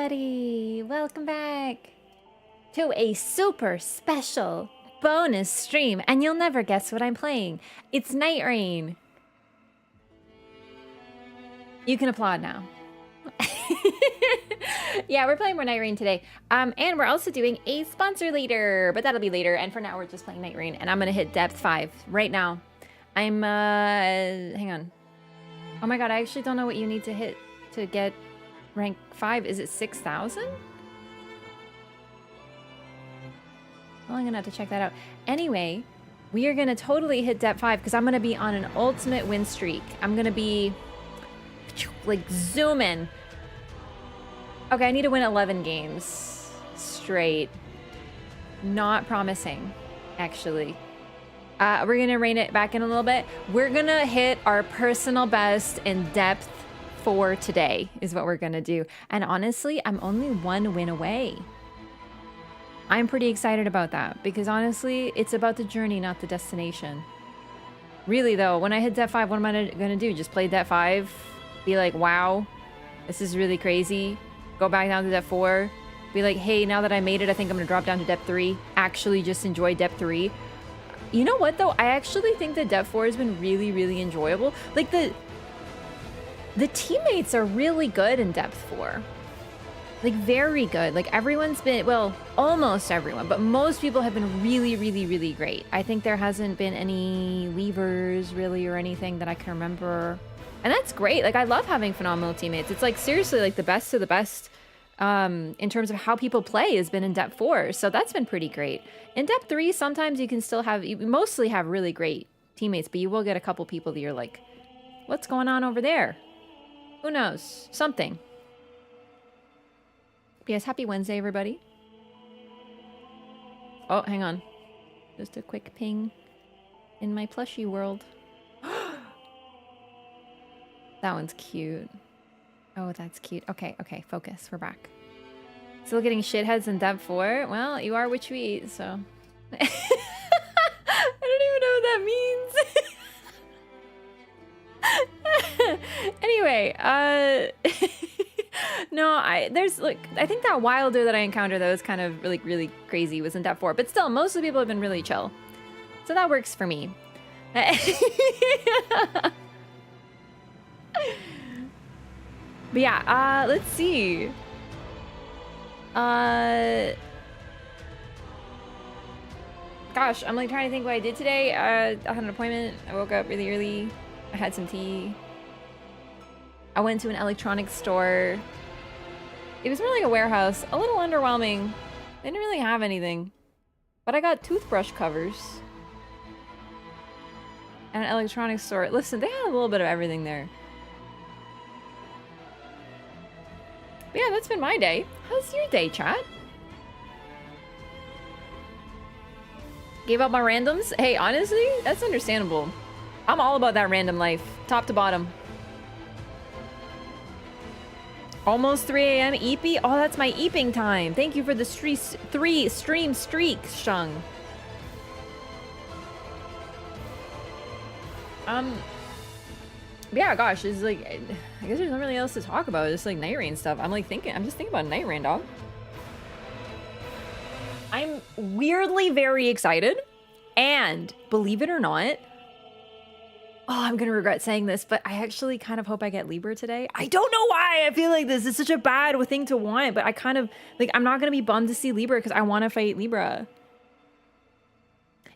everybody! Welcome back to a super special bonus stream, and you'll never guess what I'm playing. It's Night Rain. You can applaud now. Yeah, we're playing more Night Rain today. And we're also doing a sponsor later, but that'll be later. And for now, we're just playing Night Rain, and I'm gonna hit depth 5 right now. I'm hang on. Oh my god, I actually don't know what you need to hit to get rank 5. Is it 6,000? Well, I'm gonna have to check that out. Anyway, we are gonna totally hit depth 5 because I'm gonna be on an ultimate win streak. I'm gonna be like zooming. Okay, I need to win 11 games straight. Not promising, actually. We're gonna rein it back in a little bit. We're gonna hit our personal best in depth 4 today is what we're gonna do. And honestly, I'm only 1 win away. I'm pretty excited about that because honestly, it's about the journey, not the destination. Really though, when I hit depth 5, what am I gonna do? Just play depth 5? Be like, wow, this is really crazy. Go back down to depth 4. Be like, hey, now that I made it, I think I'm gonna drop down to depth 3. Actually just enjoy depth 3. You know what though? I actually think that depth 4 has been really, really enjoyable. Like the teammates are really good in depth 4. Like very good. Like everyone's been, well, almost everyone, but most people have been really, really, really great. I think there hasn't been any leavers really or anything that I can remember. And that's great. Like I love having phenomenal teammates. It's like seriously like the best of the best in terms of how people play has been in depth 4. So that's been pretty great. In depth 3, sometimes you can still have, you mostly have really great teammates, but you will get a couple people that you're like, what's going on over there? Who knows? Something. Yes, happy Wednesday, everybody. Oh, hang on. Just a quick ping in my plushie world. That one's cute. Oh, that's cute. Okay, okay, focus. We're back. Still getting shitheads in depth 4? Well, you are what you eat, so. I don't even know what that means. Anyway, no, I think that wilder that I encountered that was kind of really crazy was in depth 4, but still, most of the people have been really chill. So that works for me. But yeah, let's see. Gosh, I'm like trying to think what I did today. I had an appointment. I woke up really early. I had some tea. I went to an electronics store. It was more like a warehouse. A little underwhelming. They didn't really have anything. But I got toothbrush covers. At an electronics store. Listen, they had a little bit of everything there. But yeah, that's been my day. How's your day, chat? Gave up my randoms? Hey, honestly, that's understandable. I'm all about that random life, top to bottom. Almost 3 a.m. Eepy? Oh, that's my eeping time. Thank you for the 3 stream streak, Shung. Yeah, gosh, it's like, I guess there's not really else to talk about. It's like Night Rain stuff. I'm just thinking about Night Rain, dog. I'm weirdly very excited, and believe it or not, oh, I'm gonna regret saying this, but I actually kind of hope I get Libra today. I don't know why I feel like this is such a bad thing to want, but I kind of, like, I'm not gonna be bummed to see Libra because I want to fight Libra.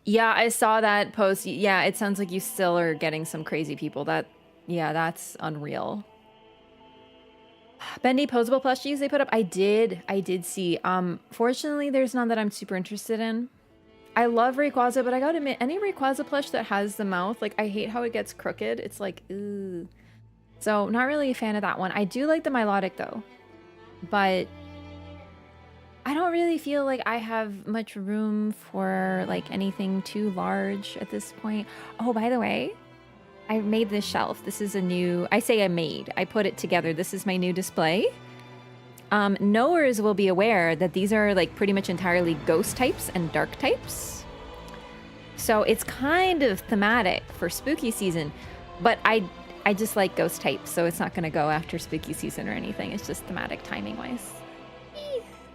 Yeah, I saw that post. Yeah, it sounds like you still are getting some crazy people. Yeah, that's unreal. Bendy posable plushies they put up. I did see. Fortunately, there's none that I'm super interested in. I love Rayquaza, but I gotta admit, any Rayquaza plush that has the mouth, like, I hate how it gets crooked. It's like, ooh. So, not really a fan of that one. I do like the Milotic, though. But I don't really feel like I have much room for, like, anything too large at this point. Oh, by the way, I made this shelf. This is a new, I say I made, I put it together. This is my new display. Knowers will be aware that these are like pretty much entirely ghost types and dark types. So it's kind of thematic for spooky season, but I just like ghost types, so it's not gonna go after spooky season or anything. It's just thematic timing wise.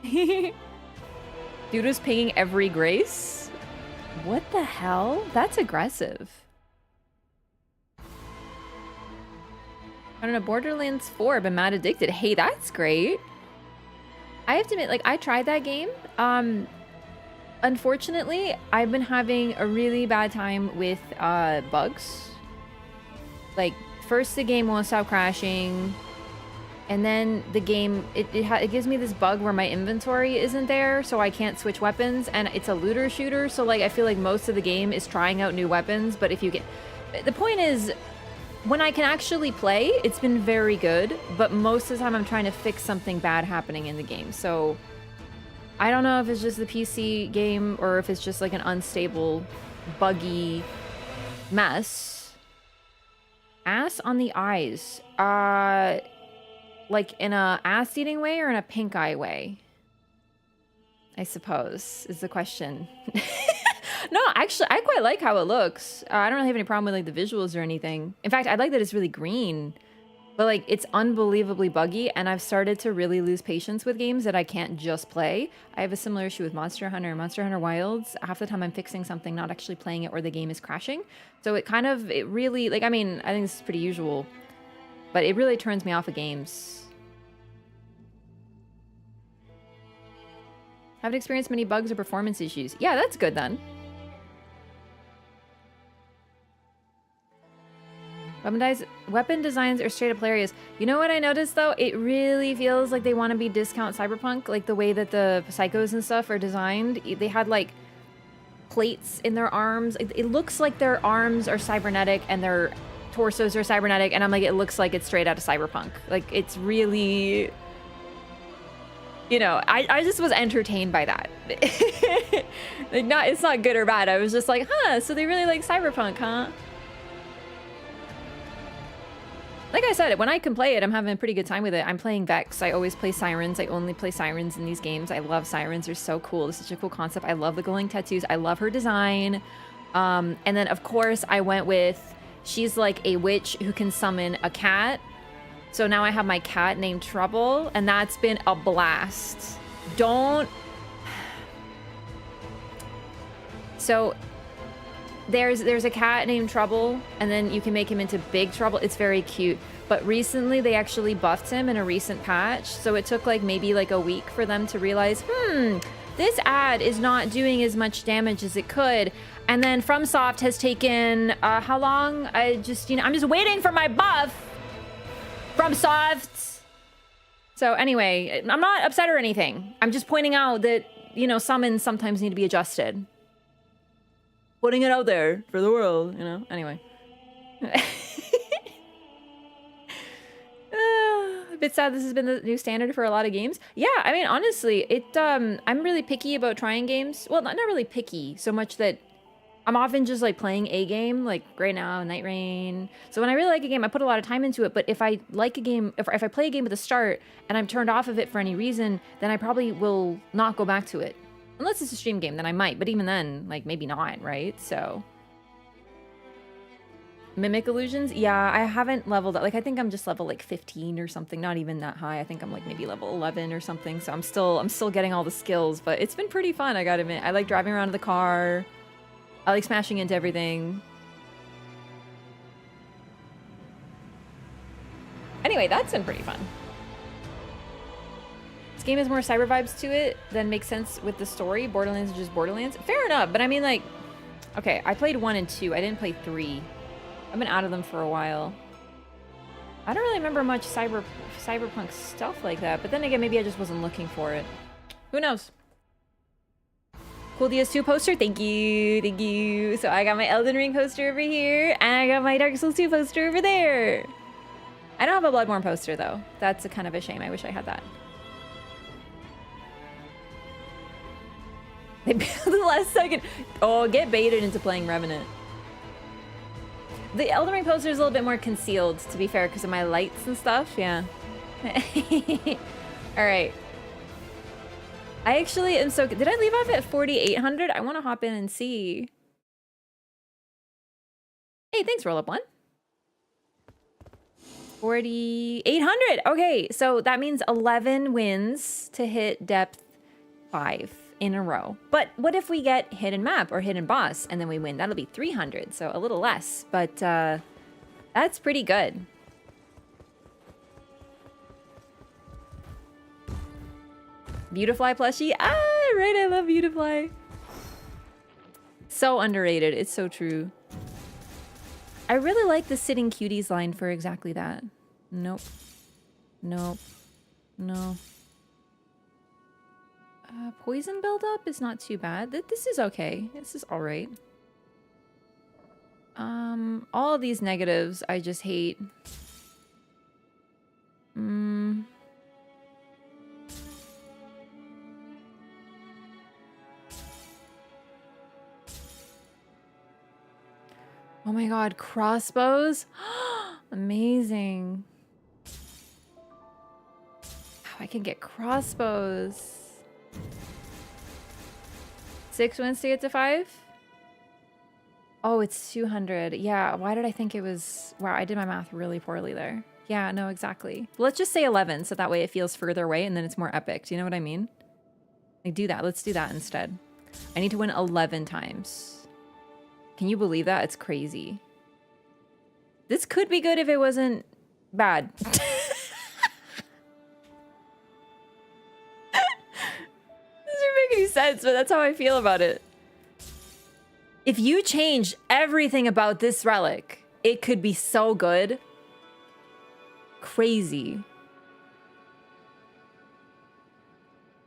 Dude was pinging every grace? What the hell? That's aggressive. I don't know, Borderlands 4, I've been mad addicted. Hey, that's great. I have to admit, like, I tried that game. Unfortunately, I've been having a really bad time with bugs. Like, first the game won't stop crashing, and then the game, it gives me this bug where my inventory isn't there, so I can't switch weapons, and it's a looter shooter, so like I feel like most of the game is trying out new weapons, but if you get... The point is, when I can actually play, it's been very good, but most of the time I'm trying to fix something bad happening in the game, so... I don't know if it's just the PC game, or if it's just like an unstable, buggy mess. Ass on the eyes. Like in a ass-eating way or in a pink eye way? I suppose, is the question. No, actually, I quite like how it looks. I don't really have any problem with like the visuals or anything. In fact, I like that it's really green. But like, it's unbelievably buggy, and I've started to really lose patience with games that I can't just play. I have a similar issue with Monster Hunter Wilds. Half the time I'm fixing something, not actually playing it, or the game is crashing. So it really, like, I mean, I think this is pretty usual, but it really turns me off of games. Haven't experienced many bugs or performance issues. Yeah, that's good then. Weapon designs are straight up hilarious. You know what I noticed though? It really feels like they want to be discount cyberpunk, like the way that the psychos and stuff are designed. They had like plates in their arms. It looks like their arms are cybernetic and their torsos are cybernetic, and I'm like, it looks like it's straight out of cyberpunk. Like, it's really, you know, I just was entertained by that. Like, it's not good or bad. I was just like, huh, so they really like cyberpunk, huh? Like I said, when I can play it, I'm having a pretty good time with it. I'm playing Vex. I always play Sirens. I only play Sirens in these games. I love Sirens. They're so cool. It's such a cool concept. I love the glowing tattoos. I love her design. And then, of course, I went with... She's like a witch who can summon a cat. So now I have my cat named Trouble, and that's been a blast. Don't... So... There's a cat named Trouble, and then you can make him into Big Trouble. It's very cute. But recently, they actually buffed him in a recent patch, so it took like maybe like a week for them to realize, this ad is not doing as much damage as it could. And then FromSoft has taken, how long? I'm just waiting for my buff! FromSoft! So anyway, I'm not upset or anything. I'm just pointing out that, you know, summons sometimes need to be adjusted. Putting it out there for the world, you know? Anyway. A bit sad this has been the new standard for a lot of games. Yeah, I mean, honestly, I'm really picky about trying games. Well, not really picky, so much that I'm often just, like, playing a game, like, right now, Night Rain. So when I really like a game, I put a lot of time into it, but if I like a game, if I play a game at the start, and I'm turned off of it for any reason, then I probably will not go back to it. Unless it's a stream game, then I might. But even then, like, maybe not, right? So... Mimic Illusions? Yeah, I haven't leveled up. Like, I think I'm just level, like, 15 or something. Not even that high. I think I'm, like, maybe level 11 or something. So I'm still getting all the skills. But it's been pretty fun, I gotta admit. I like driving around in the car. I like smashing into everything. Anyway, that's been pretty fun. This game has more cyber vibes to it than makes sense with the story. Borderlands is just Borderlands. Fair enough, but I mean, like... Okay, I played 1 and 2. I didn't play 3. I've been out of them for a while. I don't really remember much cyberpunk stuff like that, but then again, maybe I just wasn't looking for it. Who knows? Cool DS2 poster? Thank you, thank you. So I got my Elden Ring poster over here, and I got my Dark Souls 2 poster over there. I don't have a Bloodborne poster, though. That's a kind of a shame. I wish I had that. They the last second. Oh, get baited into playing Revenant. The Elden Ring poster is a little bit more concealed, to be fair, because of my lights and stuff. Yeah. All right. I actually am so... Did I leave off at 4,800? I want to hop in and see. Hey, thanks, Roll Up One. 4,800. Okay, so that means 11 wins to hit depth 5 in a row. But what if we get hidden map or hidden boss and then we win? That'll be 300, so a little less, but that's pretty good. Beautifly plushie. Ah, right, I love Beautifly. So underrated. It's so true. I really like the sitting cuties line for exactly that. Nope. Nope. No. Poison buildup is not too bad. This is okay. This is alright. All of these negatives I just hate. Oh my god, crossbows? Amazing. How I can get crossbows. 6 wins to get to 5? Oh, it's 200. Yeah, why did I think it was... Wow, I did my math really poorly there. Yeah, no, exactly. Let's just say 11, so that way it feels further away and then it's more epic. Do you know what I mean? Like, do that. Let's do that instead. I need to win 11 times. Can you believe that? It's crazy. This could be good if it wasn't bad. Doesn't make any sense, but that's how I feel about it. If you changed everything about this relic, it could be so good. Crazy.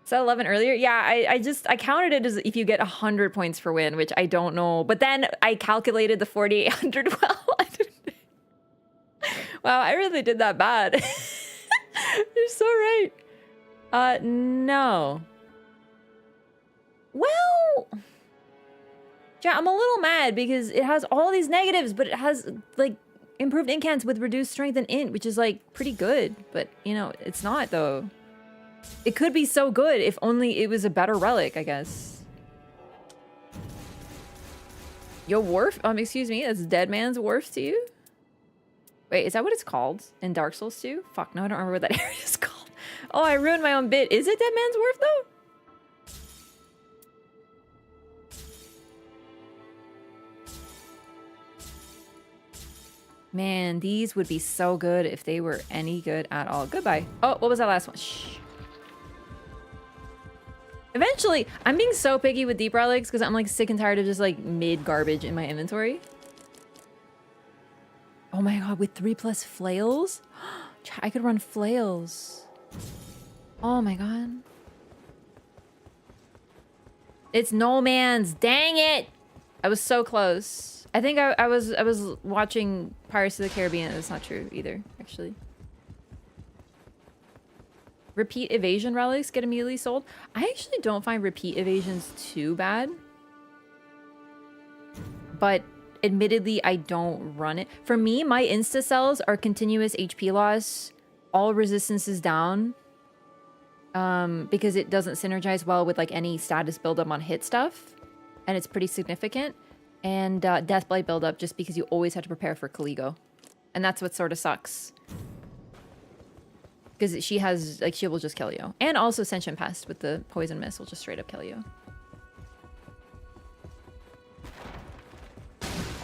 So 11 earlier? Yeah, I counted it as if you get 100 points per win, which I don't know. But then I calculated the 4,800 well. Wow, I really did that bad. You're so right. No. Well, yeah, I'm a little mad because it has all these negatives, but it has like improved incants with reduced strength and int, which is like pretty good. But you know, it's not though. It could be so good if only it was a better relic, I guess. Yo, Wraff? Excuse me, that's Dead Man's Wraff to you? Wait, is that what it's called in Dark Souls 2? Fuck, no, I don't remember what that area is called. Oh, I ruined my own bit. Is it Dead Man's Wraff, though? Man, these would be so good if they were any good at all. Goodbye. Oh, what was that last one? Shh. Eventually, I'm being so picky with deep relics because I'm like sick and tired of just like mid garbage in my inventory. Oh my god, with 3+ flails? I could run flails. Oh my god. It's no man's. Dang it! I was so close. I think I was watching Pirates of the Caribbean. That's not true either, actually. Repeat evasion relics get immediately sold. I actually don't find repeat evasions too bad. But admittedly, I don't run it. For me, my insta cells are continuous HP loss. All resistance is down. Because it doesn't synergize well with like any status buildup on hit stuff. And it's pretty significant. And Deathblight buildup just because you always have to prepare for Caligo. And that's what sort of sucks. Because she has, like, she will just kill you. And also Sentient Pest with the Poison Mist will just straight up kill you.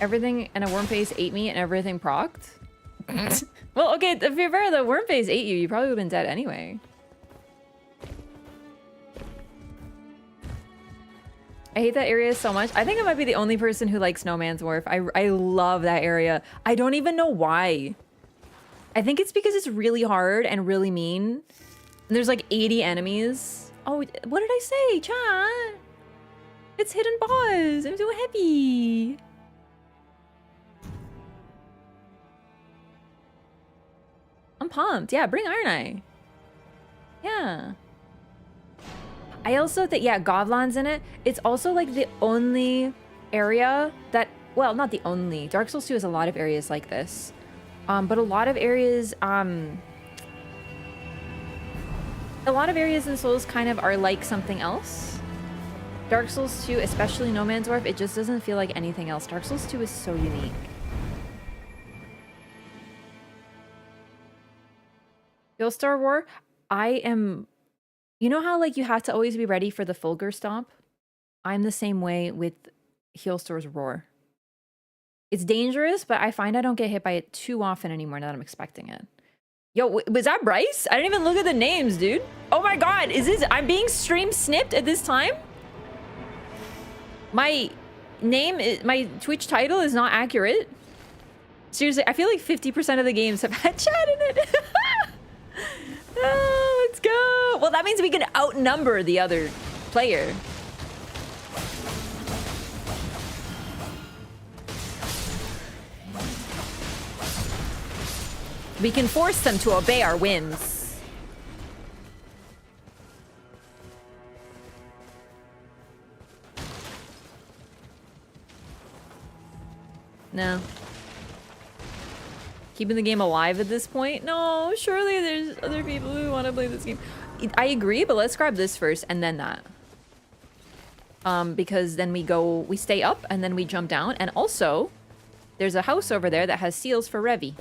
Everything and a worm face ate me and everything procced? Well, okay, if you're fair, the worm face ate you, you probably would have been dead anyway. I hate that area so much. I think I might be the only person who likes Snowman's Wharf. I love that area. I don't even know why. I think it's because it's really hard and really mean. And there's like 80 enemies. Oh, what did I say, chat? It's hidden boss. I'm so happy. I'm pumped. Yeah, bring Iron Eye. Yeah. I also think, yeah, Govlan's in it. It's also like the only area that, well, not the only. Dark Souls 2 has a lot of areas like this. But a lot of areas in Souls kind of are like something else. Dark Souls 2, especially No Man's Wharf, it just doesn't feel like anything else. Dark Souls 2 is so unique. Star War, I am You know how, like, you have to always be ready for the Fulgur Stomp? I'm the same way with Healstore's Roar. It's dangerous, but I find I don't get hit by it too often anymore now that I'm expecting it. Yo, was that Bryce? I didn't even look at the names, dude. Oh my god, is this... I'm being stream snipped at this time? My name... My Twitch title is not accurate? Seriously, I feel like 50% of the games have had chat in it. Oh, let's go. Well, that means we can outnumber the other player. We can force them to obey our whims. No. Keeping the game alive at this point? No, surely there's other people who want to play this game. I agree, but let's grab this first and then that. Because then we stay up and then we jump down. And also, there's a house over there that has seals for Revy.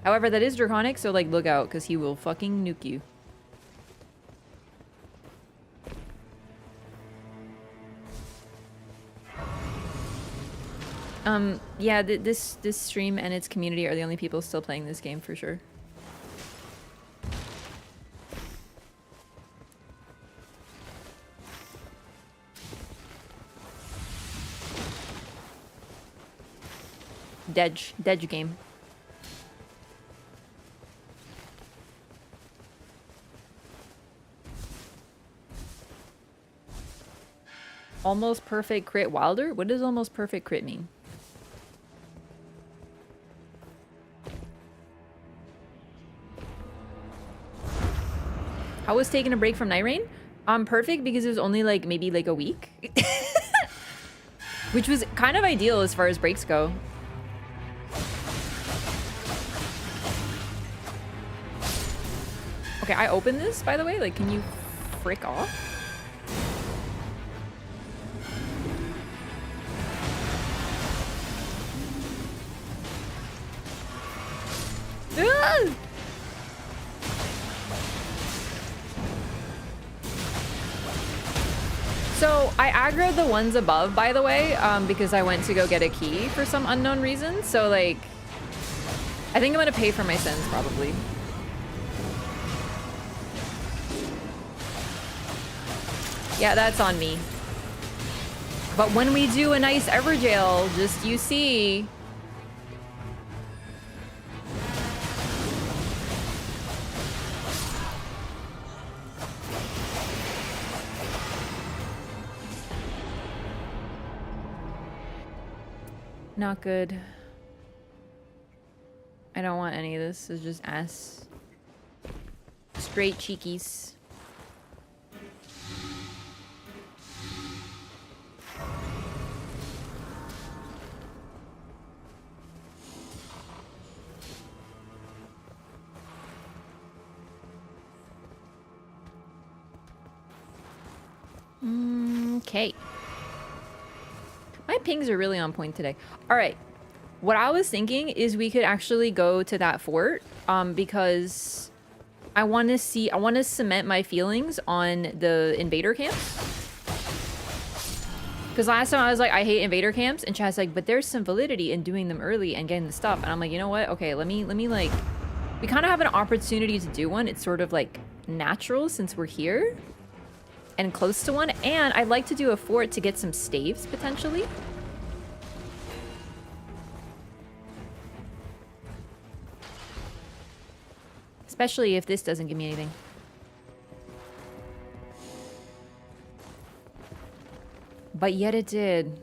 However, that is draconic, so like look out, because he will fucking nuke you. Yeah, this stream and its community are the only people still playing this game for sure. Dej game. Almost perfect crit Wilder? What does almost perfect crit mean? How was taking a break from Night Rain? Perfect because it was only like maybe like a week. Which was kind of ideal as far as breaks go. Okay, I opened this, by the way. Like, can you frick off? Ah! So I aggroed the ones above, by the way, because I went to go get a key for some unknown reason. So like, I think I'm gonna pay for my sins probably. Yeah, that's on me. But when we do a nice Everjail, just you see. Not good. I don't want any of this. It's just ass. Straight cheekies. Okay. My pings are really on point today. All right. What I was thinking is we could actually go to that fort because I want to cement my feelings on the invader camps. Because last time I was like, I hate invader camps, and Chad's like, but there's some validity in doing them early and getting the stuff. And I'm like, you know what? Okay, let me like, we kind of have an opportunity to do one. It's sort of like natural since we're here and close to one. And I'd like to do a fort to get some staves potentially. Especially if this doesn't give me anything. But yet it did.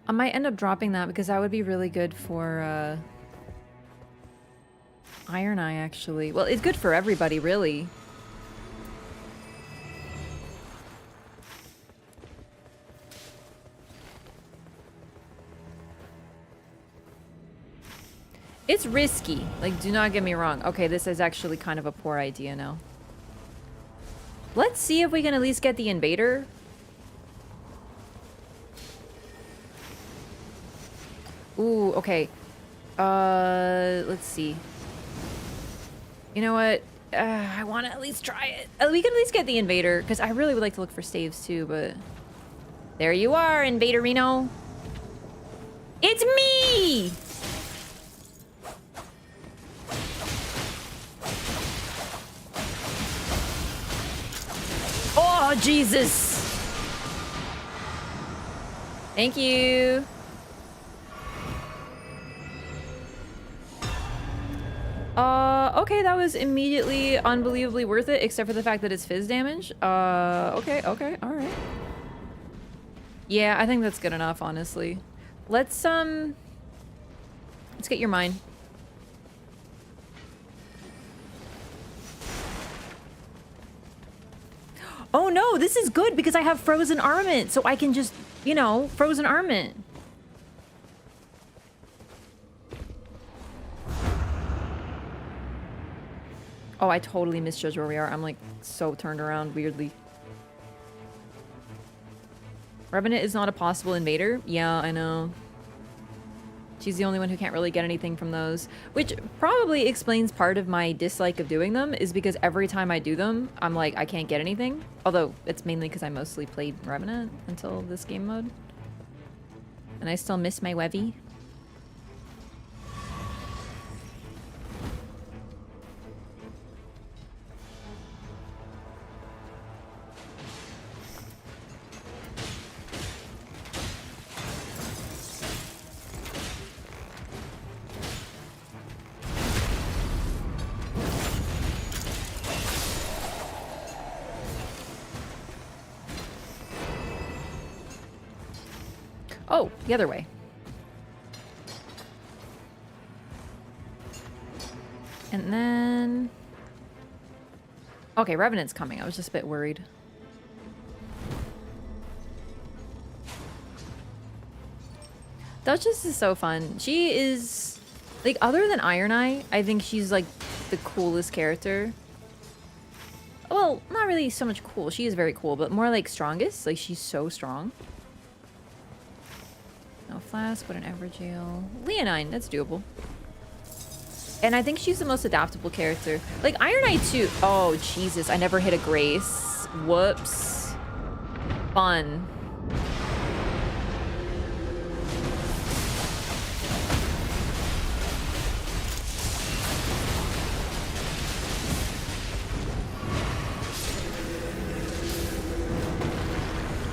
I might end up dropping that because that would be really good for Iron Eye, actually. Well, it's good for everybody, really. It's risky. Like, do not get me wrong. Okay, this is actually kind of a poor idea now. Let's see if we can at least get the invader. Ooh, okay. Let's see. You know what? I want to at least try it. We can at least get the invader, because I really would like to look for staves too, but... There you are, Invader Reno. It's me! Oh, Jesus! Thank you. Okay, that was immediately unbelievably worth it, except for the fact that it's fizz damage. Okay, alright. Yeah, I think that's good enough, honestly. Let's get your mine. Oh no, this is good because I have frozen armament, so I can just, you know, frozen armament. Oh, I totally misjudged where we are. I'm like so turned around weirdly. Revenant is not a possible invader. Yeah, I know. She's the only one who can't really get anything from those. Which probably explains part of my dislike of doing them, is because every time I do them, I'm like, I can't get anything. Although, it's mainly because I mostly played Revenant until this game mode. And I still miss my Wevy. Oh, the other way. And then... Okay, Revenant's coming. I was just a bit worried. Duchess is so fun. She is... Like, other than Iron Eye, I think she's, like, the coolest character. Well, not really so much cool. She is very cool, but more, like, strongest. Like, she's so strong. No Flask, but an Evergaol. Leonine, that's doable. And I think she's the most adaptable character. Like, Iron Eye too. Oh, Jesus. I never hit a Grace. Whoops. Fun.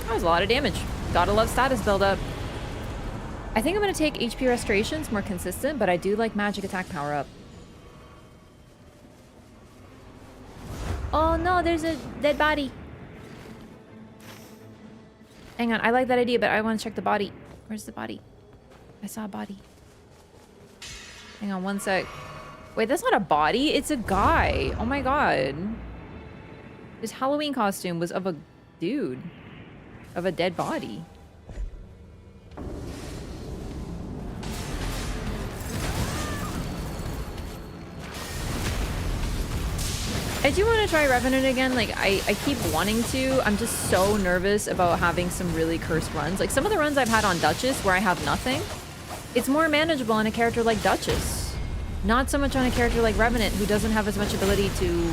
That was a lot of damage. Gotta love status build up. I think I'm going to take HP Restoration. It's more consistent, but I do like magic attack power up. Oh no, there's a dead body. Hang on, I like that idea, but I want to check the body. Where's the body? I saw a body. Hang on one sec. Wait, that's not a body. It's a guy. Oh my god. His Halloween costume was of a dude. Of a dead body. I do want to try Revenant again. Like, I keep wanting to. I'm just so nervous about having some really cursed runs. Like, some of the runs I've had on Duchess where I have nothing, it's more manageable on a character like Duchess. Not so much on a character like Revenant, who doesn't have as much ability to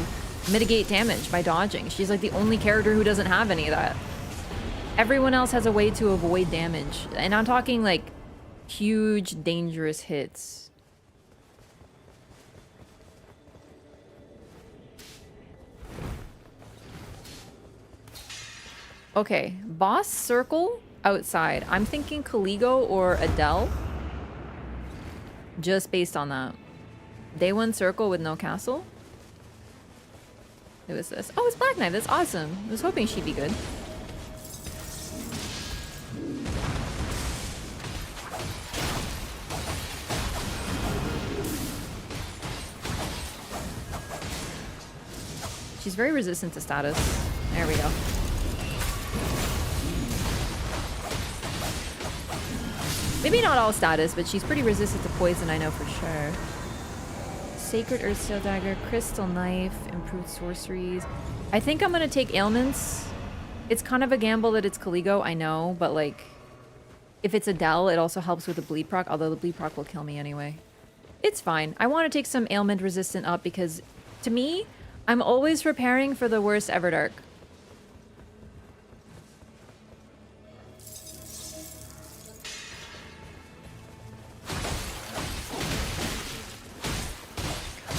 mitigate damage by dodging. She's like the only character who doesn't have any of that. Everyone else has a way to avoid damage. And I'm talking like huge, dangerous hits. Okay, boss circle outside. I'm thinking Caligo or Adele. Just based on that. Day 1 circle with no castle. Who is this? Oh, it's Black Knight. That's awesome. I was hoping she'd be good. She's very resistant to status. There we go. Maybe not all status, but she's pretty resistant to poison, I know for sure. Sacred Earthsteel Dagger, Crystal Knife, Improved Sorceries. I think I'm gonna take Ailments. It's kind of a gamble that it's Caligo, I know, but like... If it's Adele, it also helps with the bleed proc, although the bleed proc will kill me anyway. It's fine. I want to take some ailment resistant up because, to me, I'm always preparing for the worst Everdark.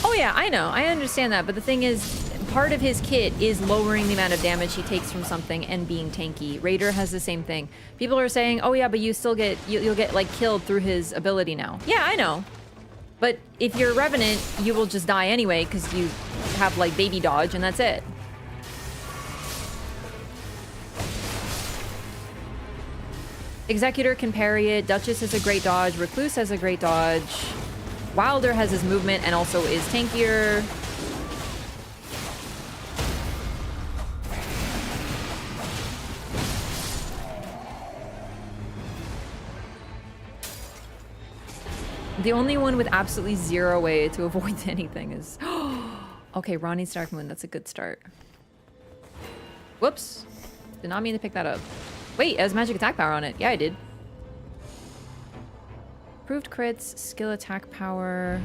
Oh yeah, I know. I understand that. But the thing is, part of his kit is lowering the amount of damage he takes from something and being tanky. Raider has the same thing. People are saying, oh yeah, but you still get, you'll get like killed through his ability now. Yeah, I know. But if you're Revenant, you will just die anyway because you have like baby dodge and that's it. Executor can parry it. Duchess has a great dodge. Recluse has a great dodge. Wilder has his movement and also is tankier. The only one with absolutely zero way to avoid anything is... Okay, Ronnie's Dark Moon. That's a good start. Whoops. Did not mean to pick that up. Wait, it has magic attack power on it. Yeah, I did. Improved crits, skill attack power.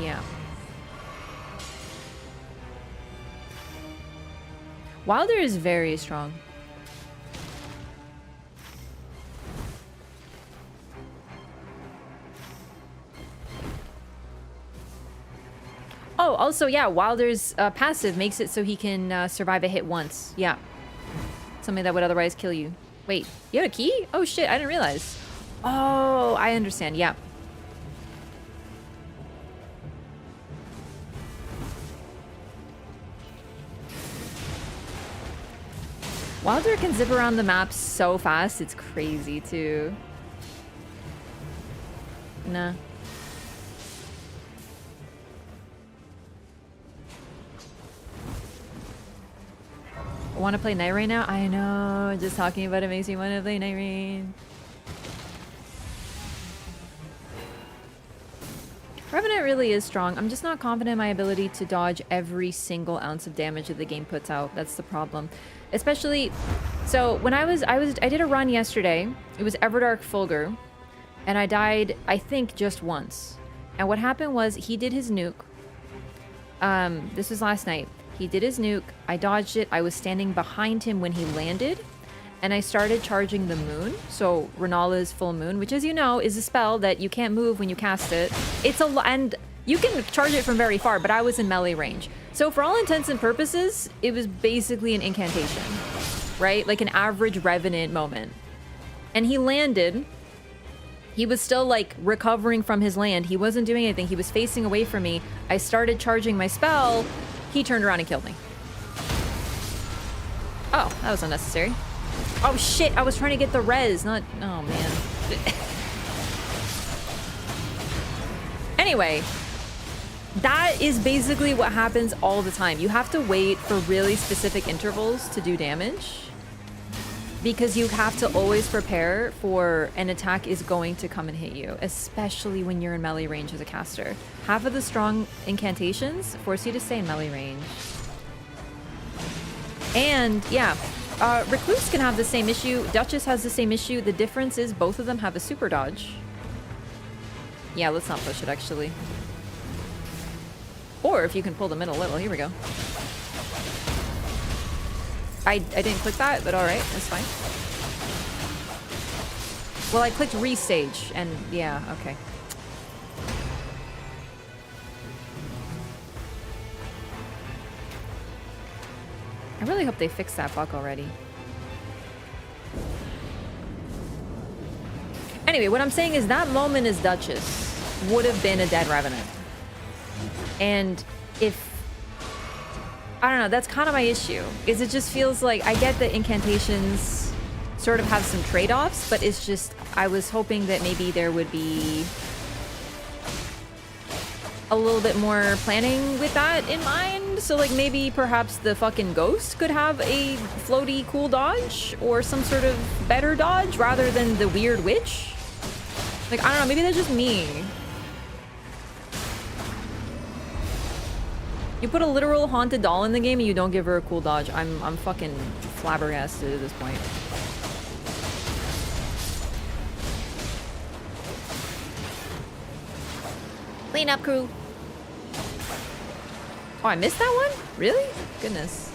Yeah. Wilder is very strong. Oh, also, yeah, Wilder's passive makes it so he can survive a hit once. Yeah. Something that would otherwise kill you. Wait, you had a key? Oh, shit, I didn't realize. Oh, I understand, yeah. Wilder can zip around the map so fast, it's crazy, too. Nah. Want to play Night Rain now? I know. Just talking about it makes me want to play Night Rain. Revenant really is strong. I'm just not confident in my ability to dodge every single ounce of damage that the game puts out. That's the problem. Especially, so when I did a run yesterday. It was Everdark Fulgur, and I died, I think, just once. And what happened was he did his nuke. This was last night. He did his nuke, I dodged it, I was standing behind him when he landed, and I started charging the moon, so Renala's full moon, which as you know, is a spell that you can't move when you cast it. And you can charge it from very far, but I was in melee range. So for all intents and purposes, it was basically an incantation, right? Like an average Revenant moment. And he landed, he was still like recovering from his land, he wasn't doing anything, he was facing away from me, I started charging my spell, he turned around and killed me. Oh, that was unnecessary. Oh shit, I was trying to get the res, not... Oh man. Anyway, that is basically what happens all the time. You have to wait for really specific intervals to do damage, because you have to always prepare for an attack is going to come and hit you, especially when you're in melee range as a caster. Half of the strong incantations force you to stay in melee range. And yeah, Recluse can have the same issue. Duchess has the same issue. The difference is both of them have a super dodge. Yeah, let's not push it actually. Or if you can pull them in a little. Here we go. I didn't click that, but alright, that's fine. Well, I clicked restage, and yeah, okay. I really hope they fix that bug already. Anyway, what I'm saying is that moment as Duchess would have been a dead Revenant. And if... I don't know, that's kind of my issue. Is it just feels like... I get that incantations sort of have some trade-offs, but it's just... I was hoping that maybe there would be a little bit more planning with that in mind. So like maybe perhaps the fucking ghost could have a floaty cool dodge or some sort of better dodge rather than the weird witch. Like, I don't know, maybe that's just me. You put a literal haunted doll in the game and you don't give her a cool dodge. I'm fucking flabbergasted at this point. Clean up crew. Oh, I missed that one? Really? Goodness.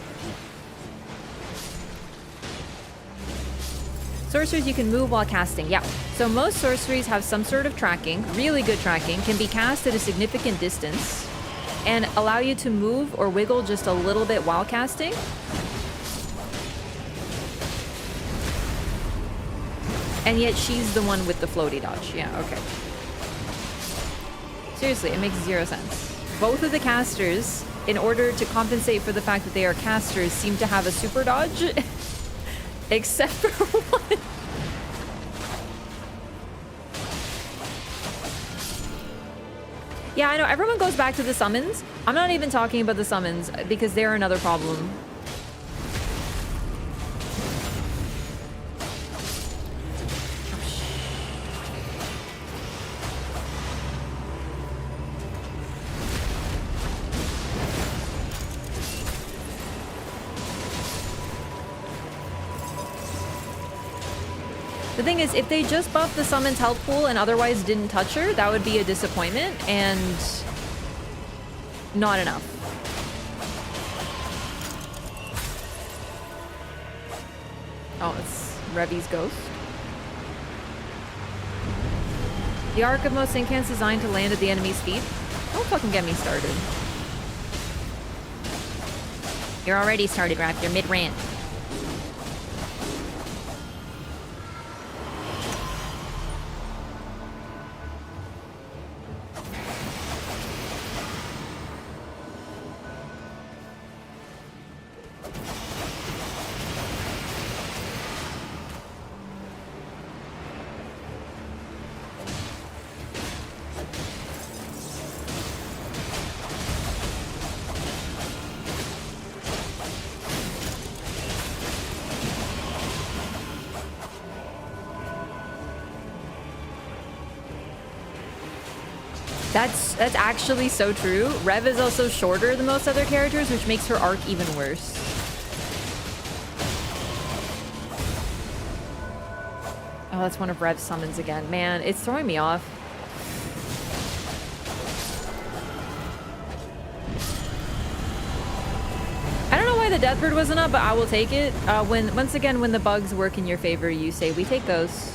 Sorceries you can move while casting. Yeah. So most sorceries have some sort of tracking, really good tracking, can be cast at a significant distance, and allow you to move or wiggle just a little bit while casting. And yet she's the one with the floaty dodge. Yeah, okay. Seriously, it makes zero sense. Both of the casters, in order to compensate for the fact that they are casters, seem to have a super dodge. Except for one. Yeah, I know. Everyone goes back to the summons. I'm not even talking about the summons because they're another problem. The thing is, if they just buffed the summon's health pool and otherwise didn't touch her, that would be a disappointment and not enough. Oh, it's Revi's ghost. The arc of most incants designed to land at the enemy's feet. Don't fucking get me started. You're already started, Wraff. You're mid-rant. That's actually so true. Rev is also shorter than most other characters, which makes her arc even worse. Oh, that's one of Rev's summons again. Man, it's throwing me off. I don't know why the Deathbird wasn't up, but I will take it. Once again, when the bugs work in your favor, you say, we take those.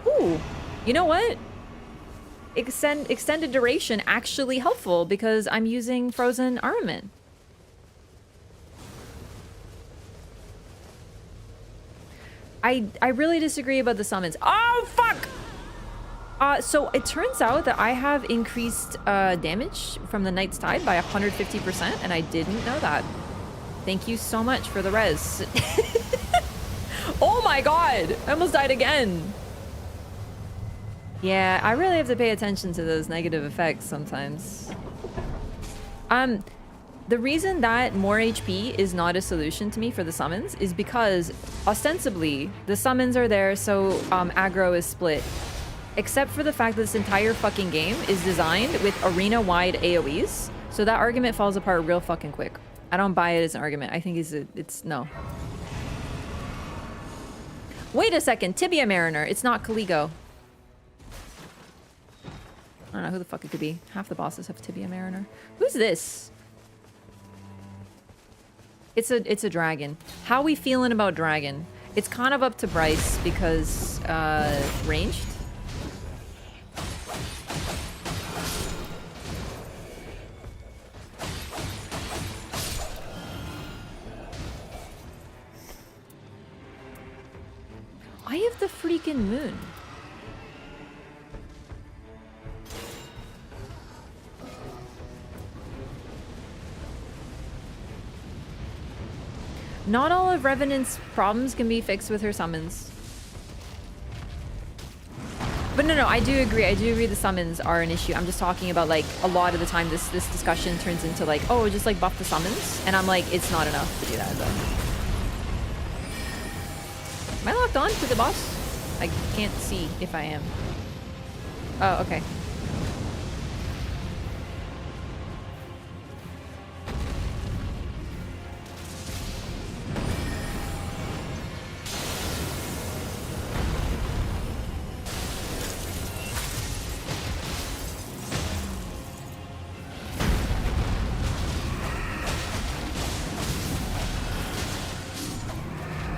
Ooh, you know what? Extended duration actually helpful because I'm using frozen armament. I really disagree about the summons. Oh fuck! So it turns out that I have increased damage from the Knight's Tide by 150%, and I didn't know that. Thank you so much for the res. Oh my god! I almost died again. Yeah, I really have to pay attention to those negative effects sometimes. The reason that more HP is not a solution to me for the summons is because, ostensibly, the summons are there so aggro is split. Except for the fact that this entire fucking game is designed with arena-wide AoEs, so that argument falls apart real fucking quick. I don't buy it as an argument. I think it's no. Wait a second, Tibia Mariner. It's not Caligo. I don't know who the fuck it could be. Half the bosses have Tibia Mariner. Who's this? It's a dragon. How we feeling about dragon? It's kind of up to Bryce because ranged. I have the freaking moon. Not all of Revenant's problems can be fixed with her summons. But no, I do agree. I do agree the summons are an issue. I'm just talking about, like, a lot of the time this discussion turns into, like, oh, just, like, buff the summons. And I'm like, it's not enough to do that, though. Am I locked on to the boss? I can't see if I am. Oh, okay.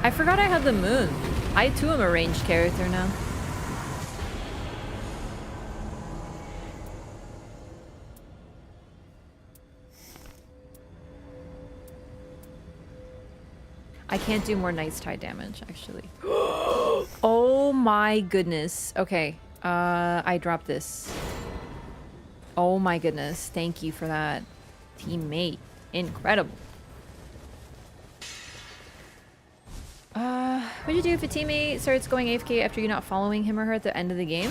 I forgot I had the moon. I too am a ranged character now. I can't do more Night's Tide damage, actually. Oh my goodness. Okay, I dropped this. Oh my goodness. Thank you for that, teammate. Incredible. What'd you do if a teammate starts going AFK after you're not following him or her at the end of the game?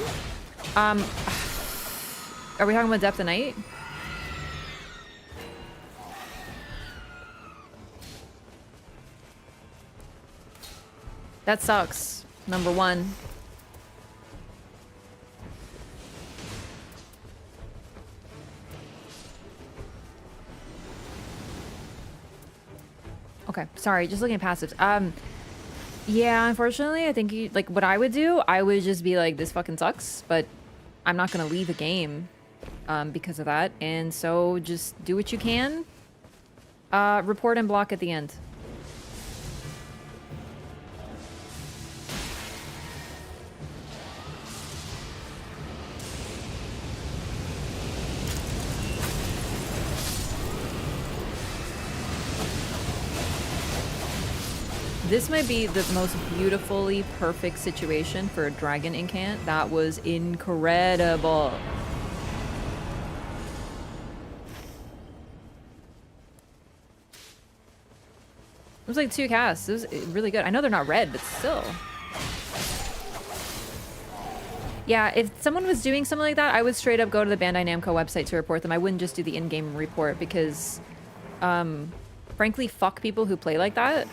Are we talking about Depth of Night? That sucks. Number one. Okay, sorry, just looking at passives. Yeah, unfortunately, I think like what I would do, I would just be like, this fucking sucks, but I'm not gonna leave a game because of that, and so just do what you can. Report and block at the end. This might be the most beautifully perfect situation for a dragon incant. That was incredible. It was like 2 casts. It was really good. I know they're not red, but still. Yeah, if someone was doing something like that, I would straight up go to the Bandai Namco website to report them. I wouldn't just do the in-game report because, frankly, fuck people who play like that.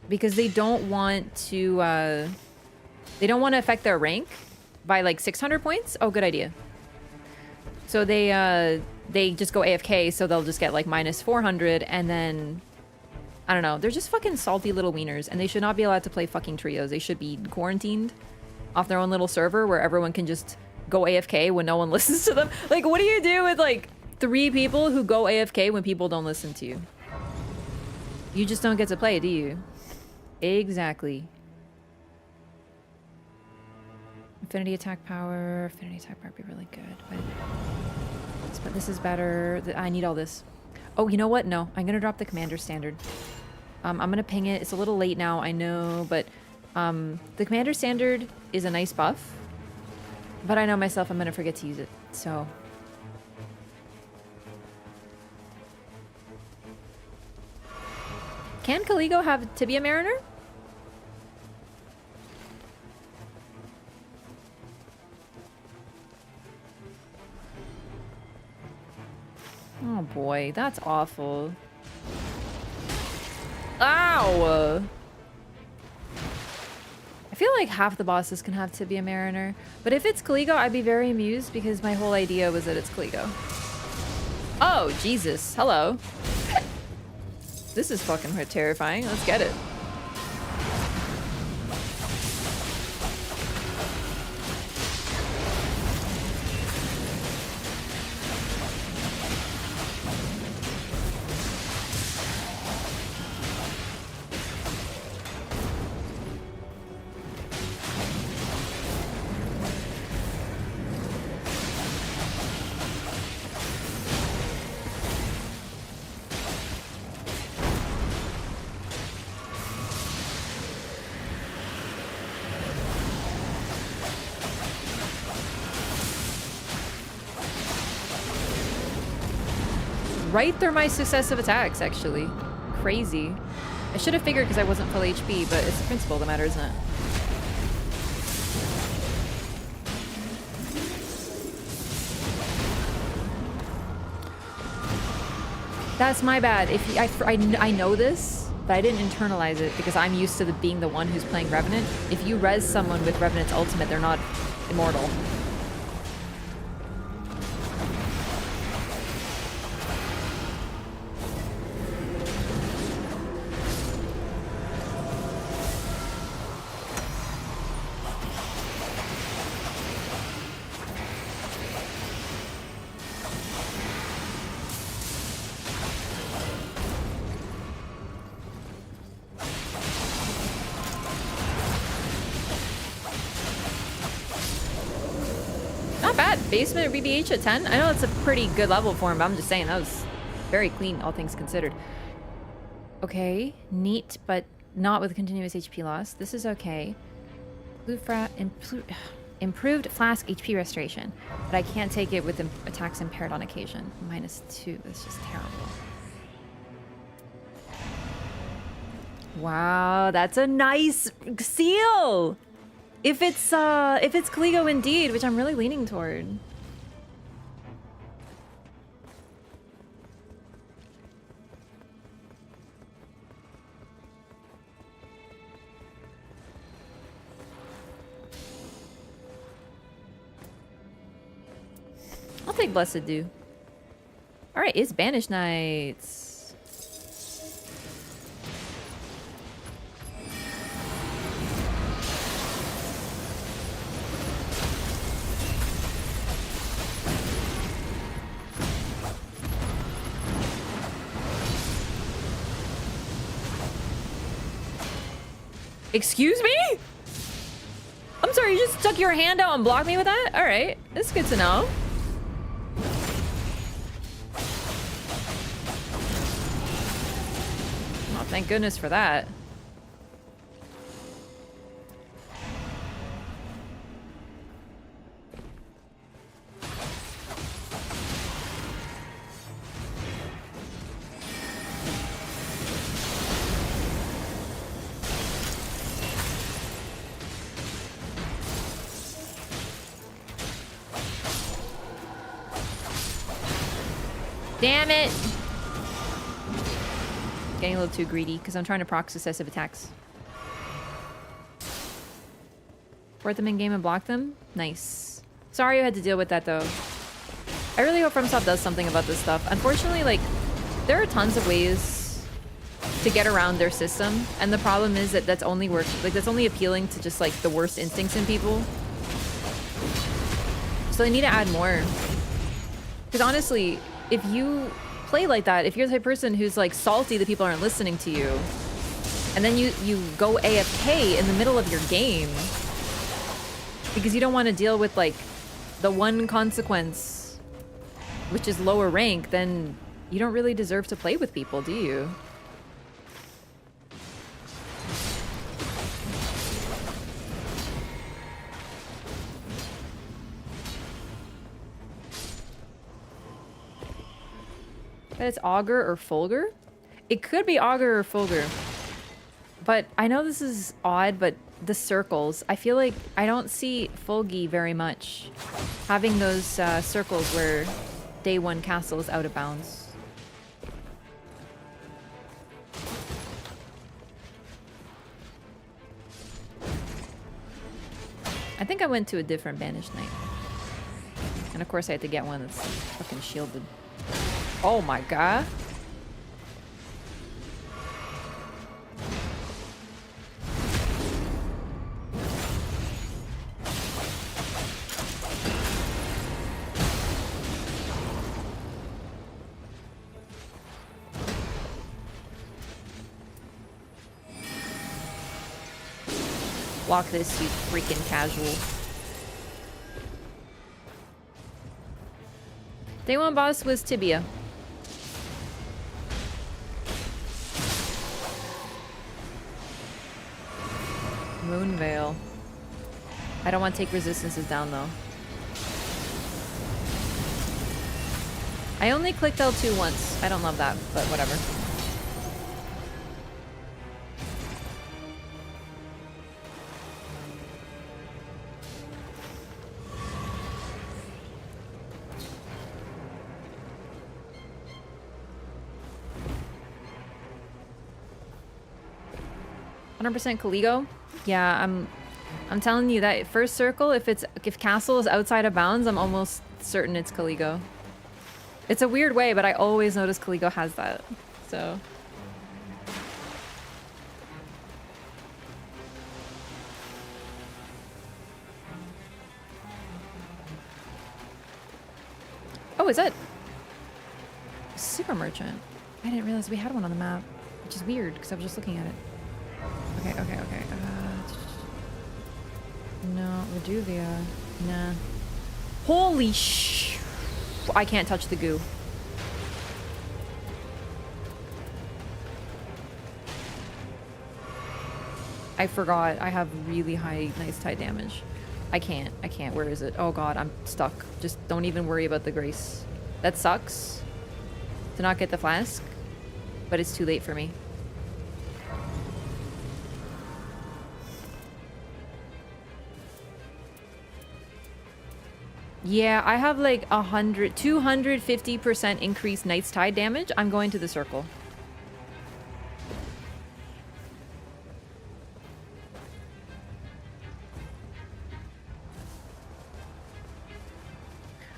Because they don't want to affect their rank by like 600 points. Oh, good idea. So they just go AFK, so they'll just get like minus 400, and then I don't know. They're just fucking salty little wieners, and they should not be allowed to play fucking trios. They should be quarantined off their own little server where everyone can just go AFK when no one listens to them. Like, what do you do with like 3 people who go AFK when people don't listen to you? You just don't get to play, do you? Exactly. Affinity attack power. Affinity attack power would be really good, but this is better. I need all this. Oh, you know what? No, I'm gonna drop the commander standard. I'm gonna ping it. It's a little late now, I know, but the commander standard is a nice buff. But I know myself, I'm gonna forget to use it. So can Caligo have Tibia Mariner? Oh boy, that's awful. Ow! I feel like half the bosses can have Tibia Mariner, but if it's Caligo, I'd be very amused because my whole idea was that it's Caligo. Oh, Jesus. Hello. This is fucking terrifying. Let's get it. Right through my successive attacks, actually. Crazy. I should have figured because I wasn't full HP, but it's the principle of the matter, isn't it? That's my bad. If I know this, but I didn't internalize it because I'm used to being the one who's playing Revenant. If you res someone with Revenant's ultimate, they're not immortal. bad. Basement BBH at 10? I know it's a pretty good level for him, but I'm just saying that was very clean, all things considered. Okay, neat, but not with continuous HP loss. This is okay. Improved flask HP restoration, but I can't take it with attacks impaired on occasion. -2. That's just terrible. Wow, that's a nice seal. If it's Caligo indeed, which I'm really leaning toward. I'll take Blessed Dew. All right, it's Banished Knights. Excuse me? I'm sorry, you just stuck your hand out and blocked me with that? All right, that's good to know. Oh, thank goodness for that. Damn it! Getting a little too greedy because I'm trying to proc successive attacks. Port them in game and block them? Nice. Sorry you had to deal with that though. I really hope FromSoft does something about this stuff. Unfortunately, like, there are tons of ways to get around their system, and the problem is that that's only that's only appealing to just like the worst instincts in people. So they need to add more. Because honestly, if you play like that, if you're the type of person who's like salty that people aren't listening to you, and then you go AFK in the middle of your game because you don't want to deal with like the one consequence, which is lower rank, then you don't really deserve to play with people, do you? But it's Augur or Fulgur? It could be Augur or Fulgur. But I know this is odd, but the circles, I feel like I don't see Fulgi very much having those circles where day one castle is out of bounds. I think I went to a different Banished Knight. And of course I had to get one that's fucking shielded. Oh my god. Block this, you freaking casual. Day one boss was Tibia. Moonveil. I don't want to take resistances down though. I only clicked L2 once. I don't love that, but whatever. %, Caligo. Yeah, I'm telling you that first circle, if castle is outside of bounds, I'm almost certain it's Caligo. It's a weird way, but I always notice Caligo has that. So oh, is that Super Merchant? I didn't realize we had one on the map, which is weird because I was just looking at it. Okay. No, Reduvia. Nah. Holy I can't touch the goo. I forgot. I have really high nice tie damage. I can't. Where is it? Oh god, I'm stuck. Just don't even worry about the grace. That sucks to not get the flask, but it's too late for me. Yeah, I have like 250% increased Knight's Tide damage. I'm going to the circle.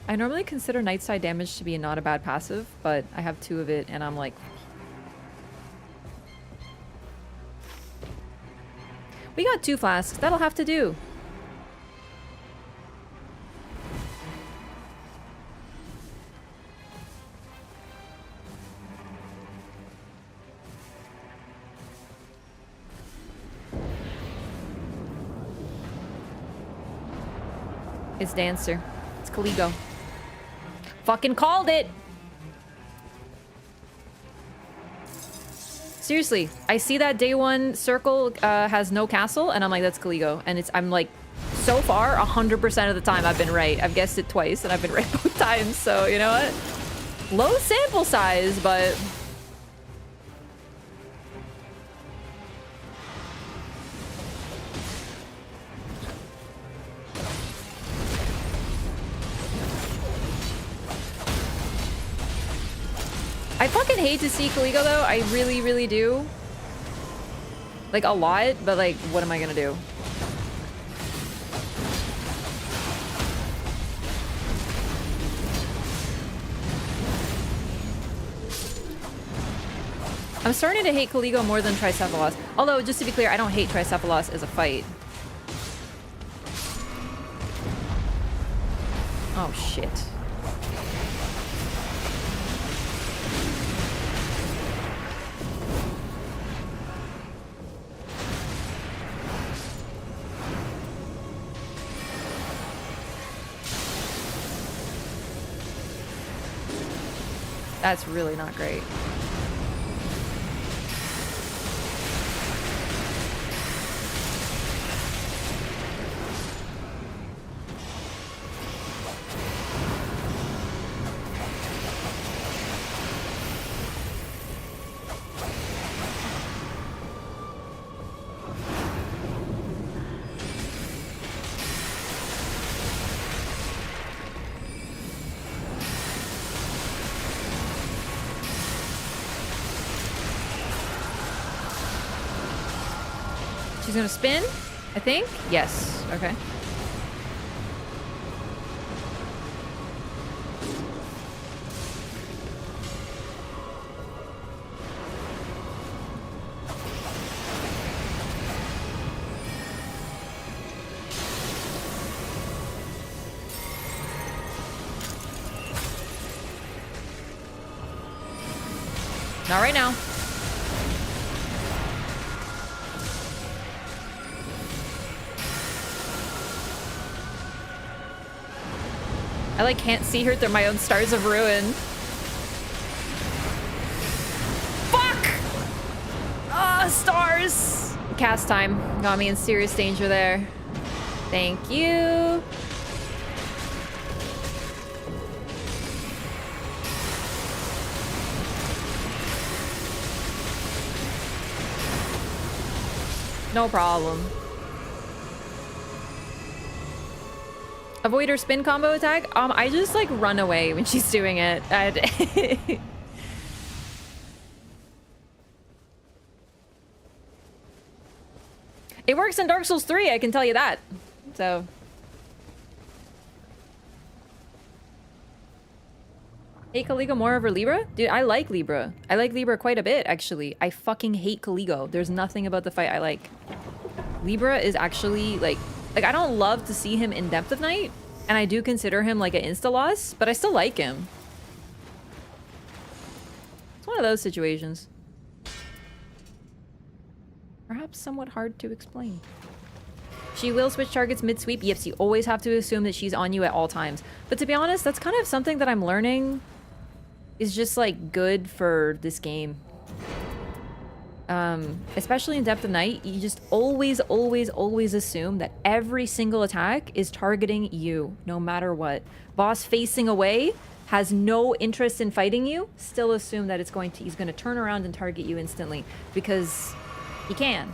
I normally consider Knight's Tide damage to be not a bad passive, but I have 2 of it and I'm like... We got 2 flasks. That'll have to do. It's Dancer. It's Caligo. Fucking called it! Seriously, I see that day 1 circle has no castle, and I'm like, that's Caligo. And I'm like, so far, 100% of the time I've been right. I've guessed it twice, and I've been right both times, so you know what? Low sample size, but... I fucking hate to see Caligo though. I really, really do. Like a lot, but like, what am I gonna do? I'm starting to hate Caligo more than Tricephalos. Although, just to be clear, I don't hate Tricephalos as a fight. Oh shit. That's really not great. She's gonna spin, I think? Yes. Okay. Not right now. I like can't see her through my own stars of ruin. Fuck! Ah, stars! Cast time. Got me in serious danger there. Thank you. No problem. Avoid her spin combo attack? I just like run away when she's doing it. It works in Dark Souls 3, I can tell you that. So. Hate Caligo more over Libra? Dude, I like Libra. I like Libra quite a bit, actually. I fucking hate Caligo. There's nothing about the fight I like. Libra is actually like I don't love to see him in Depth of Night, and I do consider him like an insta-loss, but I still like him. It's one of those situations. Perhaps somewhat hard to explain. She will switch targets mid-sweep. Yes, you always have to assume that she's on you at all times. But to be honest, that's kind of something that I'm learning is just, like, good for this game. Especially in Depth of Night, you just always, always, always assume that every single attack is targeting you, no matter what. Boss facing away has no interest in fighting you, still assume that he's going to turn around and target you instantly because he can.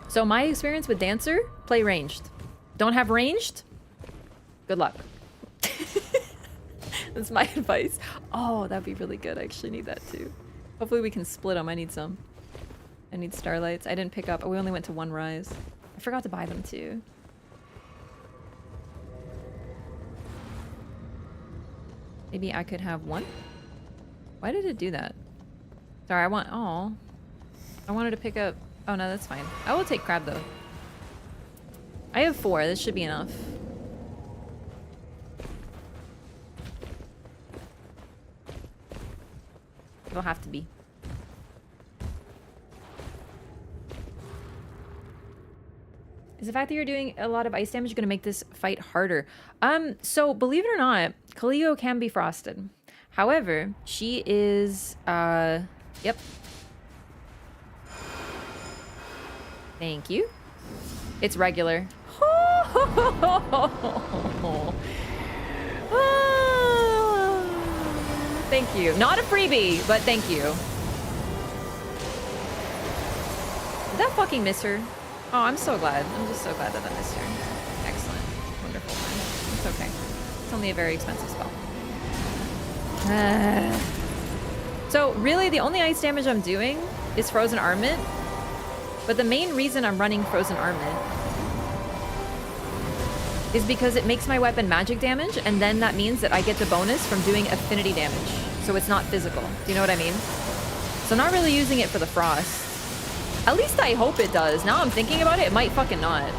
So my experience with Dancer, play ranged. Don't have ranged? Good luck. That's my advice. Oh, that'd be really good. I actually need that too. Hopefully we can split them. I need some. I need starlights. I didn't pick up. We only went to one rise. I forgot to buy them too. Maybe I could have one? Why did it do that? Sorry, I wanted to pick up... Oh no, that's fine. I will take crab though. I have 4. This should be enough. It'll have to be. Is the fact that you're doing a lot of ice damage going to make this fight harder? So believe it or not, Kaleo can be frosted. However, she is, yep. Thank you. It's regular. Thank you. Not a freebie, but thank you. Did that fucking miss her? Oh, I'm so glad. I'm just so glad that I missed her. Excellent. Wonderful. It's okay. It's only a very expensive spell. So really, the only ice damage I'm doing is Frozen Armament. But the main reason I'm running Frozen Armament is because it makes my weapon magic damage, and then that means that I get the bonus from doing affinity damage. So it's not physical. Do you know what I mean? So I'm not really using it for the frost. At least I hope it does. Now I'm thinking about it, it might fucking not.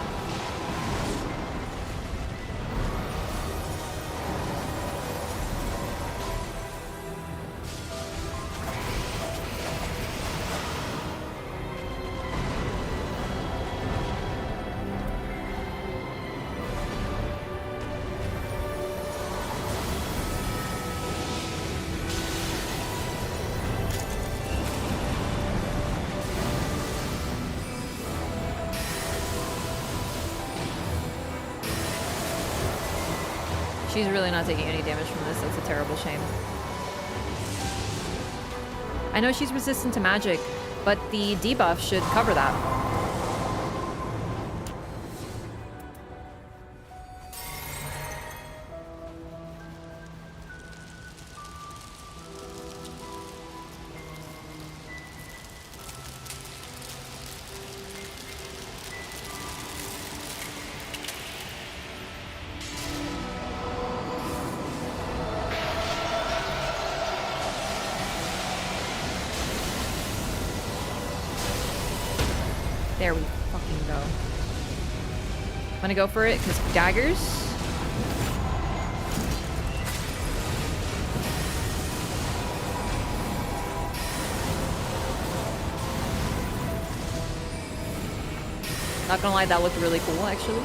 She's really not taking any damage from this. That's a terrible shame. I know she's resistant to magic, but the debuff should cover that. There we fucking go. I'm gonna go for it because daggers. Not gonna lie, that looked really cool actually.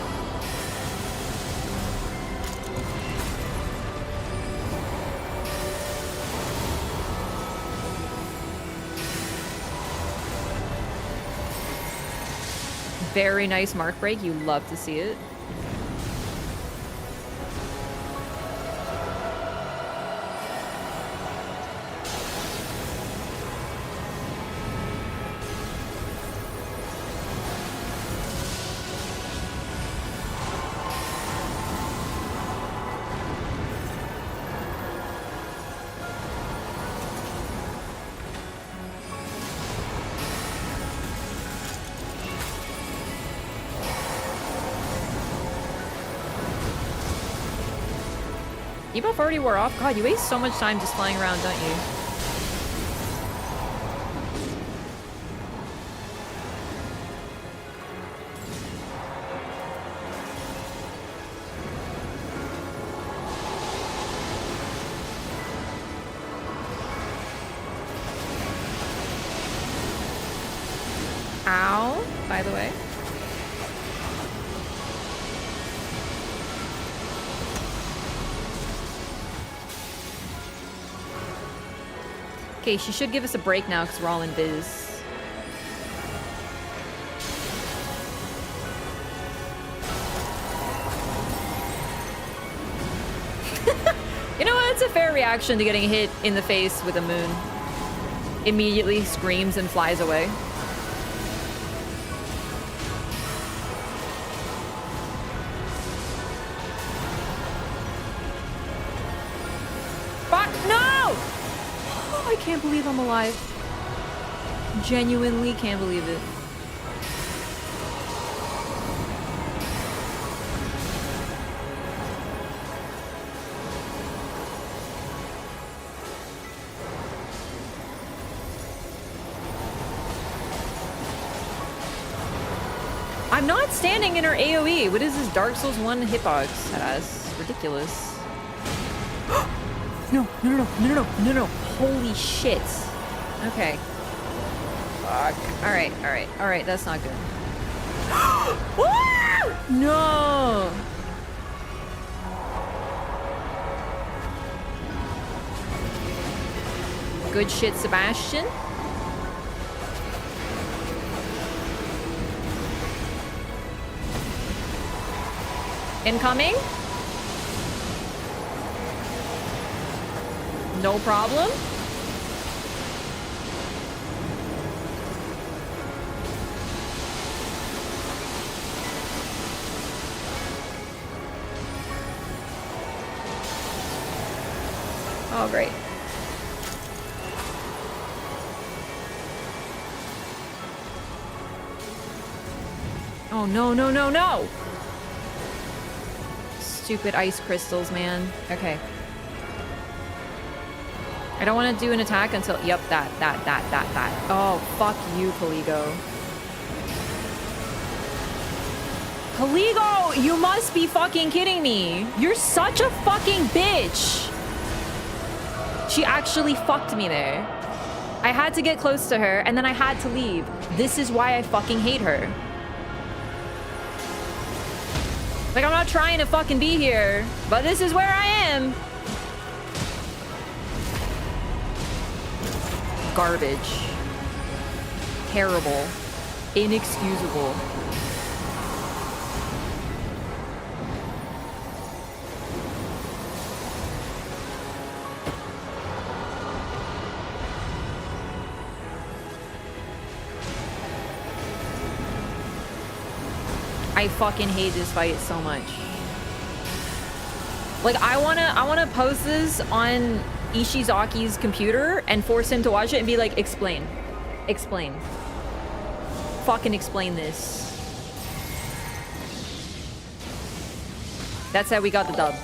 Very nice mark break. You love to see it. Debuff already wore off? God, you waste so much time just flying around, don't you? Ow, by the way. Okay, she should give us a break now because we're all in biz. You know what? It's a fair reaction to getting hit in the face with a moon. Immediately screams and flies away. Fuck, no! Oh, I can't believe I'm alive. Genuinely can't believe it. I'm not standing in her AoE. What is this Dark Souls 1 hitbox? That's ridiculous. No. Holy shit. Okay. Fuck. Alright. That's not good. No! Good shit, Sebastian. Incoming. No problem. Oh, great. Oh, no. Stupid ice crystals, man. Okay. I don't want to do an attack until... Yep, that. Oh, fuck you, Caligo. Caligo, you must be fucking kidding me. You're such a fucking bitch. She actually fucked me there. I had to get close to her, and then I had to leave. This is why I fucking hate her. Like, I'm not trying to fucking be here, but this is where I am. Garbage. Terrible. Inexcusable. I fucking hate this fight so much. Like, I wanna post this on Ishizaki's computer and force him to watch it and be like, explain. Fucking explain this. That's how we got the dub.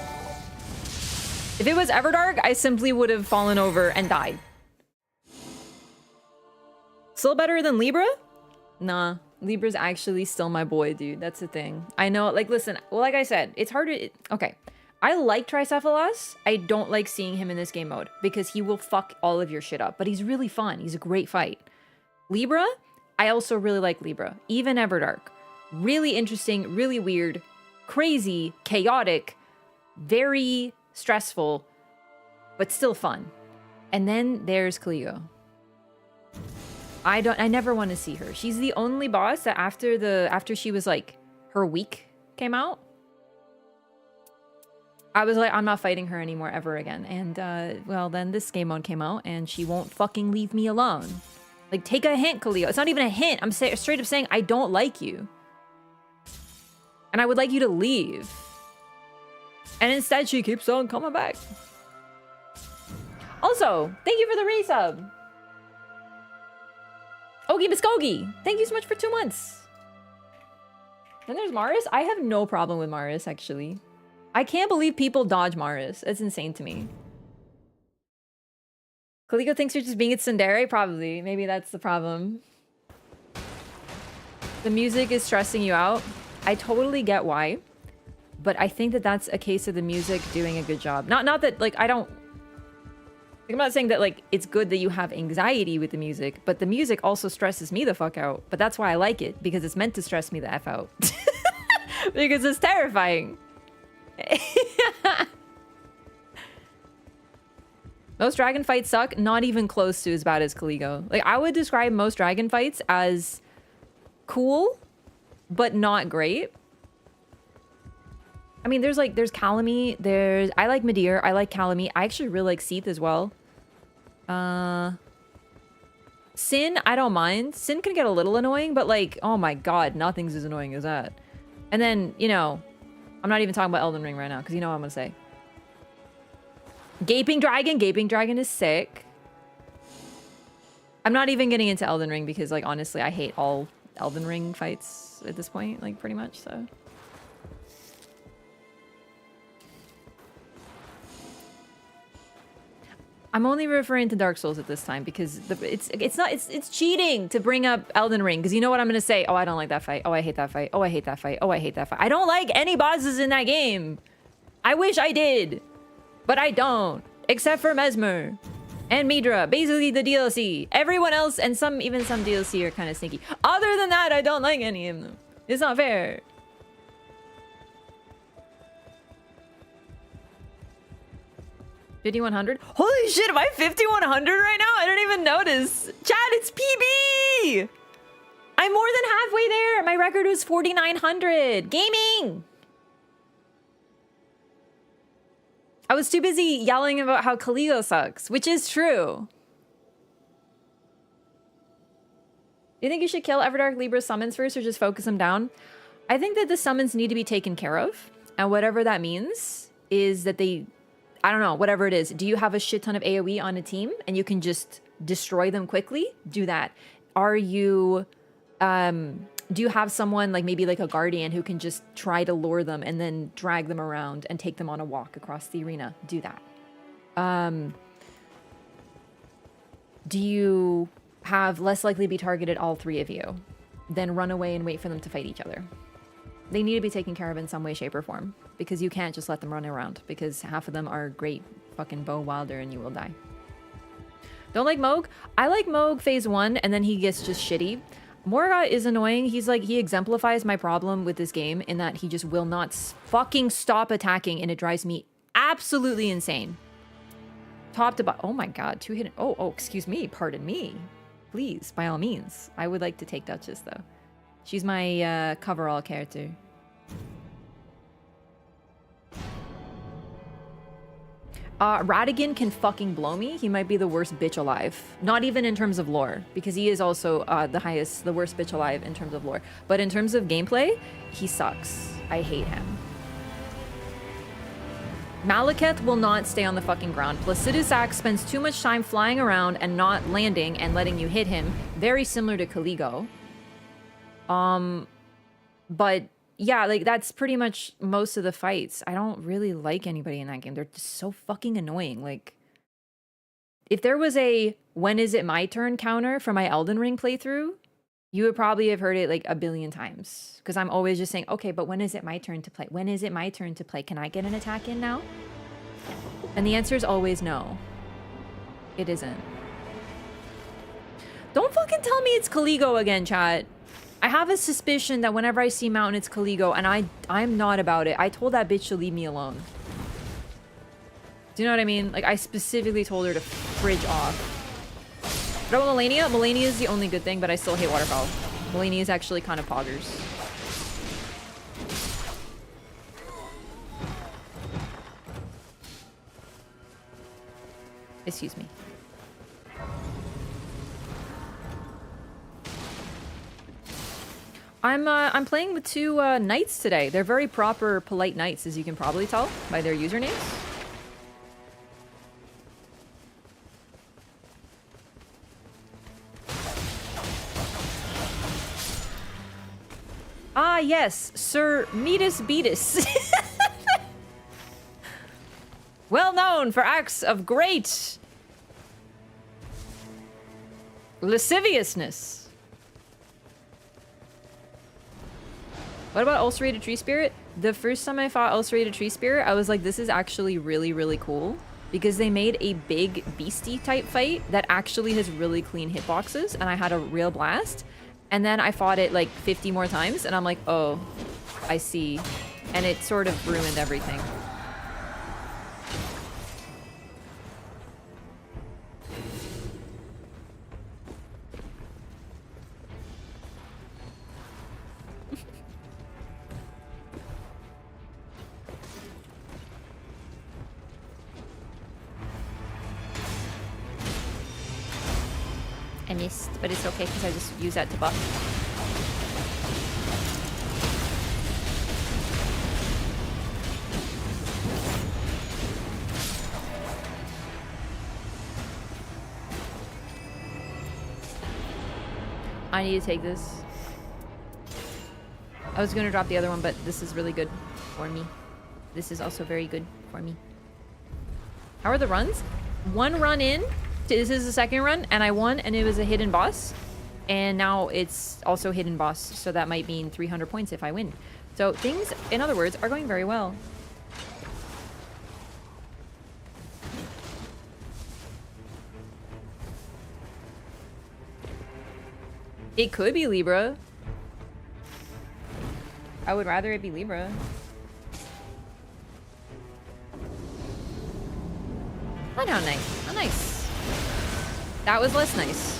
If it was Everdark, I simply would have fallen over and died. Still better than Libra? Nah. Libra's actually still my boy, dude. That's the thing. I know, like, listen, well, like I said, it's hard to... Okay. I like Tricephalus. I don't like seeing him in this game mode because he will fuck all of your shit up. But he's really fun. He's a great fight. Libra, I also really like Libra. Even Everdark. Really interesting, really weird, crazy, chaotic, very stressful, but still fun. And then there's Cleo. I never want to see her. She's the only boss that after she was like, her week came out, I was like, I'm not fighting her anymore ever again. And well, then this game mode came out and she won't fucking leave me alone. Like, take a hint, Khalil. It's not even a hint. I'm straight up saying I don't like you. And I would like you to leave. And instead she keeps on coming back. Also, thank you for the resub. Ogie Muskogie, thank you so much for 2 months. Then there's Maris. I have no problem with Maris, actually. I can't believe people dodge Maris. It's insane to me. Kaliko thinks you're just being a tsundere? Probably. Maybe that's the problem. The music is stressing you out. I totally get why. But I think that that's a case of the music doing a good job. Not that, like, I don't... I'm not saying that, like, it's good that you have anxiety with the music, but the music also stresses me the fuck out. But that's why I like it, because it's meant to stress me the F out. Because it's terrifying. Most dragon fights suck, not even close to as bad as Caligo. Like, I would describe most dragon fights as cool, but not great. I mean, there's Calamy, I like Midir, I like Calamy. I actually really like Seath as well. Sin, I don't mind. Sin can get a little annoying, but like, oh my god, nothing's as annoying as that. And then, you know, I'm not even talking about Elden Ring right now, because you know what I'm gonna say. Gaping Dragon is sick. I'm not even getting into Elden Ring because, like, honestly, I hate all Elden Ring fights at this point, like, pretty much, so. I'm only referring to Dark Souls at this time because it's cheating to bring up Elden Ring, because you know what I'm gonna say? Oh, I don't like that fight. Oh, I hate that fight. Oh, I hate that fight. Oh, I hate that fight. I don't like any bosses in that game. I wish I did, but I don't. Except for Mesmer and Midra, basically the DLC. Everyone else and even some DLC are kind of sneaky. Other than that, I don't like any of them. It's not fair. $5,100? Holy shit, am I $5,100 right now? I don't even notice. Chat, it's PB! I'm more than halfway there. My record was 4,900. Gaming! I was too busy yelling about how Caligo sucks, which is true. Do you think you should kill Everdark Libra's summons first or just focus them down? I think that the summons need to be taken care of. And whatever that means is that they... I don't know, whatever it is. Do you have a shit ton of AoE on a team and you can just destroy them quickly? Do that. Are you... do you have someone, like maybe like a guardian, who can just try to lure them and then drag them around and take them on a walk across the arena? Do that. Do you have less likely to be targeted, all three of you? Then run away and wait for them to fight each other. They need to be taken care of in some way, shape, or form. Because you can't just let them run around. Because half of them are great fucking Bow Wilder and you will die. Don't like Moog? I like Moog phase 1 and then he gets just shitty. Morga is annoying. He's like, he exemplifies my problem with this game in that he just will not fucking stop attacking and it drives me absolutely insane. Top to bottom. Oh my god, 2 hidden. Oh, excuse me. Pardon me. Please, by all means. I would like to take Duchess though. She's my coverall character. Radigan can fucking blow me. He might be the worst bitch alive. Not even in terms of lore, because he is also the worst bitch alive in terms of lore. But in terms of gameplay, he sucks. I hate him. Malekith will not stay on the fucking ground. Placidus Axe spends too much time flying around and not landing and letting you hit him. Very similar to Caligo. But yeah, like that's pretty much most of the fights. I don't really like anybody in that game. They're just so fucking annoying. Like, if there was a when is it my turn counter for my Elden Ring playthrough, you would probably have heard it like a billion times. Because I'm always just saying, okay, but when is it my turn to play? When is it my turn to play? Can I get an attack in now? And the answer is always no. It isn't. Don't fucking tell me it's Caligo again, chat. I have a suspicion that whenever I see Mountain, it's Caligo, and I'm not about it. I told that bitch to leave me alone. Do you know what I mean? Like, I specifically told her to fridge off. What about Melania? Melania is the only good thing, but I still hate Waterfowl. Melania is actually kind of poggers. Excuse me. I'm playing with 2 knights today. They're very proper, polite knights, as you can probably tell by their usernames. Ah, yes, Sir Metis Beatus. Well known for acts of great lasciviousness. What about Ulcerated Tree Spirit? The first time I fought Ulcerated Tree Spirit, I was like, this is actually really, really cool. because they made a big beastie type fight that actually has really clean hitboxes, and I had a real blast. And then I fought it like 50 more times, and I'm like, oh, I see. And it sort of ruined everything. I missed, but it's okay because I just use that to buff. I need to take this. I was going to drop the other one, but this is really good for me. This is also very good for me. How are the runs? One run in. This is the second run, and I won, and it was a hidden boss. And now it's also hidden boss, so that might mean 300 points if I win. So things, in other words, are going very well. It could be Libra. I would rather it be Libra. Oh, how nice. How nice. That was less nice.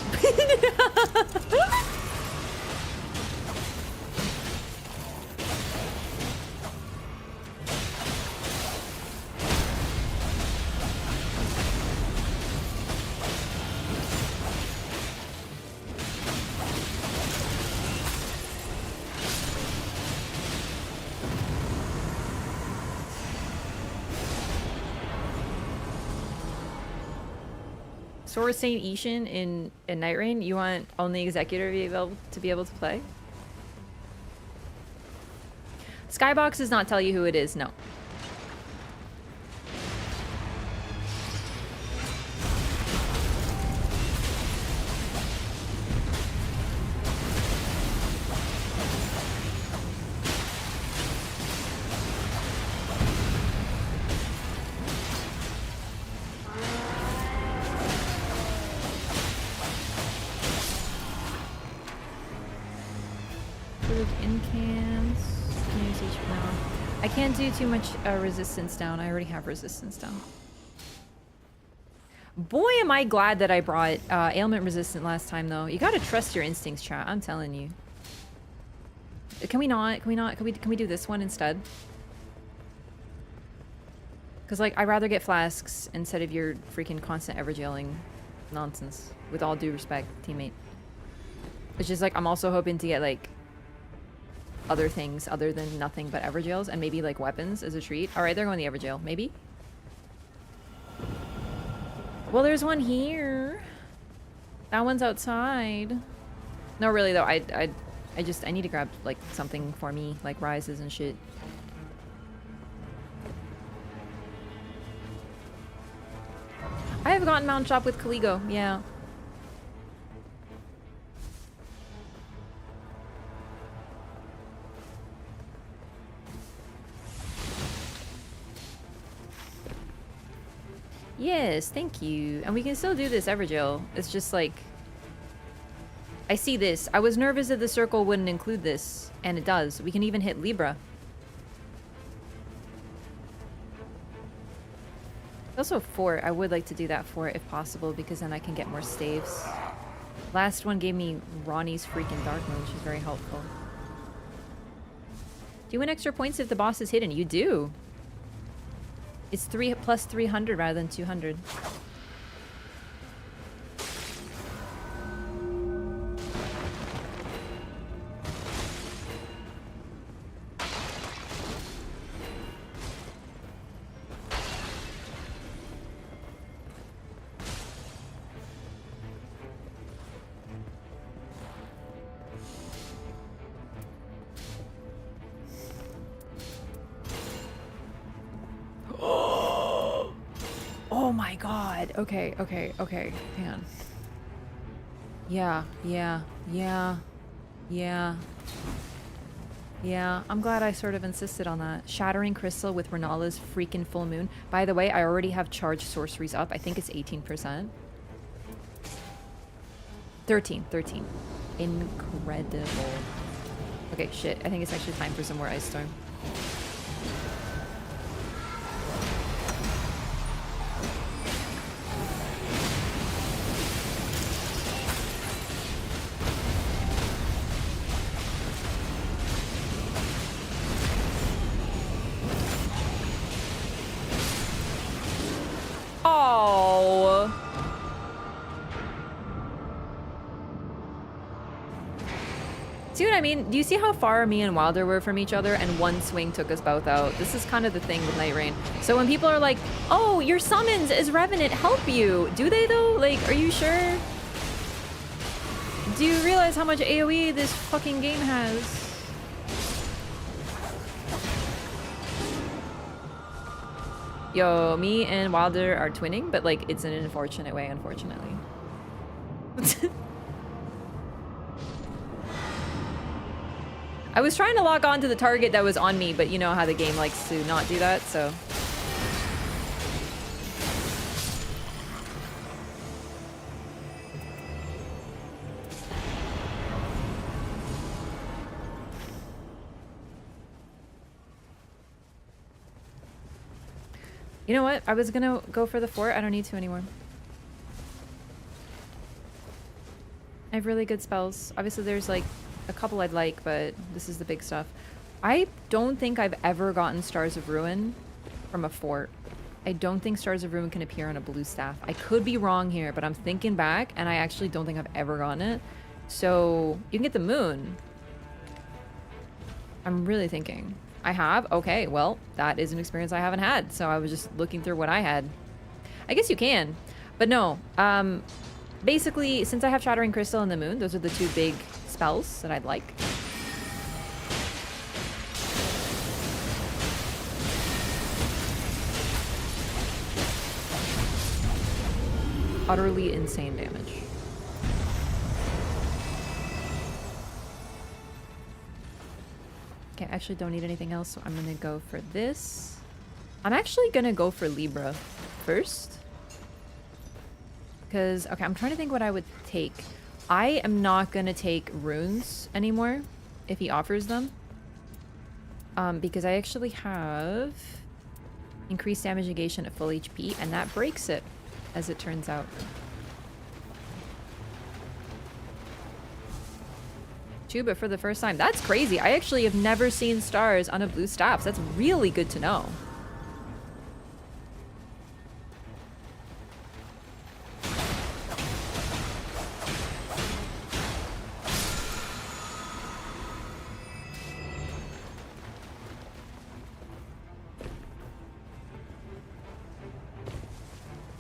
So we're saying Ishin in Night Rain, you want only Executor to be able to play? Skybox does not tell you who it is, no. I can't do too much resistance down. I already have resistance down. Boy, am I glad that I brought ailment resistant last time, though. You gotta trust your instincts, chat. I'm telling you. Can we not? Can we not? Can we do this one instead? Because, like, I'd rather get flasks instead of your freaking constant ever-jailing nonsense. With all due respect, teammate. It's just, like, I'm also hoping to get, like, other things other than nothing but everjails, and maybe like weapons as a treat. All right, they're going the everjail, maybe. Well, there's one here. That one's outside. No, really though, I need to grab like something for me, like rises and shit. I have gotten mount shop with Caligo, yeah. Yes, thank you. And we can still do this Everjail. It's just like... I see this. I was nervous that the circle wouldn't include this. And it does. We can even hit Libra. Also fort. I would like to do that fort if possible, because then I can get more staves. Last one gave me Ronnie's freaking Dark Moon, which is very helpful. Do you win extra points if the boss is hidden? You do. It's 3 plus 300 rather than 200. Oh my god. Okay, okay, okay. Hang on. Yeah. Yeah, I'm glad I sort of insisted on that. Shattering Crystal with Renala's freaking full moon. By the way, I already have charged sorceries up. I think it's 18%. 13. Incredible. Okay, shit. I think it's actually time for some more Ice Storm. Oh. See what I mean? Do you see how far me and Wilder were from each other and one swing took us both out? This is kind of the thing with Night Rain. So when people are like, oh, your summons is Revenant help you. Do they though? Like, are you sure? Do you realize how much AoE this fucking game has? Yo, me and Wilder are twinning, but like it's in an unfortunate way, unfortunately. I was trying to lock on to the target that was on me, but you know how the game likes to not do that, so. You know what? I was gonna go for the fort. I don't need to anymore. I have really good spells. Obviously, there's like a couple I'd like, but this is the big stuff. I don't think I've ever gotten Stars of Ruin from a fort. I don't think Stars of Ruin can appear on a blue staff. I could be wrong here, but I'm thinking back, and I actually don't think I've ever gotten it. So, you can get the moon. I'm really thinking. I have? Okay, well, that is an experience I haven't had, so I was just looking through what I had. I guess you can, but no. Basically, since I have Shattering Crystal and the moon, those are the two big spells that I'd like. Utterly insane damage. Okay, I actually don't need anything else, so I'm gonna go for this. I'm actually gonna go for Libra first. Because, okay, I'm trying to think what I would take. I am not gonna take runes anymore if he offers them. Because I actually have increased damage negation at full HP, and that breaks it, as it turns out. But for the first time. That's crazy. I actually have never seen stars on a blue staff. That's really good to know.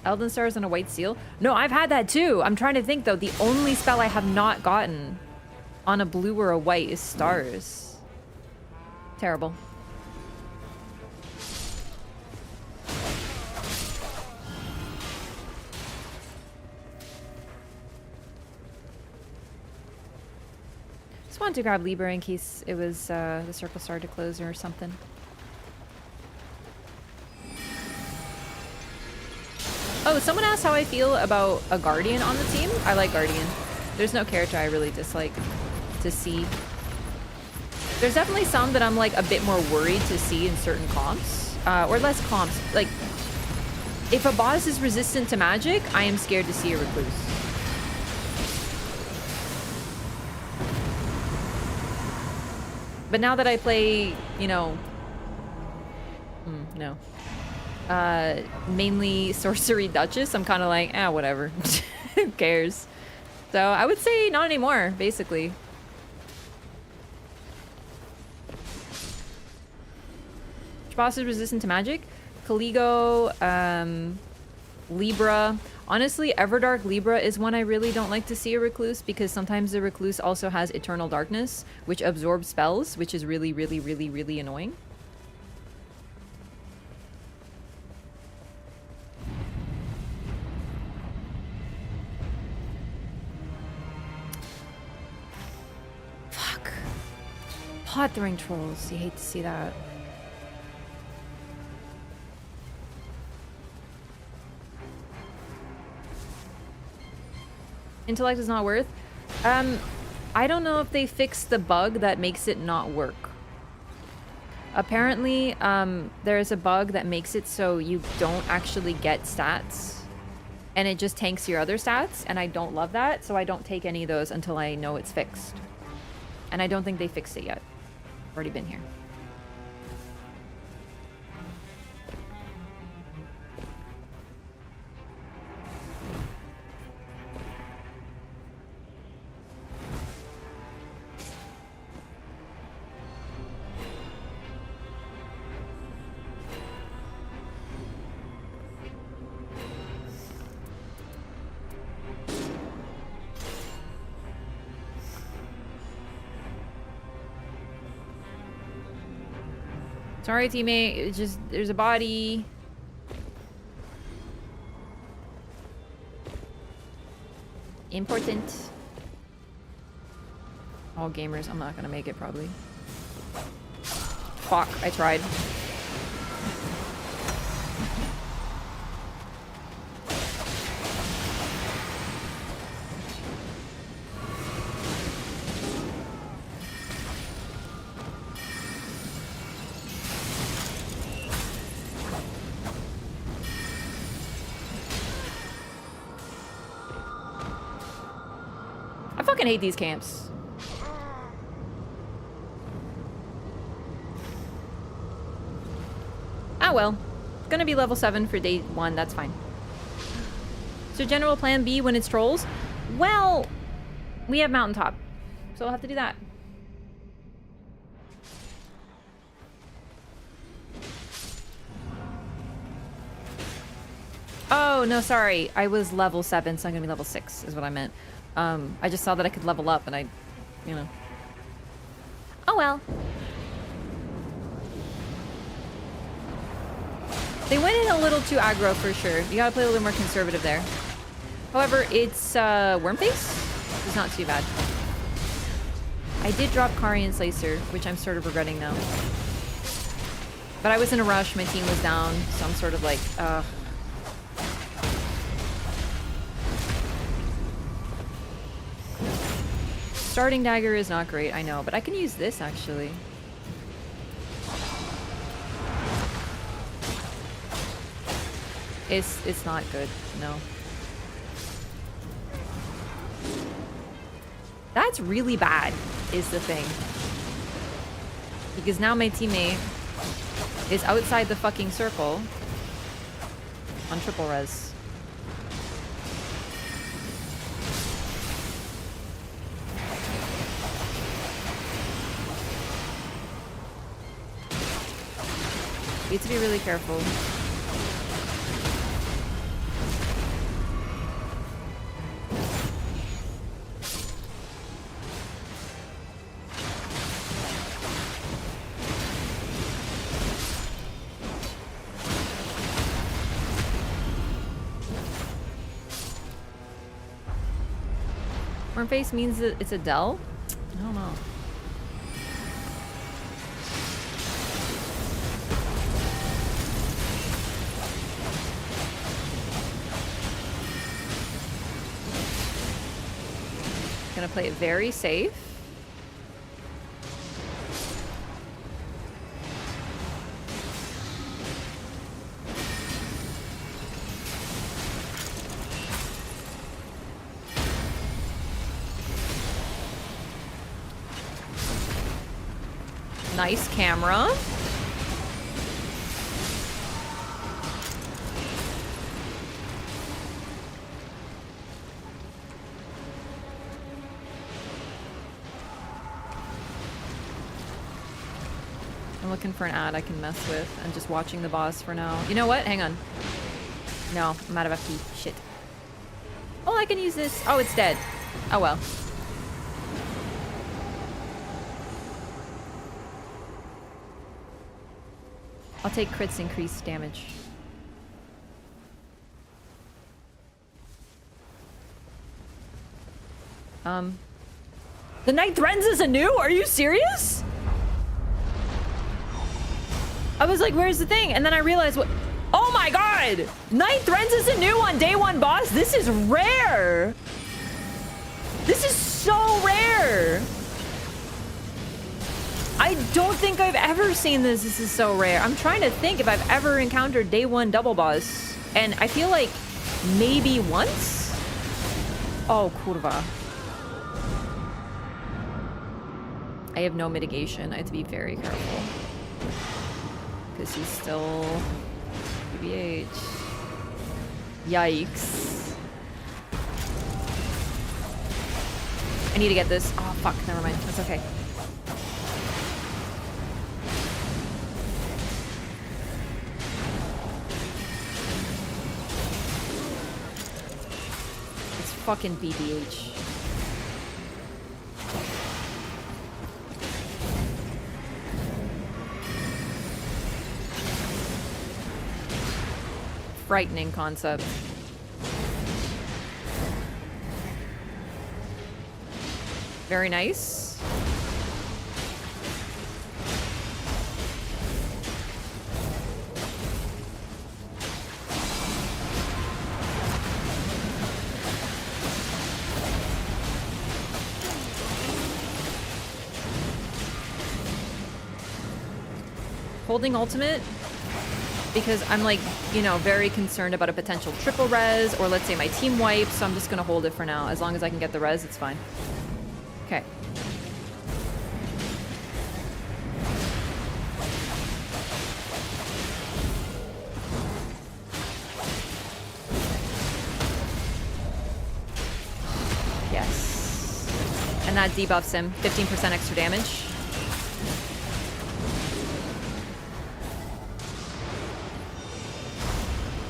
Elden Stars and a white seal? No, I've had that too. I'm trying to think though. The only spell I have not gotten on a blue or a white is stars. Terrible. Just wanted to grab Libra in case it was the circle started to close or something. Oh, someone asked how I feel about a Guardian on the team. I like Guardian. There's no character I really dislike to see. There's definitely some that I'm like a bit more worried to see in certain comps. Or less comps. Like, if a boss is resistant to magic, I am scared to see a Recluse. But now that I play, you know... no. Mainly Sorcery Duchess, I'm kind of like, whatever. Who cares? So I would say not anymore, basically. Which boss is resistant to magic? Caligo, Libra. Honestly, Everdark Libra is one I really don't like to see a Recluse because sometimes the Recluse also has Eternal Darkness, which absorbs spells, which is really, really, really, really annoying. Hot throwing trolls. You hate to see that. Intellect is not worth. I don't know if they fixed the bug that makes it not work. Apparently, there's a bug that makes it so you don't actually get stats. And it just tanks your other stats, and I don't love that, so I don't take any of those until I know it's fixed. And I don't think they fixed it yet. Already been here. Sorry, teammate. It's just, there's a body. Important. All gamers. I'm not gonna make it, probably. Fuck, I tried. I fucking hate these camps. Ah well. Gonna be level 7 for day 1, that's fine. So general plan B when it's trolls? Well, we have mountaintop. So I'll have to do that. Oh, no, sorry. I was level 7, so I'm gonna be level 6 is what I meant. I just saw that I could level up and I, you know. Oh well. They went in a little too aggro for sure. You gotta play a little more conservative there. However, it's Wormface. It's not too bad. I did drop Kari Slicer, which I'm sort of regretting now. But I was in a rush, my team was down, so I'm sort of like, Starting dagger is not great, I know, but I can use this actually. It's not good, no. That's really bad, is the thing. Because now my teammate is outside the fucking circle on triple res. You need to be really careful. Wormface means that it's a Dell? I don't know. Gonna play it very safe. Nice camera. I'm looking for an ad I can mess with. I'm just watching the boss for now. You know what? Hang on. No, I'm out of FP. Shit. Oh, I can use this. Oh, it's dead. Oh, well. I'll take crits increased damage. The Knight threatens us anew? Are you serious? I was like, where's the thing? And then I realized what... Oh my god! Ninth Rens is a new one! Day 1 boss? This is rare! This is so rare! I don't think I've ever seen this. This is so rare. I'm trying to think if I've ever encountered Day 1 double boss. And I feel like maybe once? Oh, kurva. I have no mitigation. I have to be very careful. Because he's still... PBH. Yikes. I need to get this. Oh, fuck. Never mind. That's okay. It's fucking BBH. Frightening concept. Very nice. Holding ultimate because I'm like, you know, very concerned about a potential triple res or let's say my team wipe, so I'm just gonna hold it for now. As long as I can get the res, it's fine. Okay. Yes. And that debuffs him. 15% extra damage.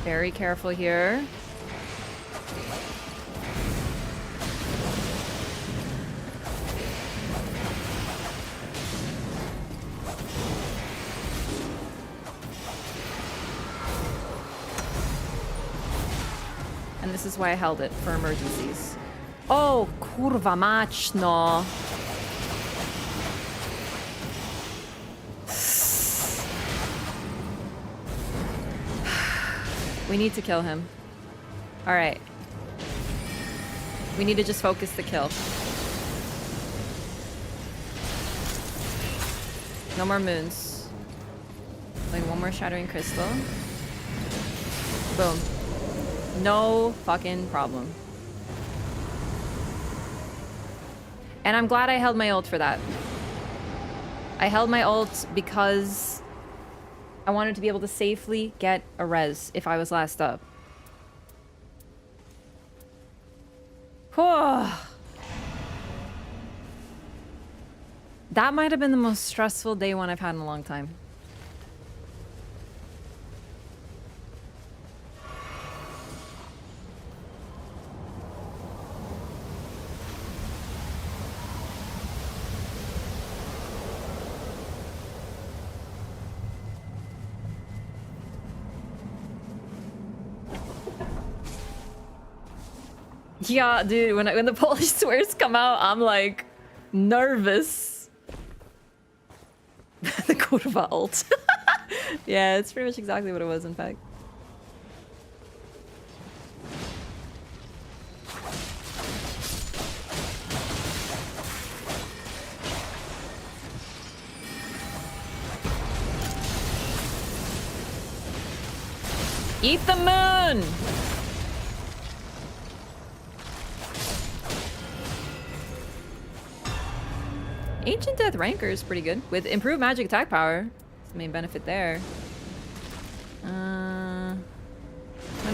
Very careful here. And this is why I held it for emergencies. Oh, kurwa mać, no. We need to kill him. All right. We need to just focus the kill. No more moons. Like one more shattering crystal. Boom. No fucking problem. And I'm glad I held my ult for that. I held my ult because I wanted to be able to safely get a res if I was last up. Whew. That might have been the most stressful day 1 I've had in a long time. Yeah, dude, when the Polish swears come out, I'm like nervous. The kurwa ult. Yeah, it's pretty much exactly what it was, in fact. Eat the moon! Ancient Death Ranker is pretty good. With improved magic attack power. That's the main benefit there. And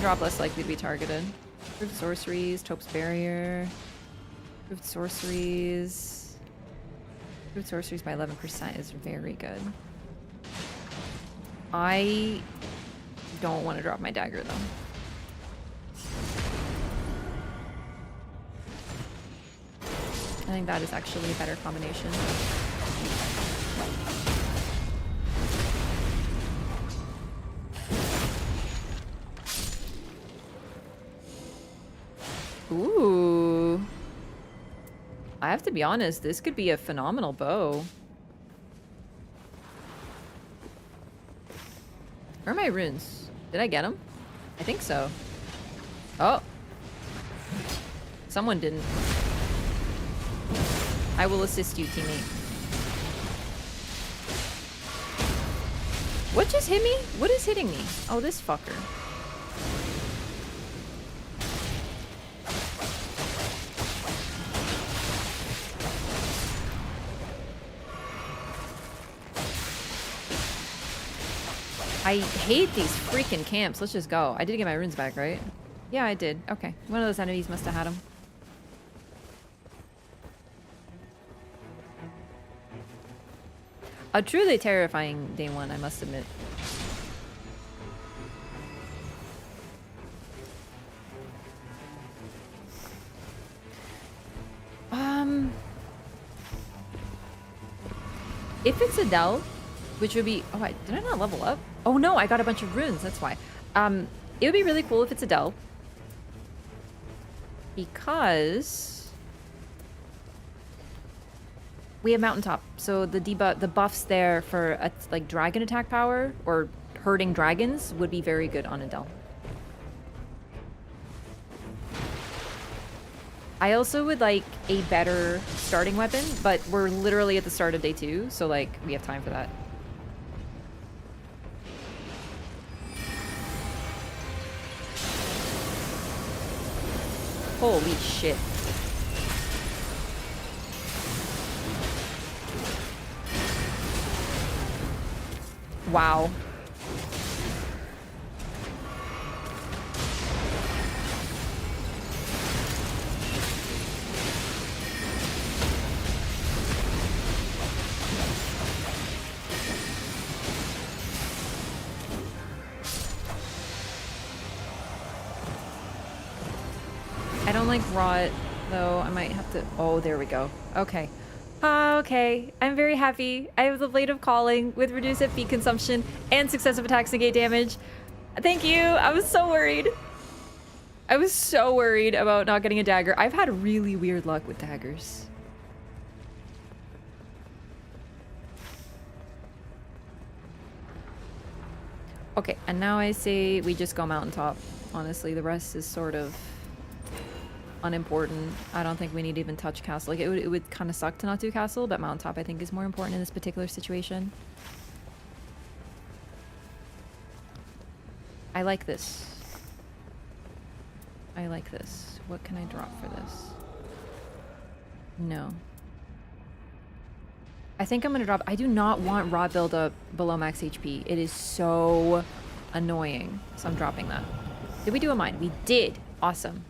drop less likely to be targeted. Improved sorceries, Tope's Barrier. Improved sorceries. Improved sorceries by 11% is very good. I don't want to drop my dagger though. I think that is actually a better combination. Ooh. I have to be honest, this could be a phenomenal bow. Where are my runes? Did I get them? I think so. Oh. Someone didn't. I will assist you, teammate. What just hit me? What is hitting me? Oh, this fucker. I hate these freaking camps. Let's just go. I did get my runes back, right? Yeah, I did. Okay. One of those enemies must have had them. A truly terrifying day one, I must admit. If it's Adele, which would be... Oh, did I not level up? Oh no, I got a bunch of runes, that's why. It would be really cool if it's Adele. Because... we have Mountaintop, so the buffs there for like dragon attack power or hurting dragons would be very good on Adele. I also would like a better starting weapon, but we're literally at the start of day 2, so like we have time for that. Holy shit. Wow. I don't like rot, though. I might have to... Oh, there we go. Okay. Okay. I'm very happy. I have the Blade of Calling with reduced FP consumption and successive attacks negate damage. Thank you. I was so worried. I was so worried about not getting a dagger. I've had really weird luck with daggers. Okay, and now I say we just go Mountaintop. Honestly, the rest is sort of unimportant. I don't think we need to even touch Castle. Like, it would kind of suck to not do Castle, but Mountaintop I think is more important in this particular situation. I like this. I like this. What can I drop for this? No. I think I'm gonna drop... I do not want raw buildup below max HP. It is so annoying. So I'm dropping that. Did we do a mine? We did. Awesome.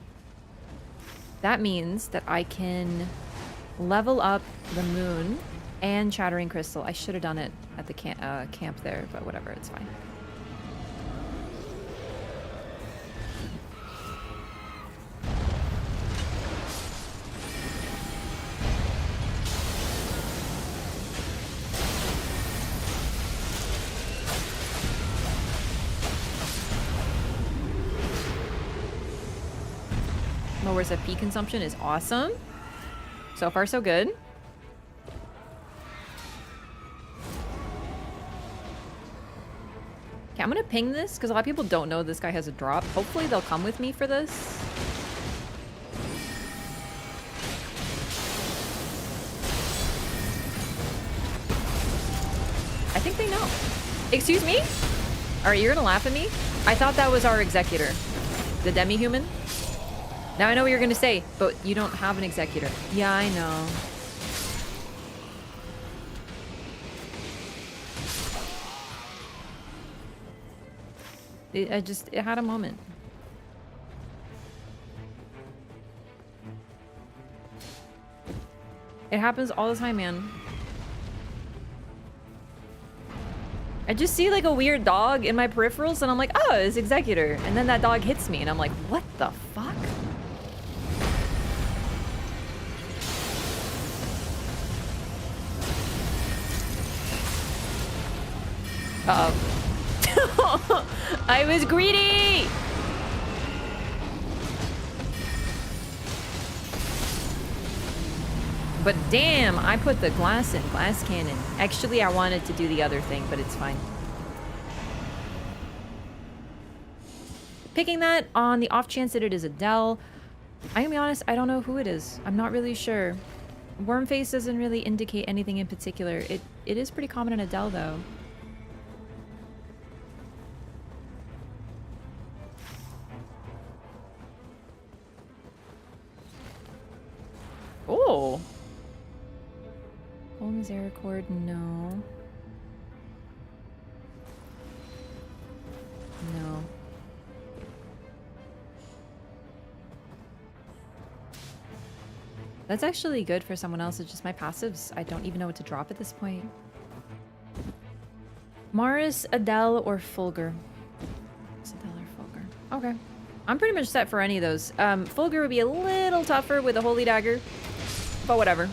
That means that I can level up the moon and Chattering Crystal. I should have done it at the camp there, but whatever, it's fine. Lowers FP consumption is awesome. So far, so good. Okay, I'm gonna ping this because a lot of people don't know this guy has a drop. Hopefully they'll come with me for this. I think they know. Excuse me? Alright, you're gonna laugh at me? I thought that was our executor. The demi-human? Now I know what you're gonna say, but you don't have an executor. Yeah, I know. It had a moment. It happens all the time, man. I just see like a weird dog in my peripherals and I'm like, oh, it's executor. And then that dog hits me and I'm like, what the fuck? Uh-oh. I was greedy! But damn, I put the glass in. Glass cannon. Actually, I wanted to do the other thing, but it's fine. picking that on the off chance that it is Adele. I'm gonna be honest, I don't know who it is. I'm not really sure. Wormface doesn't really indicate anything in particular. It is pretty common in Adele, though. Oh! Hole Misericord, no. No. That's actually good for someone else. It's just my passives. I don't even know what to drop at this point. Maris, Adele, or Fulgur? Adele or Fulgur. Okay. I'm pretty much set for any of those. Fulgur would be a little tougher with a Holy Dagger, but whatever.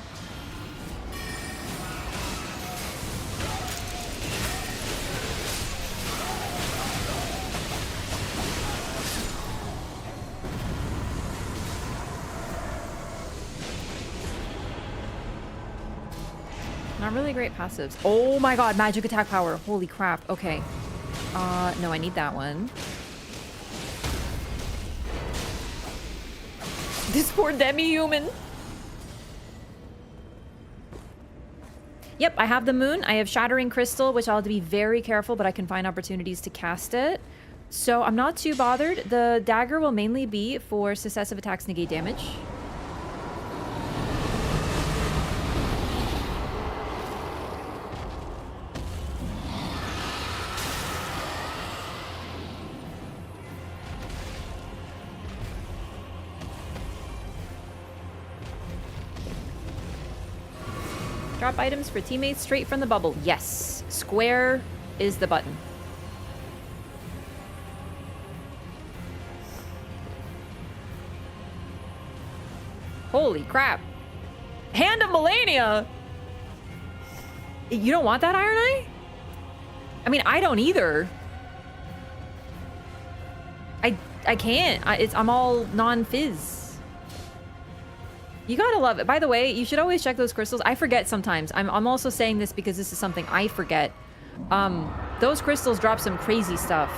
Not really great passives. Oh my god, magic attack power. Holy crap. Okay. No, I need that one. This poor demi-human. Yep, I have the moon. I have Shattering Crystal, which I'll have to be very careful, but I can find opportunities to cast it. So I'm not too bothered. The dagger will mainly be for successive attacks negate damage. Drop items for teammates straight from the bubble. Yes. Square is the button. Holy crap. Hand of Melania! You don't want that, Iron Eye? I mean, I don't either. I can't. I'm all non-fizz. You gotta love it. By the way, you should always check those crystals. I forget sometimes. I'm also saying this because this is something I forget. Those crystals drop some crazy stuff.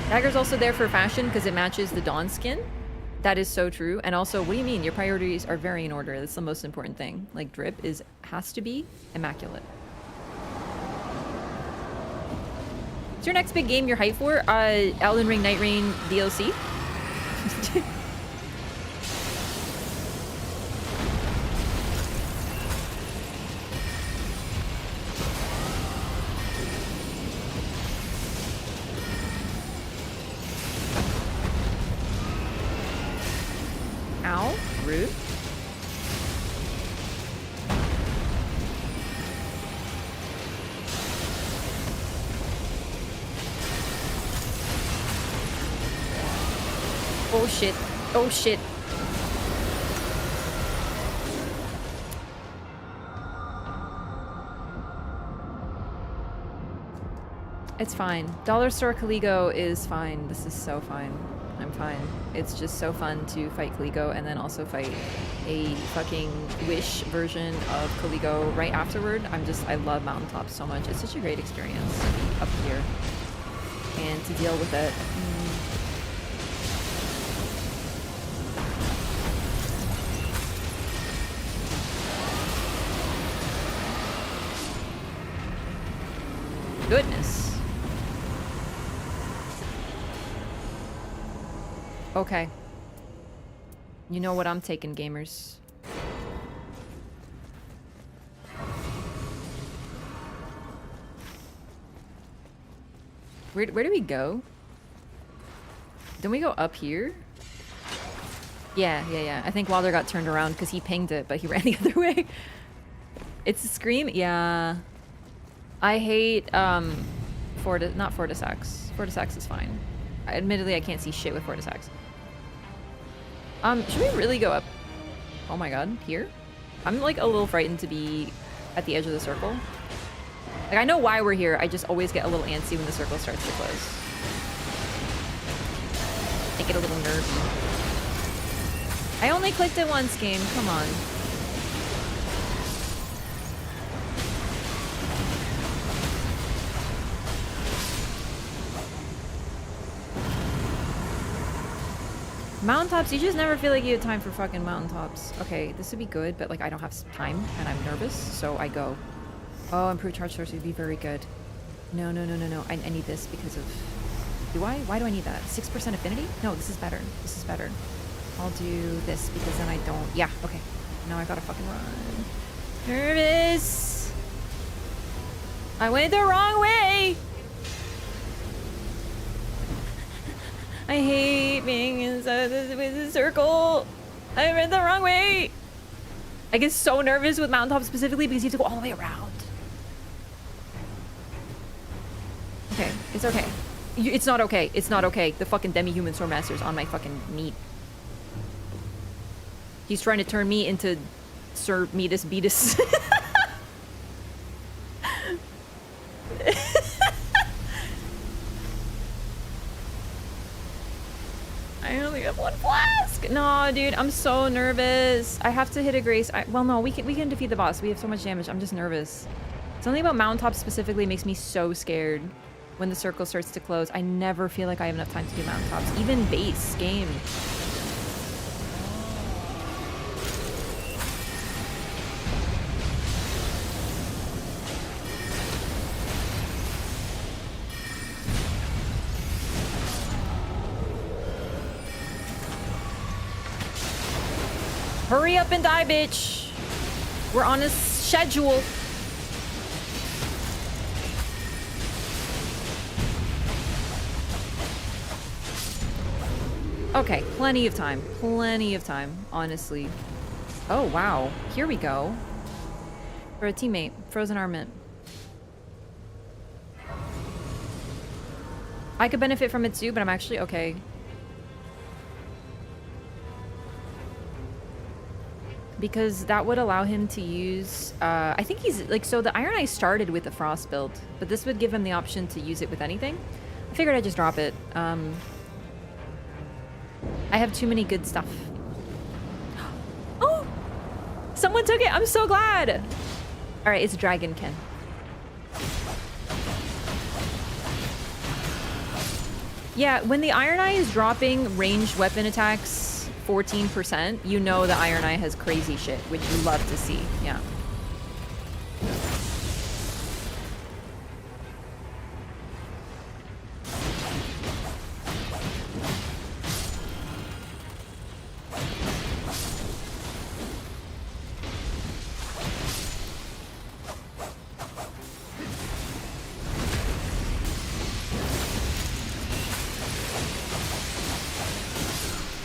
Dagger's also there for fashion because it matches the Dawn skin. That is so true. And also, what do you mean? Your priorities are very in order. That's the most important thing. Like, drip has to be immaculate. What's your next big game you're hyped for? Elden Ring Night Rain DLC. Ow, rude. Oh shit. Oh shit. It's fine. Dollar Store Caligo is fine. This is so fine. I'm fine. It's just so fun to fight Caligo and then also fight a fucking Wish version of Caligo right afterward. I love Mountaintop so much. It's such a great experience to be up here and to deal with it. Goodness. Okay. You know what I'm taking, gamers. Where do we go? Don't we go up here? Yeah. I think Wilder got turned around because he pinged it, but he ran the other way. It's a scream? Yeah. I hate, not Fortisax. Fortisax is fine. Admittedly, I can't see shit with Fortisax. Should we really go up? Oh my god, here? I'm like a little frightened to be at the edge of the circle. Like, I know why we're here, I just always get a little antsy when the circle starts to close. I get a little nervy. I only clicked it once, game, come on. Mountaintops, you just never feel like you have time for fucking mountaintops. Okay, this would be good, but like I don't have time and I'm nervous, so I go. Oh, improved charge source would be very good. No, no, no, no, no. I need this because of... Do I? Why do I need that? 6% affinity? No, this is better. This is better. I'll do this because then I don't... Yeah, okay. Now I gotta fucking run. Nervous! I went the wrong way! I hate being inside this circle. I went the wrong way. I get so nervous with mountaintop specifically because you have to go all the way around. Okay, it's okay. It's not okay. It's not okay. The fucking demi-human Swordmaster's on my fucking meat. He's trying to turn me into Sir Meatus Beatus. I only have one flask. No, dude, I'm so nervous. I have to hit a grace. Well, no, we can defeat the boss. We have so much damage. I'm just nervous. Something about mountaintop specifically makes me so scared when the circle starts to close. I never feel like I have enough time to do mountaintops. Even base game. Hurry up and die, bitch. We're on a schedule. Okay, plenty of time. Plenty of time, honestly. Oh, wow. Here we go. For a teammate. Frozen armament. I could benefit from it too, but I'm actually okay. Because that would allow him to use... I think he's... Like, so the Iron Eye started with the Frost build, but this would give him the option to use it with anything. I figured I'd just drop it. I have too many good stuff. Oh! Someone took it! I'm so glad! Alright, it's Dragonkin. Yeah, when the Iron Eye is dropping ranged weapon attacks 14%, you know the Iron Eye has crazy shit, which you love to see. Yeah.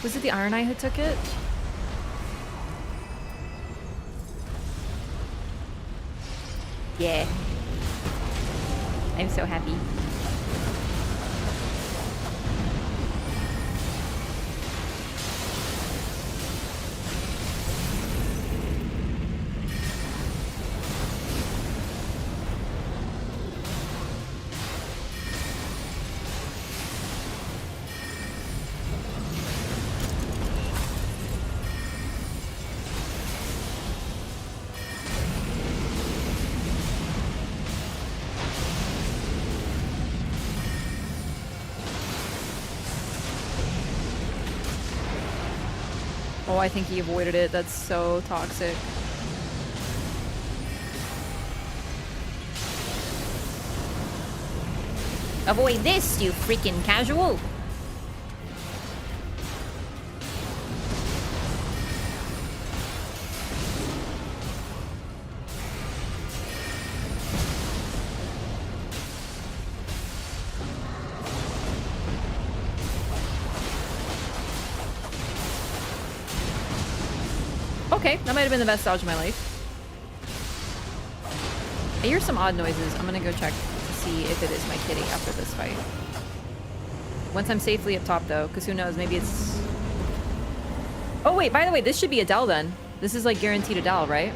Was it the Iron Eye who took it? Yeah. I'm so happy. Oh, I think he avoided it. That's so toxic. Avoid this, you freaking casual! Okay, that might have been the best dodge of my life. I hear some odd noises. I'm gonna go check to see if it is my kitty after this fight. Once I'm safely up top though, because who knows, maybe it's... Oh wait, by the way, this should be Adele then. This is like guaranteed Adele, right?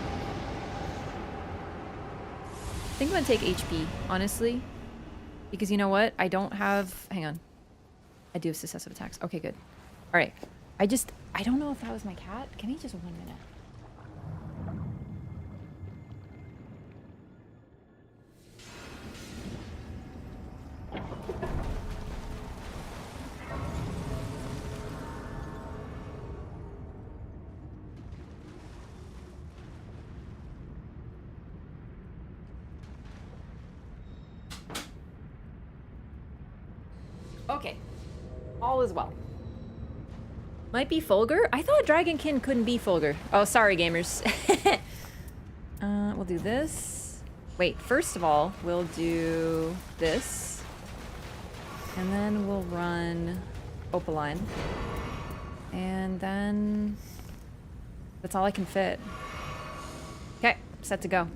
I think I'm gonna take HP, honestly. Because you know what? I don't have... Hang on. I do have successive attacks. Okay, good. Alright. I don't know if that was my cat. Give me just 1 minute. Okay. All is well. Might be Fulgur? I thought Dragonkin couldn't be Fulgur. Oh, sorry, gamers. We'll do this. Wait, first of all, we'll do this. And then we'll run Opaline. And then... that's all I can fit. Okay, set to go.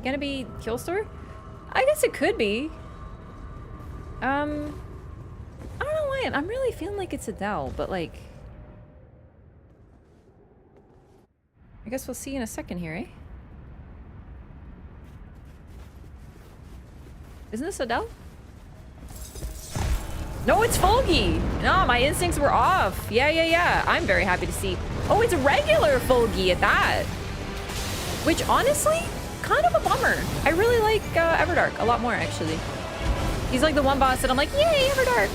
Gonna be Killstore? I guess it could be. I don't know why. I'm really feeling like it's Adele, but like... I guess we'll see in a second here, eh? Isn't this Adele? No, it's Fulgi! No, my instincts were off. Yeah. I'm very happy to see. Oh, it's a regular Fulgi at that. Which, honestly, kind of a bummer. I really like Everdark a lot more, actually. He's like the one boss that I'm like, yay, Everdark!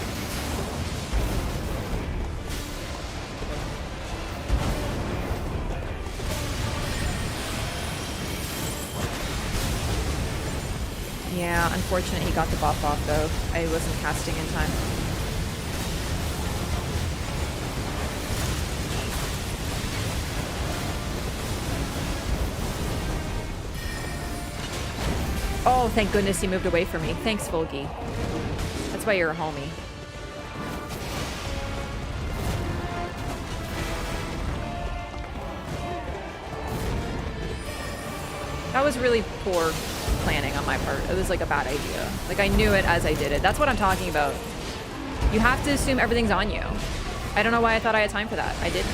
Yeah, unfortunate he got the buff off, though. I wasn't casting in time. Oh, thank goodness he moved away from me. Thanks, Fulgi. That's why you're a homie. That was really poor planning on my part. It was like a bad idea. Like I knew it as I did it. That's what I'm talking about. You have to assume everything's on you. I don't know why I thought I had time for that. I didn't.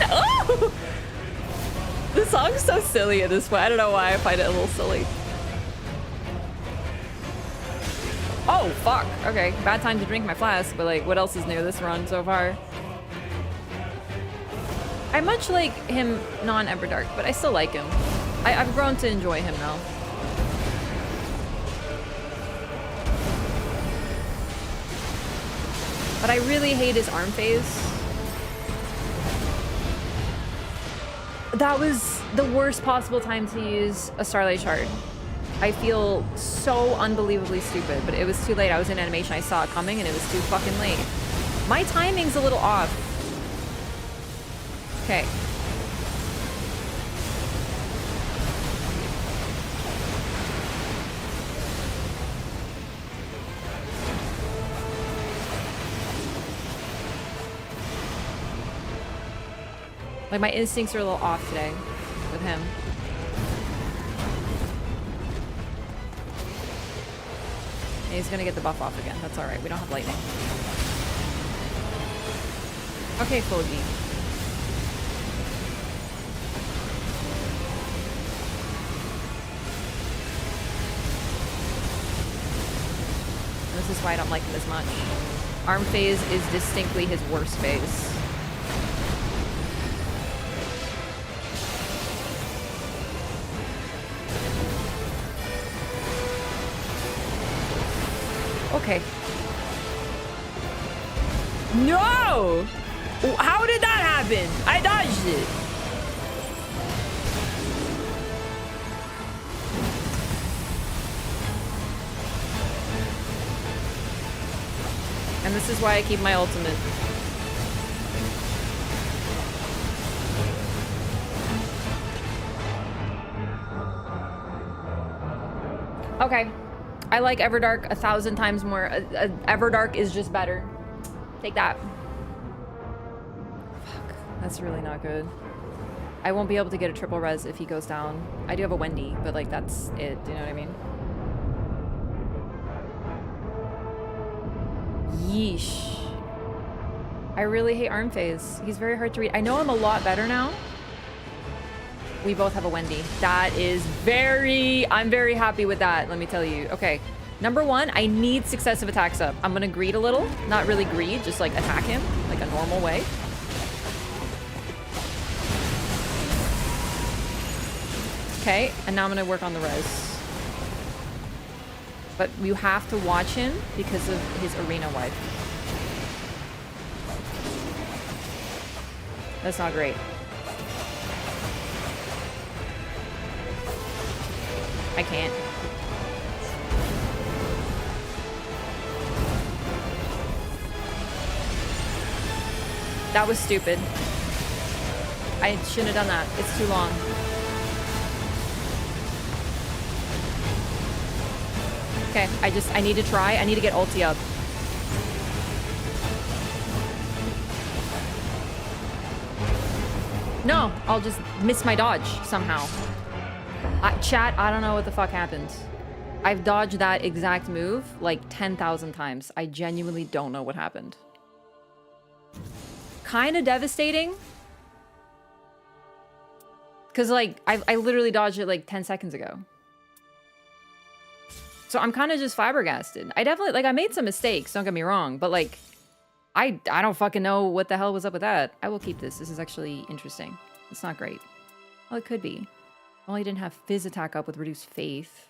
Oh! The song's so silly at this point. I don't know why I find it a little silly. Oh, fuck. Okay, bad time to drink my flask, but like, what else is new this run so far? I much like him non-Everdark, but I still like him. I've grown to enjoy him now. But I really hate his arm phase. That was the worst possible time to use a Starlight Shard. I feel so unbelievably stupid, but it was too late. I was in animation, I saw it coming, and it was too fucking late. My timing's a little off. Okay. Like, my instincts are a little off today with him. And he's gonna get the buff off again. That's alright. We don't have lightning. Okay, Fulgi. This is why I don't like him as much. Arm phase is distinctly his worst phase. Okay. No! How did that happen? I dodged it. And this is why I keep my ultimate. Okay. I like Everdark 1,000 times more. Everdark is just better. Take that. Fuck. That's really not good. I won't be able to get a triple res if he goes down. I do have a Wendy, but like that's it. Do you know what I mean? Yeesh. I really hate arm phase. He's very hard to read. I know I'm a lot better now. We both have a Wendy. That is I'm very happy with that, let me tell you. Okay, number one, I need successive attacks up. I'm gonna greed a little. Not really greed, just like attack him, like a normal way. Okay, and now I'm gonna work on the res. But you have to watch him because of his arena wife. That's not great. I can't. That was stupid. I shouldn't have done that. It's too long. Okay, I need to try. I need to get ulti up. No, I'll just miss my dodge somehow. Chat, I don't know what the fuck happened. I've dodged that exact move like 10,000 times. I genuinely don't know what happened. Kind of devastating. Because, like, I literally dodged it like 10 seconds ago. So I'm kind of just flabbergasted. I definitely, like, I made some mistakes, don't get me wrong. But, like, I don't fucking know what the hell was up with that. I will keep this. This is actually interesting. It's not great. Well, it could be. Only didn't have Fizz attack up with reduced faith.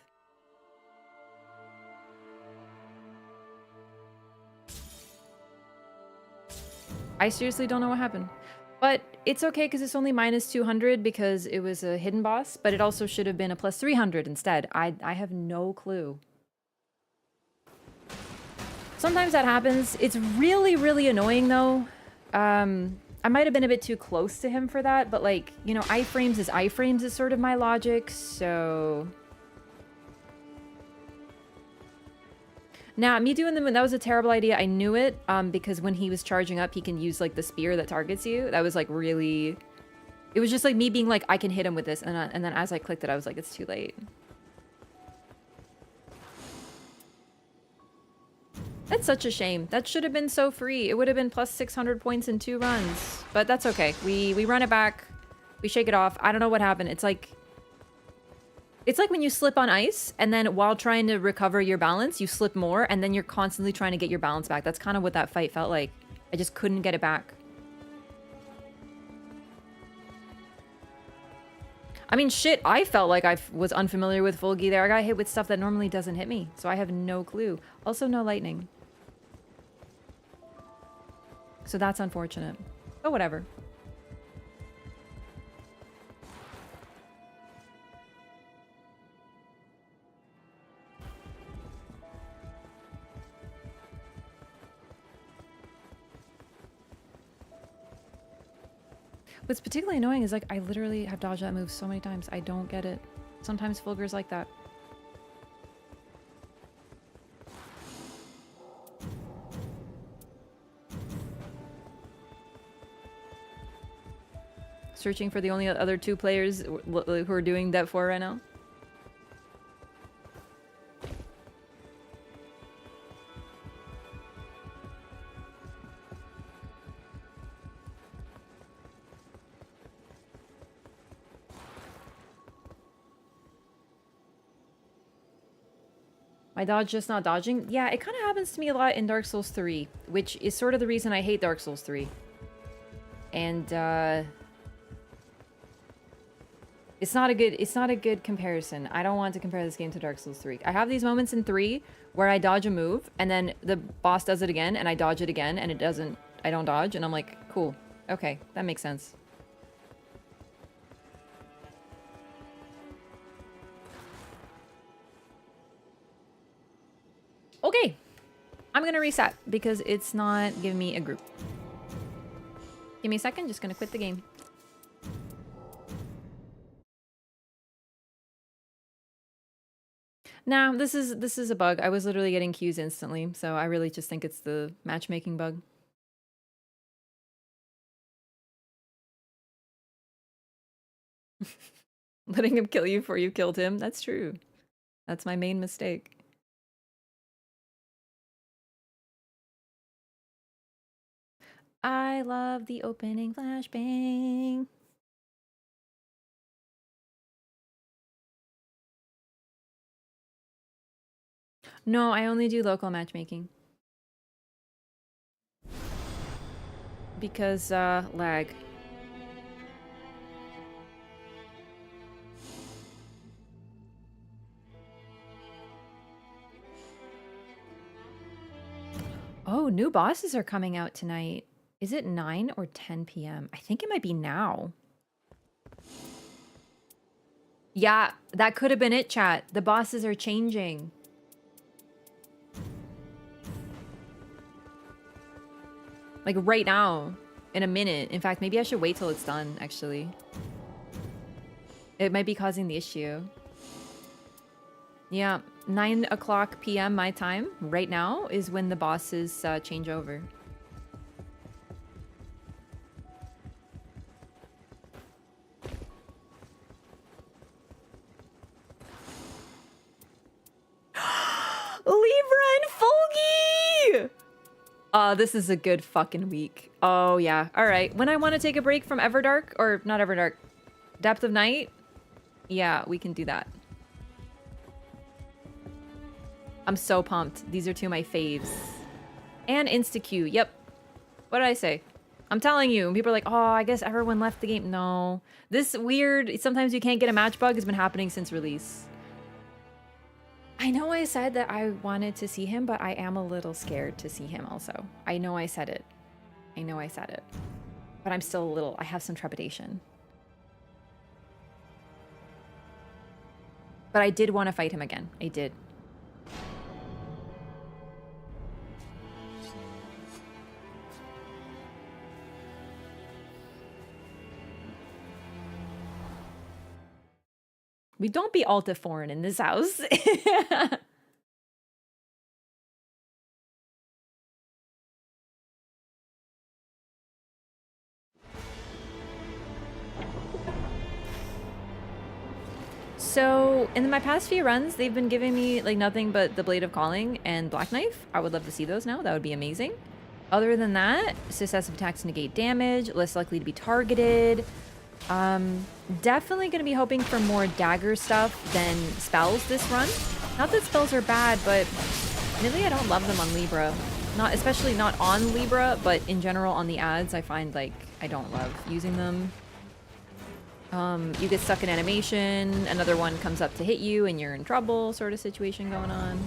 I seriously don't know what happened. But it's okay because it's only minus 200 because it was a hidden boss, but it also should have been a plus 300 instead. I have no clue. Sometimes that happens. It's really, really annoying though. I might have been a bit too close to him for that, but like, you know, iframes is sort of my logic, so... Nah, me doing them, that was a terrible idea. I knew it, because when he was charging up, he can use, like, the spear that targets you. That was, like, really... It was just, like, me being like, I can hit him with this, and then as I clicked it, I was like, it's too late. That's such a shame. That should have been so free. It would have been plus 600 points in 2 runs. But that's okay. We run it back. We shake it off. I don't know what happened. It's like when you slip on ice, and then while trying to recover your balance, you slip more, and then you're constantly trying to get your balance back. That's kind of what that fight felt like. I just couldn't get it back. I mean, shit, I felt like I was unfamiliar with Volgi there. I got hit with stuff that normally doesn't hit me, so I have no clue. Also, no lightning. So that's unfortunate. But whatever. What's particularly annoying is, like, I literally have dodged that move so many times. I don't get it. Sometimes Fulgur's like that. Searching for the only other 2 players who are doing Det 4 right now. My dodge just not dodging? Yeah, it kind of happens to me a lot in Dark Souls 3, which is sort of the reason I hate Dark Souls 3. And, it's not a good comparison. I don't want to compare this game to Dark Souls 3. I have these moments in 3 where I dodge a move, and then the boss does it again, and I dodge it again, and I don't dodge, and I'm like, cool. Okay, that makes sense. Okay, I'm gonna reset because it's not giving me a group. Give me a second, just gonna quit the game. Nah, this is a bug. I was literally getting queues instantly, so I really just think it's the matchmaking bug. Letting him kill you before you killed him. That's true. That's my main mistake. I love the opening flashbang. No, I only do local matchmaking. Because, lag. Oh, new bosses are coming out tonight. Is it 9 or 10 p.m.? I think it might be now. Yeah, that could have been it, chat. The bosses are changing. Like right now, in a minute. In fact, maybe I should wait till it's done, actually. It might be causing the issue. Yeah, 9 o'clock p.m. my time, right now, is when the bosses change over. Libra and Fulgi! This is a good fucking week. Oh, yeah. All right. When I want to take a break from Everdark, or not Everdark, Depth of Night, yeah, we can do that. I'm so pumped. These are two of my faves. And Insta-Q. Yep. What did I say? I'm telling you. People are like, oh, I guess everyone left the game. No. This weird, sometimes you can't get a match bug has been happening since release. I know I said that I wanted to see him, but I am a little scared to see him also. I know I said it. I know I said it. But I'm still a little, I have some trepidation. But I did want to fight him again. I did. We don't be Alta foreign in this house. So, in my past few runs, they've been giving me like nothing but the Blade of Calling and Black Knife. I would love to see those now. That would be amazing. Other than that, successive attacks negate damage, less likely to be targeted. Definitely going to be hoping for more dagger stuff than spells this run. Not that spells are bad, but really I don't love them on Libra. Not especially not on Libra, but in general on the ads, I find like I don't love using them. You get stuck in animation, another one comes up to hit you and you're in trouble sort of situation going on.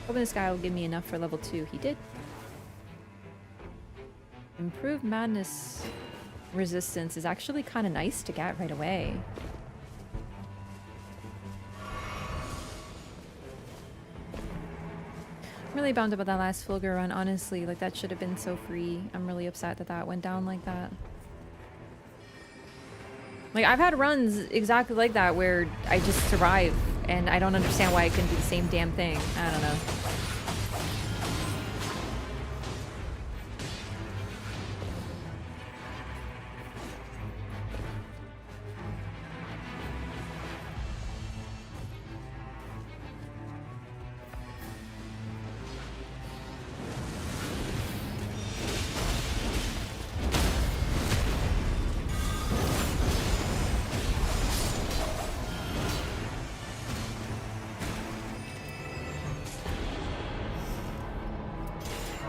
Hoping this guy will give me enough for level 2. He did. Improved madness resistance is actually kind of nice to get right away. I'm really bummed about that last Fulgur run, honestly. Like, that should have been so free. I'm really upset that that went down like that. Like, I've had runs exactly like that where I just survive, and I don't understand why I couldn't do the same damn thing. I don't know.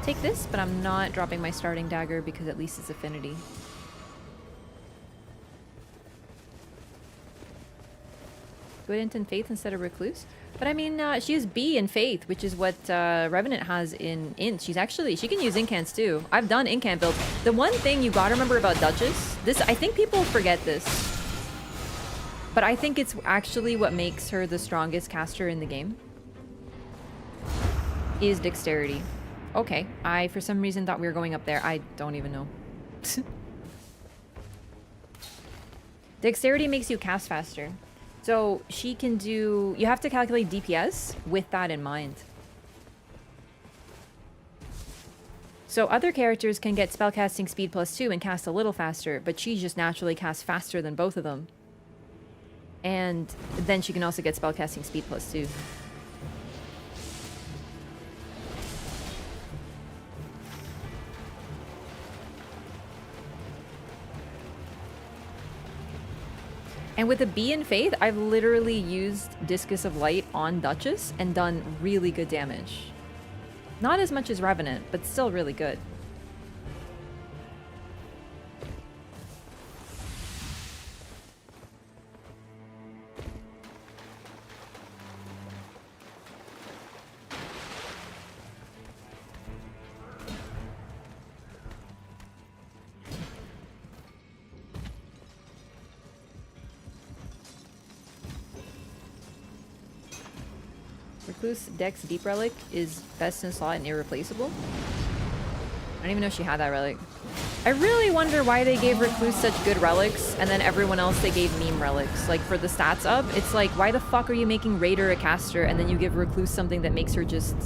Take this, but I'm not dropping my starting dagger because at least it's affinity. Good Int and Faith instead of Recluse? But I mean, she has B in Faith, which is what Revenant has in Int. She can use Incants too. I've done Incant builds. The one thing you gotta remember about Duchess, I think people forget this, but I think it's actually what makes her the strongest caster in the game, is Dexterity. Okay, I for some reason thought we were going up there. I don't even know. Dexterity makes you cast faster. So she can do... You have to calculate DPS with that in mind. So other characters can get spellcasting speed +2 and cast a little faster, but she just naturally casts faster than both of them. And then she can also get spellcasting speed +2. And with a B in Faith, I've literally used Discus of Light on Duchess and done really good damage. Not as much as Revenant, but still really good. Recluse Dex Deep Relic is best in slot and irreplaceable? I don't even know if she had that relic. I really wonder why they gave Recluse such good relics and then everyone else they gave meme relics. Like for the stats up, it's like, why the fuck are you making Raider a caster and then you give Recluse something that makes her just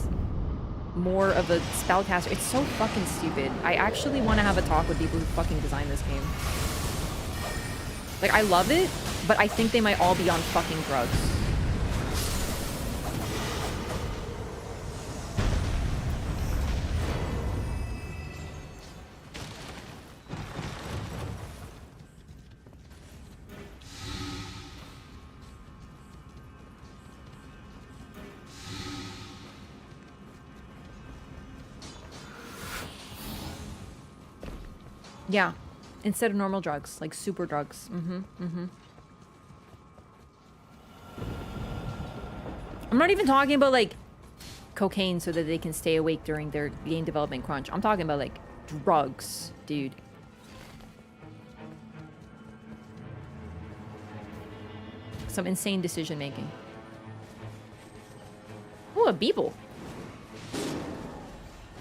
more of a spellcaster? It's so fucking stupid. I actually want to have a talk with people who fucking designed this game. Like, I love it, but I think they might all be on fucking drugs. Yeah, instead of normal drugs, like super drugs. I'm not even talking about like cocaine so that they can stay awake during their game development crunch. I'm talking about like drugs, dude. Some insane decision making. Oh, a Beeble.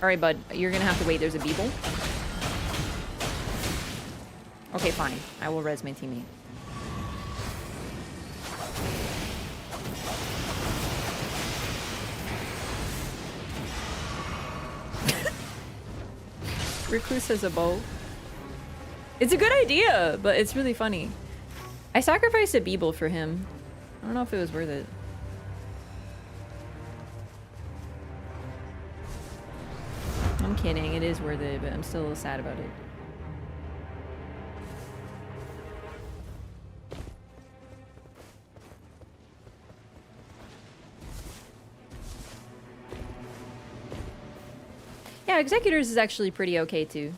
All right, bud, you're gonna have to wait. There's a Beeble. Okay, fine. I will res my teammate. Recluse has a bow. It's a good idea, but it's really funny. I sacrificed a Beeble for him. I don't know if it was worth it. I'm kidding. It is worth it, but I'm still a little sad about it. Yeah, Executors is actually pretty okay too.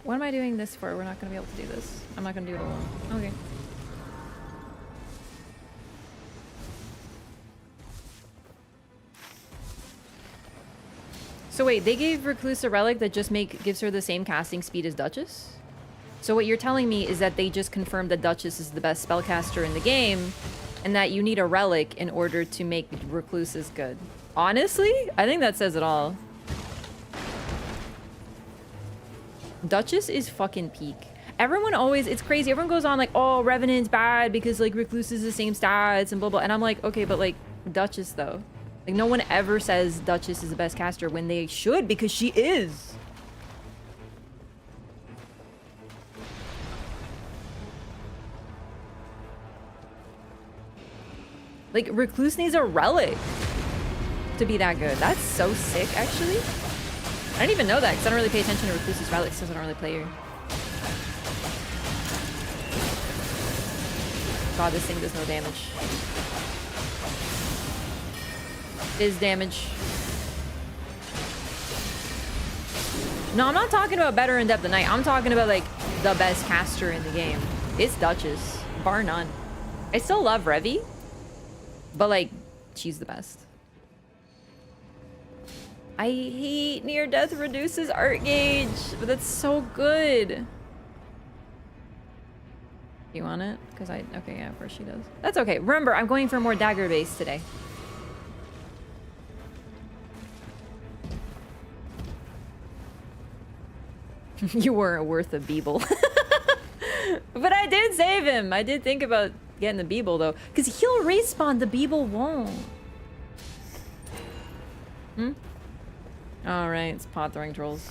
What am I doing this for? We're not going to be able to do this. I'm not going to do it alone. Okay. So wait, they gave Recluse a relic that just gives her the same casting speed as Duchess? So what you're telling me is that they just confirmed that Duchess is the best spellcaster in the game, and that you need a relic in order to make Recluse as good. Honestly, I think that says it all. Duchess is fucking peak. Everyone always, it's crazy. Everyone goes on like, oh, Revenant's bad because like Recluse is the same stats and blah blah. And I'm like, okay, but like Duchess though. Like no one ever says Duchess is the best caster when they should, because she is. Like, Recluse needs a relic to be that good. That's so sick, actually. I didn't even know that, because I don't really pay attention to Recluse's relics since I don't really play her. God, this thing does no damage. It is damage. No, I'm not talking about better in depth of night. I'm talking about, like, the best caster in the game. It's Duchess, bar none. I still love Revy. But, like, she's the best. I hate near death reduces art gauge, but that's so good. You want it? Because okay, yeah, of course she does. That's okay. Remember, I'm going for more dagger base today. You weren't worth a Beeble. But I did save him. I did think about getting the Beeble though, because he'll respawn, the Beeble won't. All right, it's pot throwing trolls.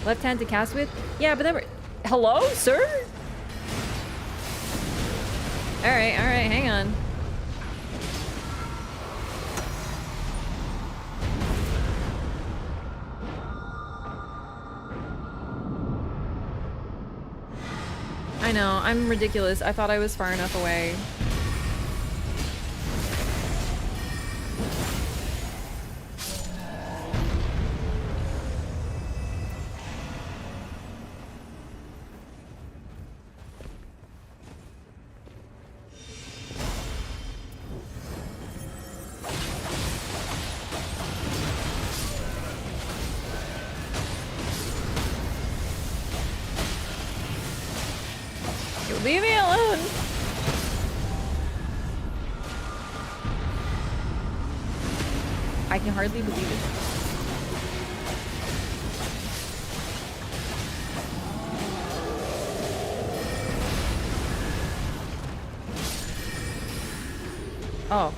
Left hand to cast with? Yeah, but then we're... Hello, sir? All right, hang on. I know, I'm ridiculous. I thought I was far enough away. Leave me alone! I can hardly believe it. Oh.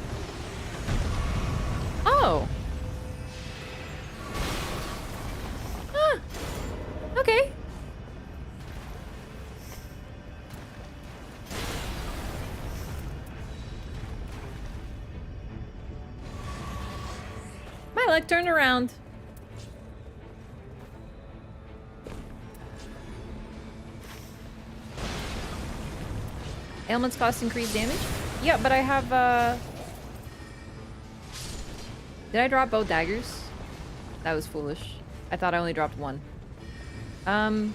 Oh! Ah! Okay. My luck turned around. Ailments cost increased damage? Yeah, but I have, Did I drop both daggers? That was foolish. I thought I only dropped one. I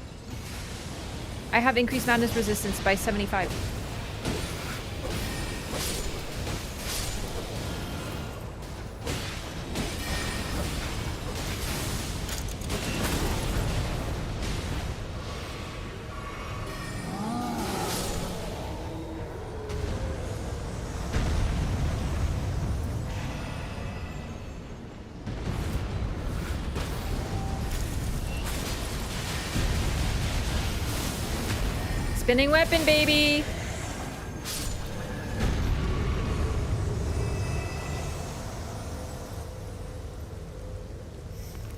have increased madness resistance by 75. Spinning weapon, baby!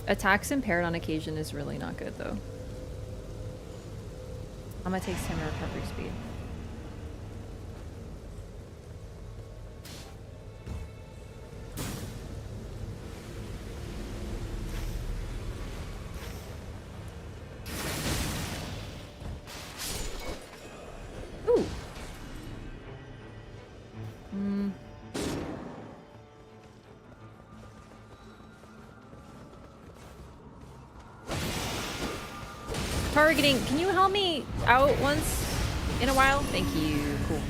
Attacks impaired on occasion is really not good, though. I'm gonna take stamina recovery speed. Ooh. Targeting. Can you help me out once in a while? Thank you. Cool.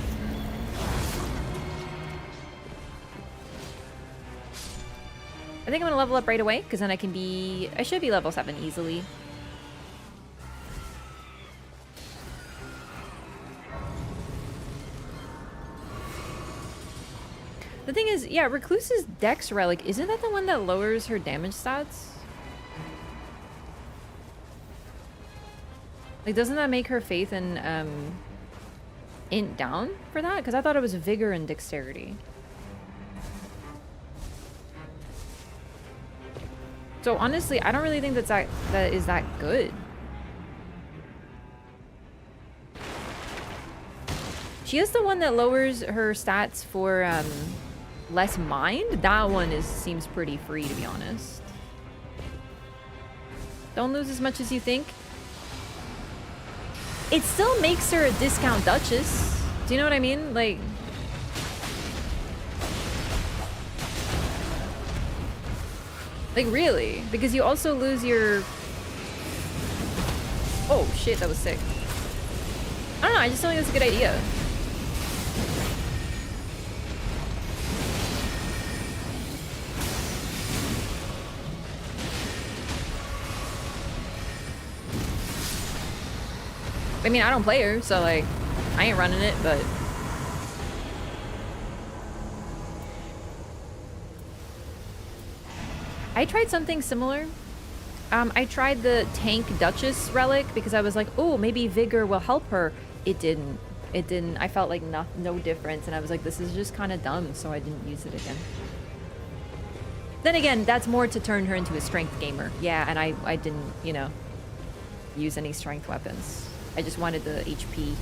I think I'm gonna level up right away, because then I should be level 7 easily. The thing is, yeah, Recluse's Dex Relic, isn't that the one that lowers her damage stats? Like, doesn't that make her faith and int down for that? Because I thought it was vigor and dexterity. So honestly, I don't really think that is that good. She is the one that lowers her stats for less mind. That one seems pretty free, to be honest. Don't lose as much as you think. It still makes her a discount Duchess. Do you know what I mean? Like... Like, really? Because you also lose your... Oh, shit, that was sick. I don't know, I just don't think that's a good idea. I mean, I don't play her, so, like, I ain't running it, but... I tried something similar. I tried the Tank Duchess Relic because I was like, oh, maybe Vigor will help her. It didn't. It didn't. I felt like no difference, and I was like, this is just kind of dumb, so I didn't use it again. Then again, that's more to turn her into a strength gamer. Yeah, and I didn't, you know, use any strength weapons. I just wanted the HP.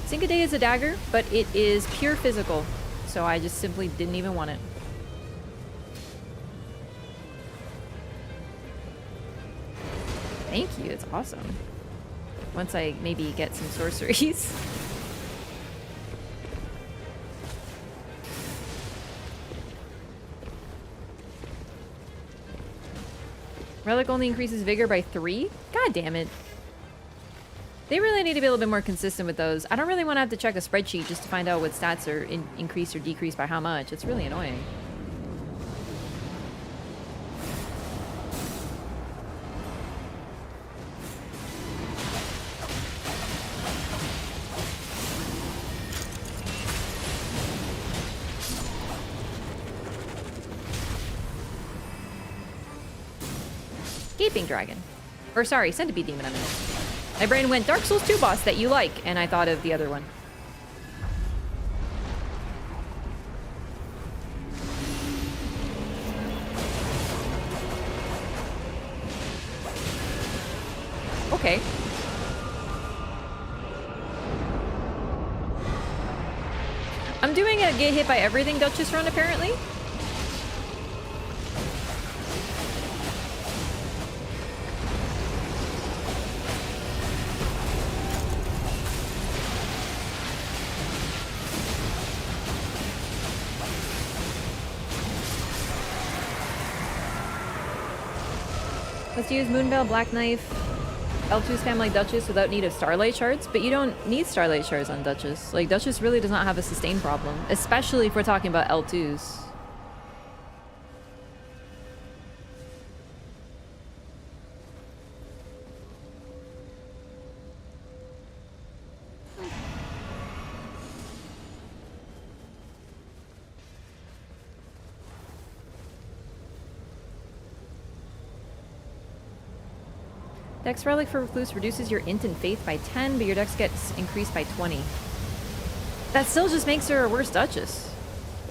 Cinque is a dagger, but it is pure physical, so I just simply didn't even want it. Thank you, it's awesome. Once I maybe get some sorceries. Relic only increases vigor by 3? God damn it. They really need to be a little bit more consistent with those. I don't really want to have to check a spreadsheet just to find out what stats are increased or decreased by how much. It's really annoying. Gaping Dragon. Or sorry, Centipede Demon, I mean. My brain went, Dark Souls 2 boss that you like, and I thought of the other one. Okay. I'm doing a get hit by everything Duchess run, apparently. Let's use Moonveil, Black Knife, L2 spam like Duchess without need of Starlight Shards, but you don't need Starlight Shards on Duchess. Like, Duchess really does not have a sustain problem, especially if we're talking about L2s. Dex Relic for Recluse reduces your int and faith by 10, but your dex gets increased by 20. That still just makes her a worse Duchess.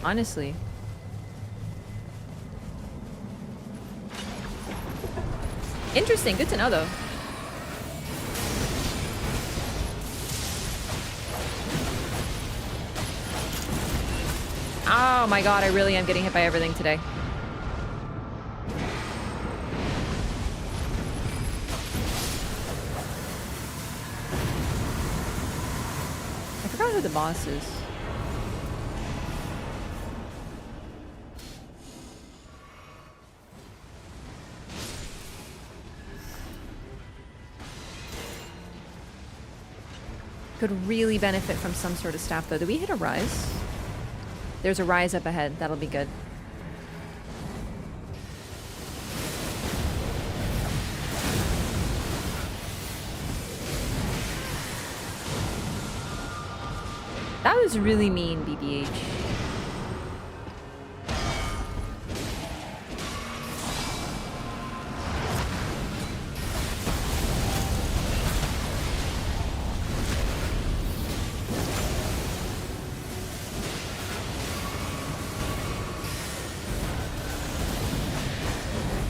Honestly. Interesting, good to know though. Oh my god, I really am getting hit by everything today. I forgot who the boss is. Could really benefit from some sort of staff though. Did we hit a rise? There's a rise up ahead. That'll be good. That was really mean, BBH.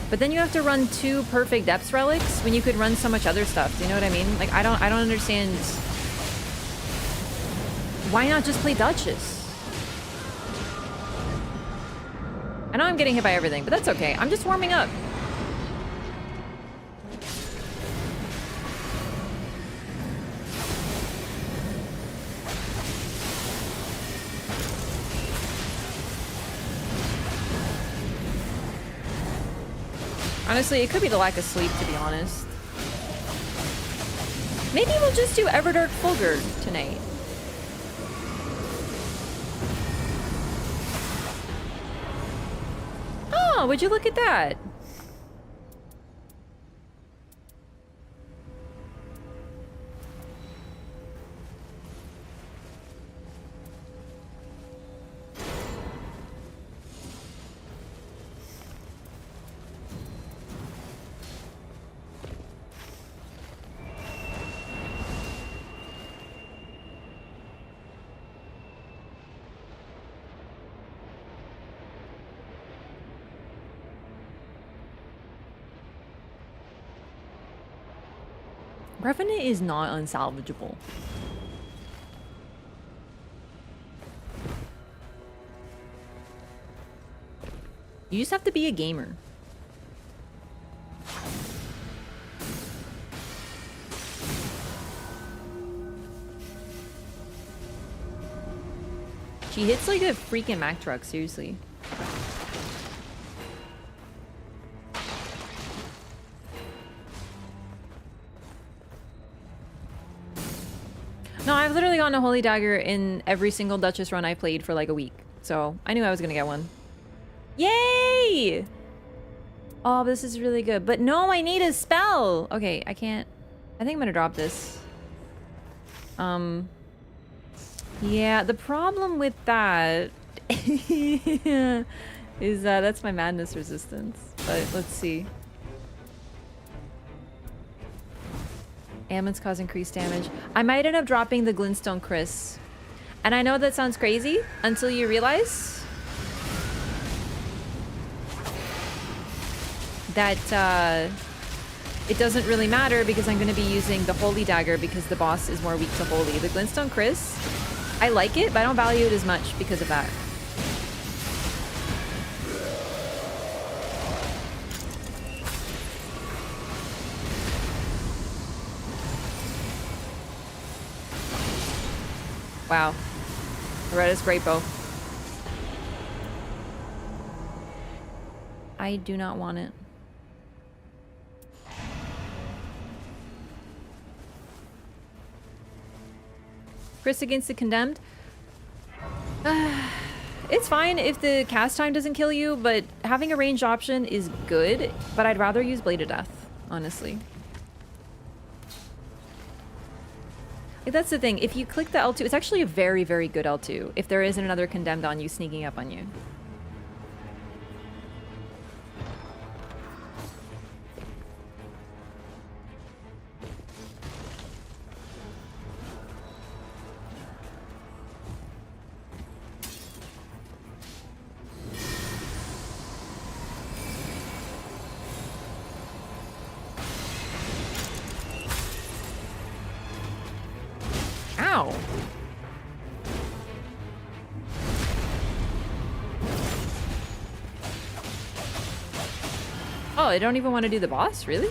But then you have to run 2 perfect depths relics when you could run so much other stuff. Do you know what I mean? Like, I don't understand. Why not just play Duchess? I know I'm getting hit by everything, but that's okay. I'm just warming up. Honestly, it could be the lack of sleep, to be honest. Maybe we'll just do Everdark Fulgur tonight. Oh, would you look at that? Revenant is not unsalvageable. You just have to be a gamer. She hits like a freaking Mack truck, seriously. No, I've literally gotten a Holy Dagger in every single Duchess run I played for like a week. So I knew I was gonna get one. Yay! Oh, this is really good. But no, I need a spell! Okay, I can't... I think I'm gonna drop this. Yeah, the problem with that is that's my madness resistance. But let's see. Ammon's cause increased damage. I might end up dropping the Glintstone Chris. And I know that sounds crazy until you realize that it doesn't really matter because I'm going to be using the Holy Dagger because the boss is more weak to Holy. The Glintstone Chris, I like it, but I don't value it as much because of that. Wow. Loretta's great bow. I do not want it. Chris against the Condemned. It's fine if the cast time doesn't kill you, but having a ranged option is good, but I'd rather use Blade of Death, honestly. Like, that's the thing. If you click the L2, it's actually a very, very good L2 if there isn't another Condemned on you sneaking up on you. Ow! Oh, I don't even want to do the boss? Really?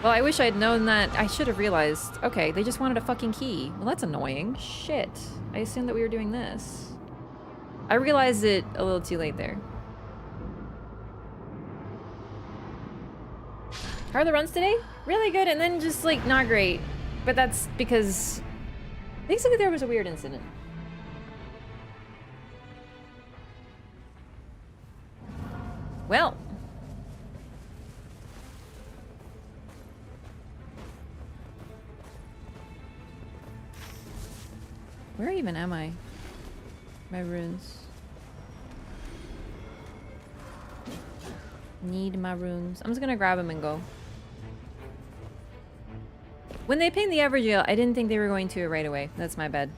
Well, I wish I'd known that. I should have realized. Okay, they just wanted a fucking key. Well, that's annoying. Shit. I assumed that we were doing this. I realized it a little too late there. How are the runs today? Really good, and then just, like, not great. But that's because... basically there was a weird incident. Well. Where even am I? My runes. Need my runes. I'm just gonna grab them and go. When they pinged the Evergaol, I didn't think they were going to it right away. That's my bad.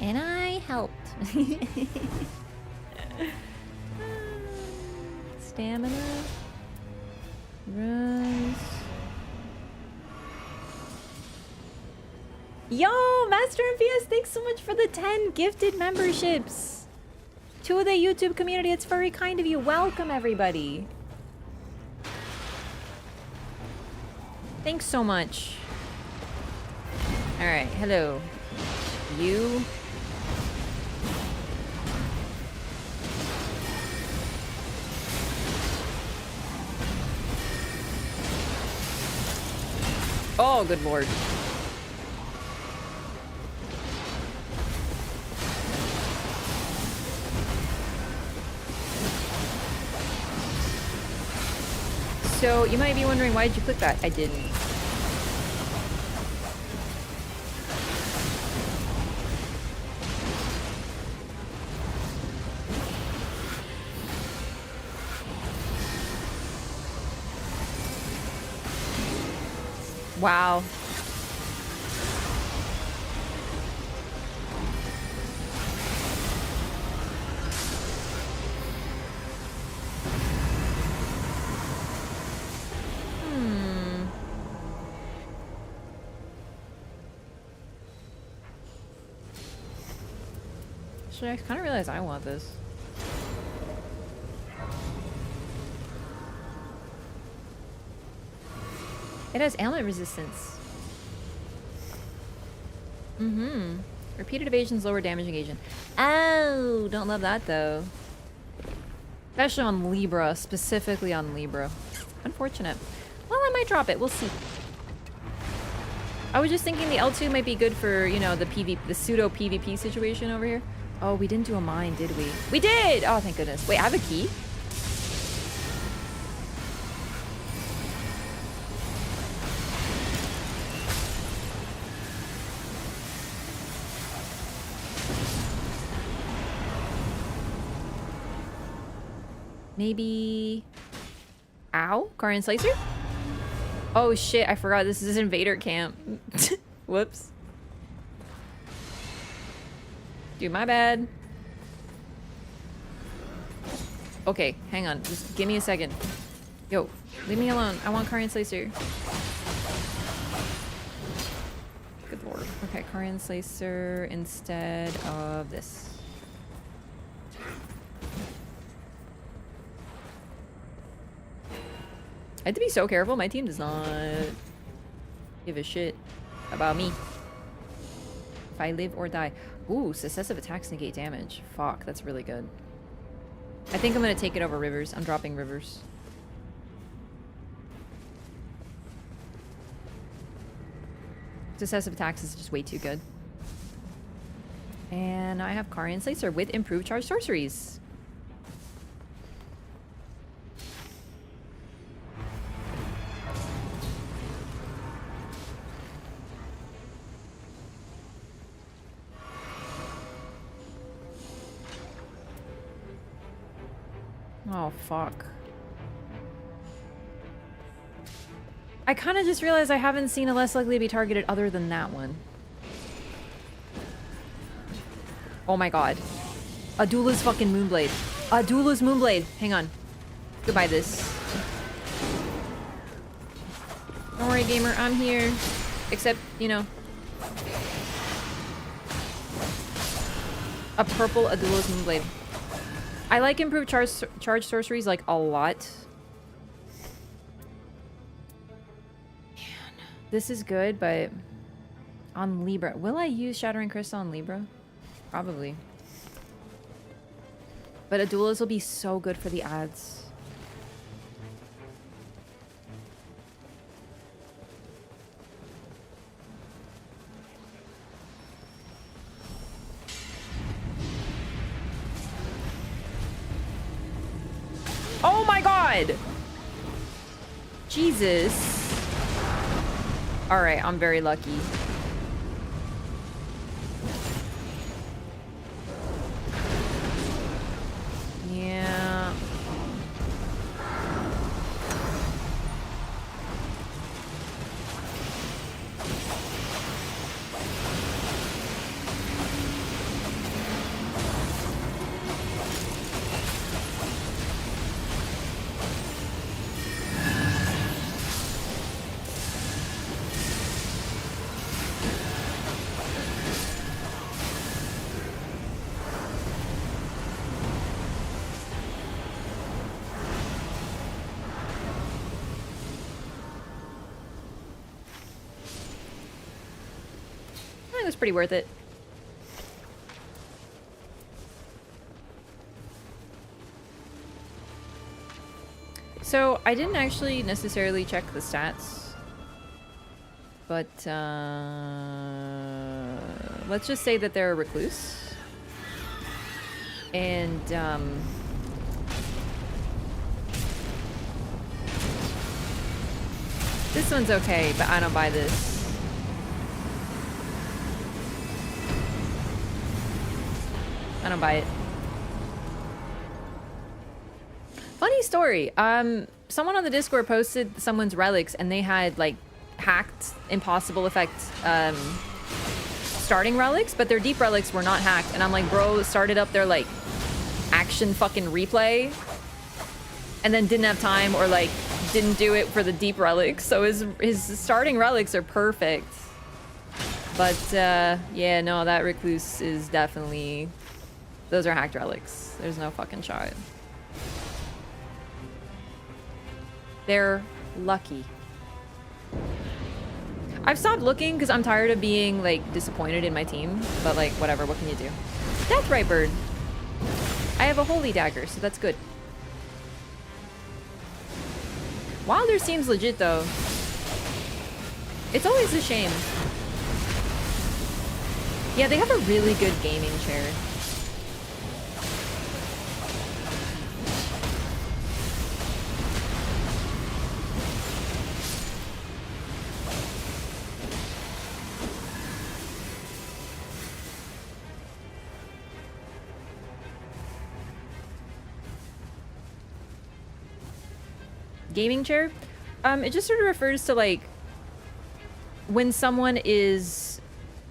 And I helped. Stamina. Runes. Yo, Master and PS, thanks so much for the 10 gifted memberships to the YouTube community. It's very kind of you. Welcome, everybody. Thanks so much. All right, hello. You. Oh, good lord. So, you might be wondering, why did you click that? I didn't. Wow. Actually, I kind of realize I want this. It has ailment resistance. Repeated evasions lower damaging agent. Oh, don't love that though. Especially on Libra, specifically on Libra. Unfortunate. Well, I might drop it. We'll see. I was just thinking the L2 might be good for, you know, the pseudo PvP situation over here. Oh, we didn't do a mine, did we? We did! Oh, thank goodness. Wait, I have a key? Maybe... Ow? Karen Slicer? Oh shit, I forgot this is Invader Camp. Whoops. Dude, my bad. Okay, hang on. Just give me a second. Yo, leave me alone. I want Karen Slicer. Good lord. Okay, Karen Slicer instead of this. I have to be so careful. My team does not give a shit about me. If I live or die. Ooh, successive attacks negate damage. Fuck, that's really good. I think I'm gonna take it over Rivers. I'm dropping Rivers. Successive attacks is just way too good. And I have Karian Slicer with improved charge sorceries. Oh, fuck. I kind of just realized I haven't seen a less likely to be targeted other than that one. Oh my god. Adula's fucking Moonblade. Adula's Moonblade. Hang on. Goodbye this. Don't worry, gamer. I'm here. Except, you know. A purple Adula's Moonblade. I like improved charge sorceries like a lot. Man, this is good, but on Libra. Will I use Shattering Crystal on Libra? Probably. But Adulas will be so good for the ads. Oh my god! Jesus. Alright, I'm very lucky. Yeah. It was pretty worth it. So I didn't actually necessarily check the stats, but let's just say that they're a recluse, and this one's okay, but I don't buy this. I don't buy it. Funny story. Someone on the Discord posted someone's relics and they had like hacked impossible effect starting relics, but their deep relics were not hacked. And I'm like, bro, started up their like action fucking replay and then didn't have time or like didn't do it for the deep relics. So his starting relics are perfect. But yeah, no, that recluse is definitely... Those are hacked relics. There's no fucking shot. They're lucky. I've stopped looking because I'm tired of being like disappointed in my team. But like, whatever, what can you do? Deathright Bird. I have a holy dagger, so that's good. Wilder seems legit though. It's always a shame. Yeah, they have a really good gaming chair. Gaming chair? It just sort of refers to like when someone is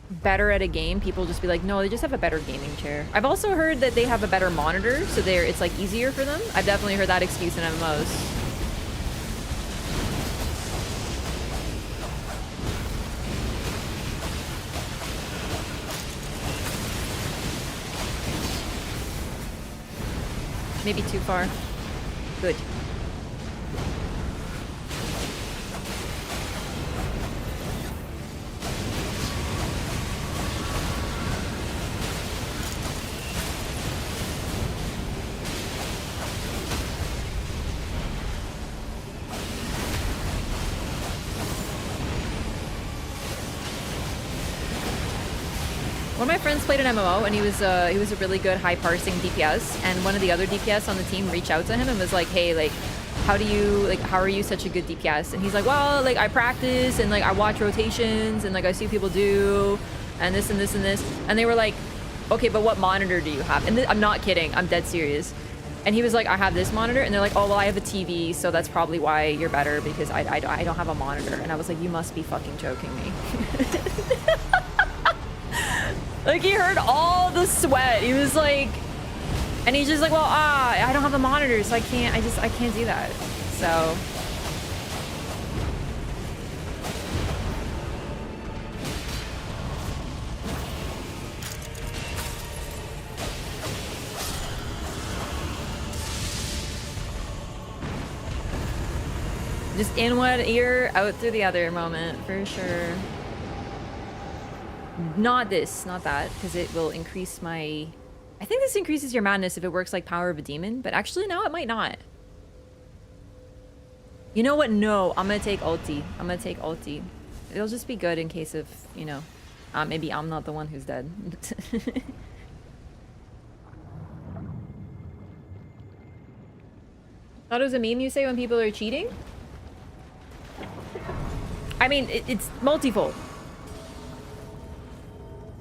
better at a game, people just be like, no, they just have a better gaming chair. I've also heard that they have a better monitor, so it's like easier for them. I've definitely heard that excuse in MMOs. Maybe too far. Good. One of my friends played an MMO, and he was a really good high parsing DPS. And one of the other DPS on the team reached out to him and was like, "Hey, like, how are you such a good DPS?" And he's like, "Well, like I practice and like I watch rotations and like I see people do, and this and this and this." And they were like, "Okay, but what monitor do you have?" And I'm not kidding. I'm dead serious. And he was like, "I have this monitor," and they're like, "Oh, well, I have a TV, so that's probably why you're better because I don't have a monitor." And I was like, "You must be fucking joking me." Like, he heard all the sweat. He was like, and he's just like, well, I don't have a monitor, so I can't do that. So. Just in one ear, out through the other moment, for sure. Not this, not that, because it will increase my... I think this increases your madness if it works like Power of a Demon, but actually no, it might not. You know what? No, I'm gonna take ulti. I'm gonna take ulti. It'll just be good in case of, you know, maybe I'm not the one who's dead. Thought it was a meme you say when people are cheating? I mean, it's multifold.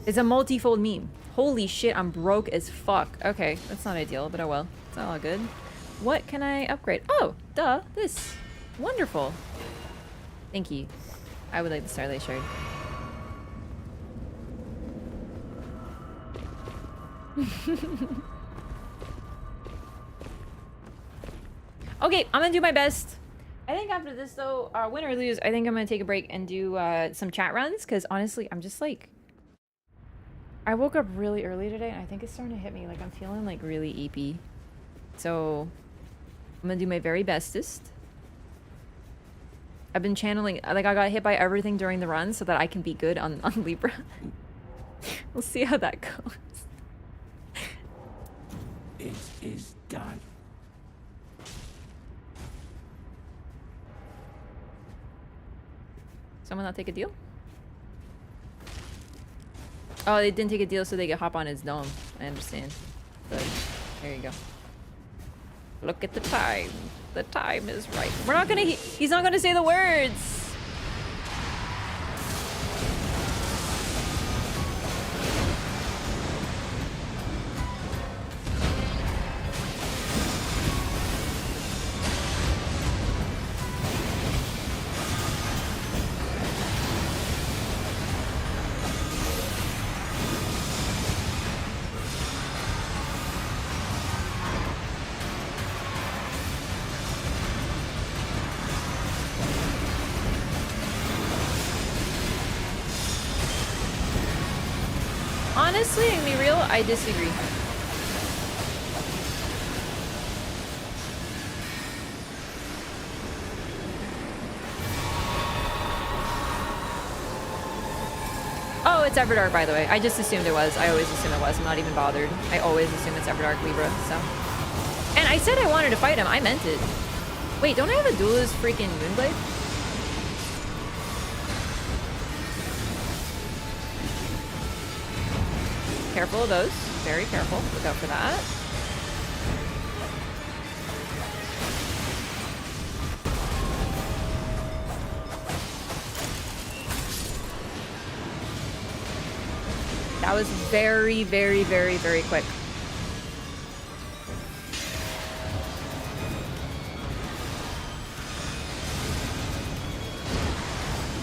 It's a multifold meme. Holy shit, I'm broke as fuck. Okay, that's not ideal, but oh well. It's all good. What can I upgrade? Oh, duh, this. Wonderful. Thank you. I would like the Starlight Shard. Okay, I'm gonna do my best. I think after this though, win or lose, I think I'm gonna take a break and do some chat runs, because honestly, I'm just like... I woke up really early today, and I think it's starting to hit me. Like, I'm feeling, like, really eepy. So, I'm gonna do my very bestest. I've been channeling... Like, I got hit by everything during the run so that I can be good on Libra. We'll see how that goes. It is done. Someone not take a deal? Oh, they didn't take a deal so they could hop on his dome. I understand. But there you go. Look at the time. The time is right. We're not gonna... He's not gonna say the words! Honestly, to be real, I disagree. Oh, it's Everdark, by the way. I just assumed it was. I always assume it was. I'm not even bothered. I always assume it's Everdark Libra, so. And I said I wanted to fight him. I meant it. Wait, don't I have a duelist freaking Moonblade? Careful of those. Very careful. Look out for that. That was very, very, very, very quick.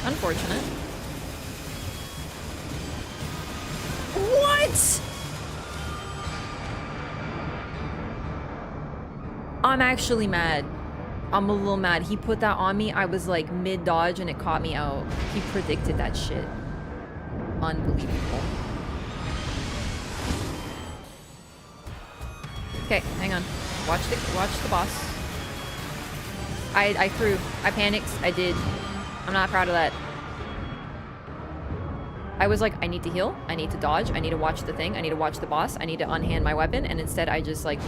Unfortunate. What? I'm actually mad. I'm a little mad. He put that on me. I was like mid-dodge and it caught me out. He predicted that shit. Unbelievable. Okay, hang on. Watch the boss. I threw. I panicked. I did. I'm not proud of that. I was like, I need to heal. I need to dodge. I need to watch the thing. I need to watch the boss. I need to unhand my weapon. And instead, I just like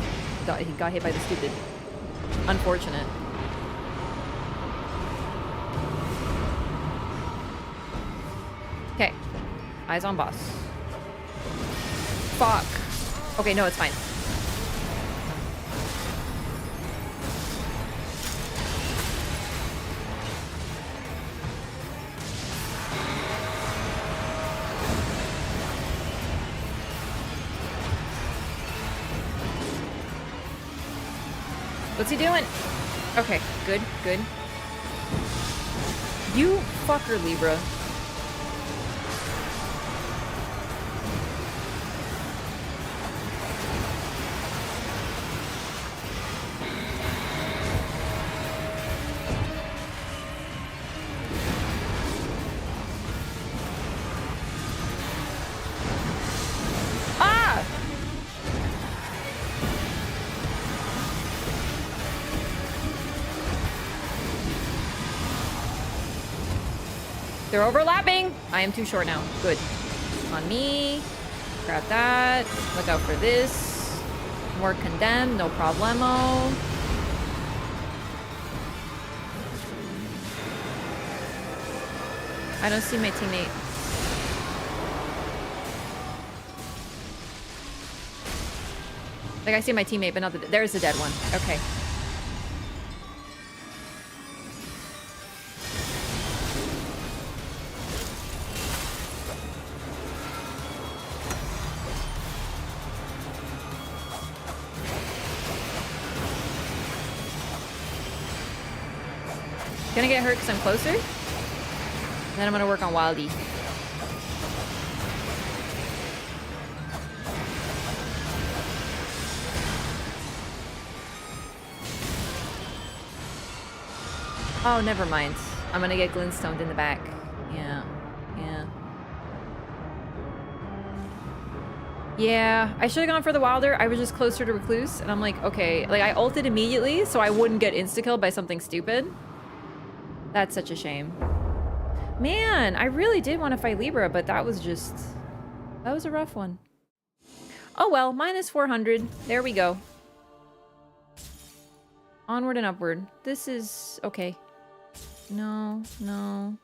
got hit by the stupid. Unfortunate. Okay. Eyes on boss. Fuck. Okay, no, it's fine. What's he doing? Okay, good, good. You fucker, Libra. They're overlapping. I am too short now. Good. On me. Grab that. Look out for this. More condemned. No problemo. I don't see my teammate. Like, I see my teammate, but not the... There's the dead one. Okay. Gonna get hurt because I'm closer. And then I'm gonna work on Wildy. Oh, never mind. I'm gonna get Glintstoned in the back. Yeah. Yeah. Yeah, I should have gone for the Wilder. I was just closer to Recluse. And I'm like, okay. Like, I ulted immediately so I wouldn't get insta-killed by something stupid. That's such a shame. Man, I really did want to fight Libra, but that was just... That was a rough one. Oh well, minus 400. There we go. Onward and upward. This is... okay. No, no.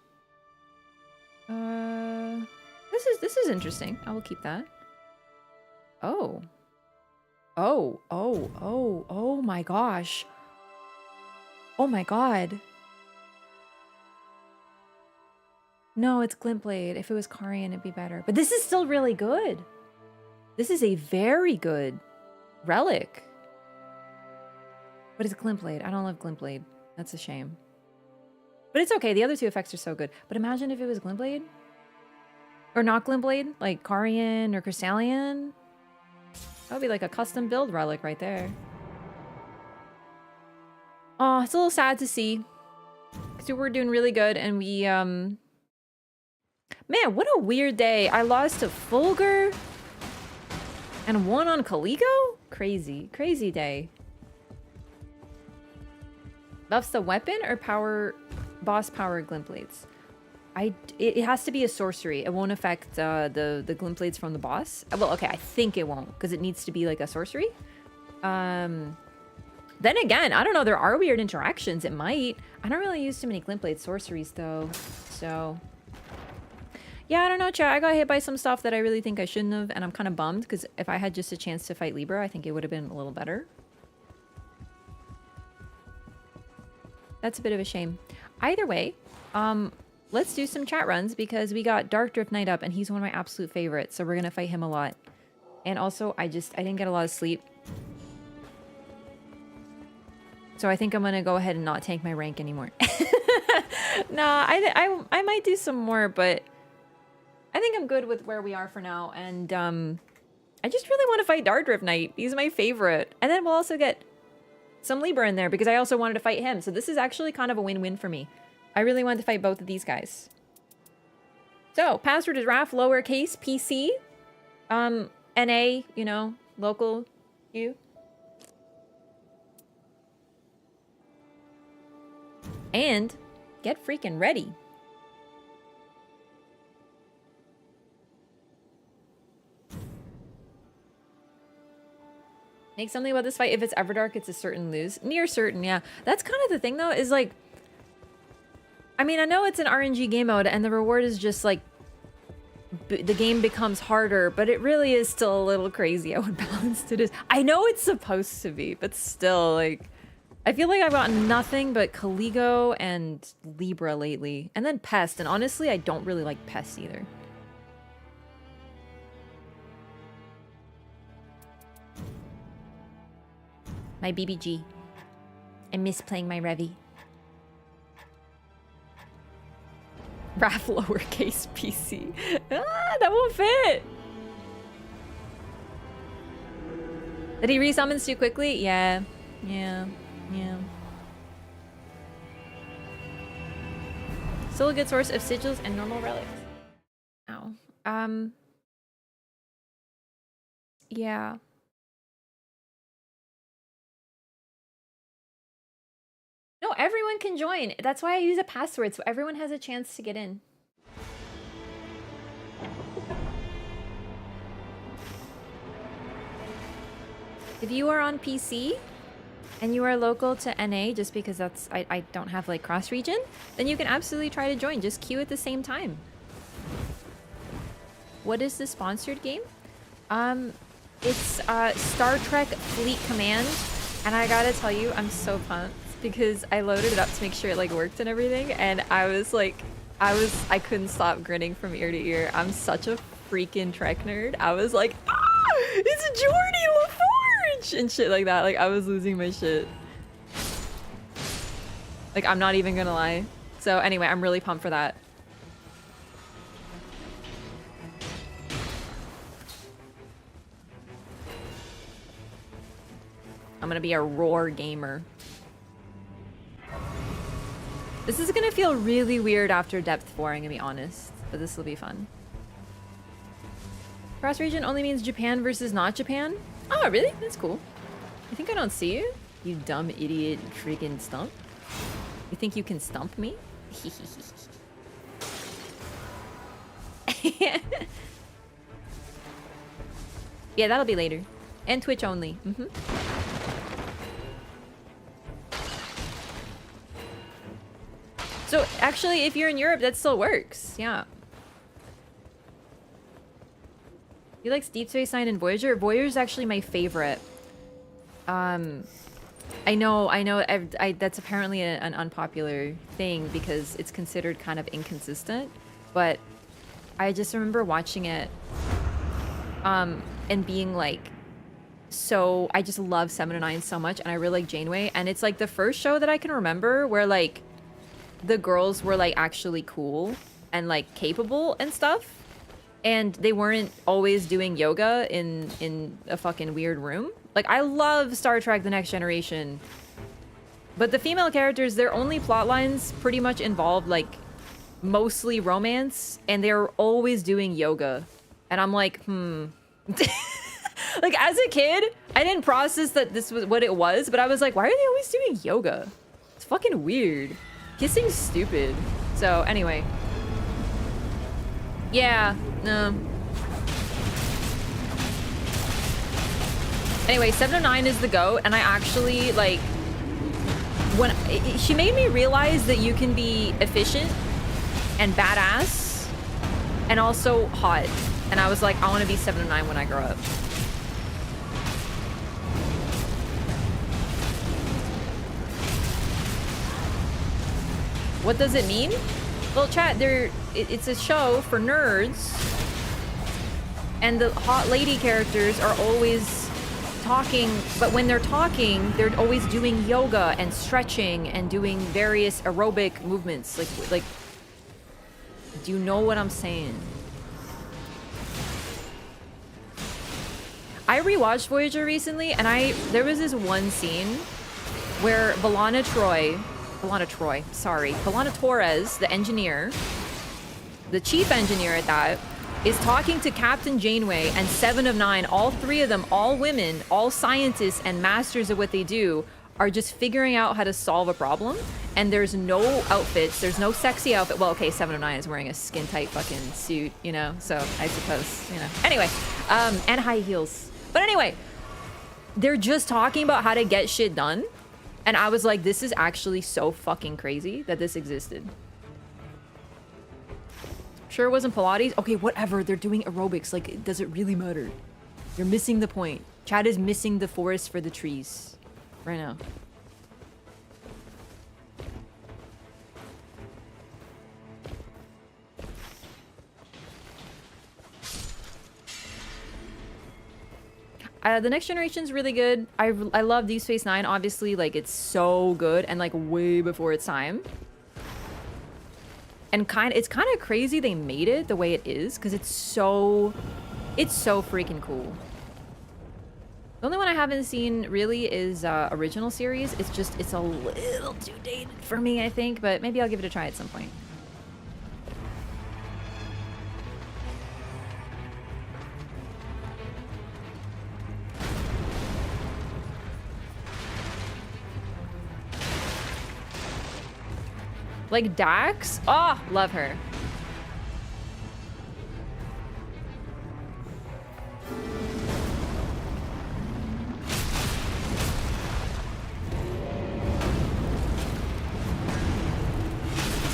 This is interesting. I will keep that. Oh. Oh my gosh. Oh my god. No, it's Glintblade. If it was Karian, it'd be better. But this is still really good. This is a very good relic. But it's Glintblade. I don't love Glintblade. That's a shame. But it's okay. The other two effects are so good. But imagine if it was Glintblade. Or not Glintblade. Like Karian or Crystallian. That would be like a custom build relic right there. Oh, it's a little sad to see. Because we're doing really good and we, Man, what a weird day. I lost to Fulgur and won on Caligo? Crazy. Crazy day. Buffs the weapon or power... boss power Glintblades? It has to be a sorcery. It won't affect the Glintblades from the boss. Well, okay, I think it won't because it needs to be like a sorcery. Then again, I don't know. There are weird interactions. It might. I don't really use too many Glintblade sorceries though. So... yeah, I don't know, chat. I got hit by some stuff that I really think I shouldn't have, and I'm kind of bummed, because if I had just a chance to fight Libra, I think it would have been a little better. That's a bit of a shame. Either way, let's do some chat runs, because we got Dark Drift Knight up, and he's one of my absolute favorites, so we're going to fight him a lot. And also, I didn't get a lot of sleep. So I think I'm going to go ahead and not tank my rank anymore. Nah, I might do some more, but I think I'm good with where we are for now. And I just really want to fight Dardrift Knight. He's my favorite. And then we'll also get some Libra in there because I also wanted to fight him. So this is actually kind of a win-win for me. I really wanted to fight both of these guys. So password is Wraff lowercase PC. NA, you know, local you. And get freaking ready. Make something about this fight. If it's Everdark, it's a certain lose. Near certain, yeah. That's kind of the thing, though, is like... I mean, I know it's an RNG game mode, and the reward is just, like... the game becomes harder, but it really is still a little crazy how unbalanced it is. I know it's supposed to be, but still, like... I feel like I've gotten nothing but Caligo and Libra lately. And then Pest, and honestly, I don't really like Pest either. My BBG. I miss playing my Revy. Wraff lowercase PC. Ah, that won't fit! Did he resummons too quickly? Yeah. Yeah. Yeah. Still a good source of sigils and normal relics. Ow. Yeah. No, everyone can join. That's why I use a password, so everyone has a chance to get in. If you are on PC and you are local to NA, just because that's I don't have like cross region, then you can absolutely try to join. Just queue at the same time. What is the sponsored game? It's Star Trek Fleet Command, and I gotta tell you, I'm so pumped because I loaded it up to make sure it like worked and everything, and I couldn't stop grinning from ear to ear. I'm such a freaking Trek nerd. I was like, ah, it's a Geordi LaForge and shit like that. Like I was losing my shit. Like I'm not even gonna lie. So anyway, I'm really pumped for that. I'm gonna be a roar gamer. This is gonna feel really weird after Depth 4, I'm gonna be honest. But this will be fun. Cross region only means Japan versus not Japan? Oh, really? That's cool. You think I don't see you? You dumb idiot freaking stump. You think you can stump me? Yeah, that'll be later. And Twitch only. So actually, if you're in Europe, that still works. Yeah. You like Deep Space Nine and Voyager? Voyager is actually my favorite. I know. That's apparently an unpopular thing because it's considered kind of inconsistent. But I just remember watching it, and being like, so I just love 7 and 9 so much, and I really like Janeway, and it's like the first show that I can remember where like the girls were like actually cool and like capable and stuff, and they weren't always doing yoga in a fucking weird room. Like I love Star Trek The Next Generation, but the female characters, their only plot lines pretty much involved like mostly romance, and they're always doing yoga, and I'm like, like as a kid I didn't process that this was what it was, but I was like, why are they always doing yoga? It's fucking weird. Kissing's stupid. So anyway, yeah, no. Anyway, 709 is the GOAT, and I actually like when she made me realize that you can be efficient and badass and also hot, and I was like, I want to be 709 when I grow up. What does it mean? Well, chat, it's a show for nerds, and the hot lady characters are always talking, but when they're talking, they're always doing yoga and stretching and doing various aerobic movements. Like, do you know what I'm saying? I rewatched Voyager recently, and there was this one scene where B'Elanna Torres, the engineer, the chief engineer at that, is talking to Captain Janeway and 7 of 9, all 3 of them, all women, all scientists and masters of what they do, are just figuring out how to solve a problem. And there's no outfits, there's no sexy outfit. Well, okay, 7 of 9 is wearing a skin-tight fucking suit, you know, so I suppose, you know. Anyway, and high heels. But anyway, they're just talking about how to get shit done. And I was like, this is actually so fucking crazy that this existed. Sure it wasn't Pilates? Okay, whatever. They're doing aerobics. Like, does it really matter? You're missing the point. Chad is missing the forest for the trees. Right now. The Next Generation's really good. I love Deep Space Nine. Obviously, like, it's so good and, like, way before its time. And it's kind of crazy they made it the way it is, because it's so freaking cool. The only one I haven't seen really is original series. It's a little too dated for me, I think, but maybe I'll give it a try at some point. Like Dax? Oh, love her.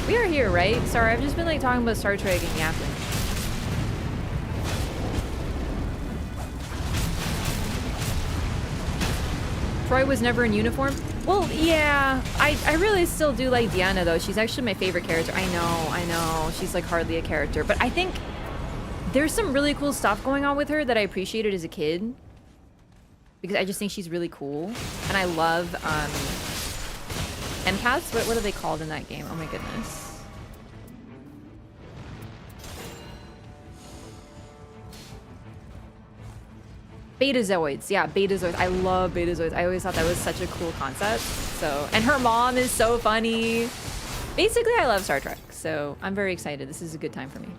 We are here, right? Sorry, I've just been like talking about Star Trek and yapping. Troy was never in uniform? Well, yeah, I really still do like Deanna, though. She's actually my favorite character. I know. She's like hardly a character. But I think there's some really cool stuff going on with her that I appreciated as a kid. Because I just think she's really cool. And I love empaths. What are they called in that game? Oh my goodness. Betazoids. Yeah, betazoids. I love betazoids. I always thought that was such a cool concept. So, and her mom is so funny. Basically, I love Star Trek. So I'm very excited. This is a good time for me.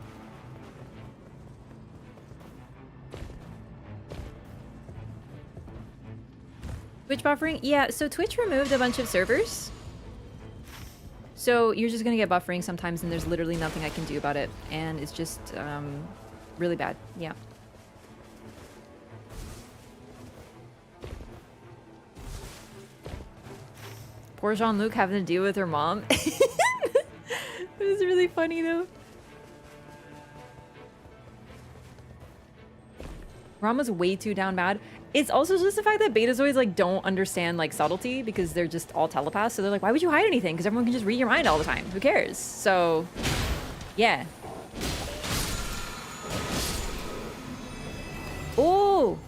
Twitch buffering? Yeah, so Twitch removed a bunch of servers. So you're just gonna get buffering sometimes and there's literally nothing I can do about it. And it's just really bad. Yeah. Poor Jean-Luc having to deal with her mom. It was really funny though. Rama's way too down bad. It's also just the fact that Betazoids like don't understand like subtlety because they're just all telepaths. So they're like, why would you hide anything? Because everyone can just read your mind all the time. Who cares? So, yeah. Oh.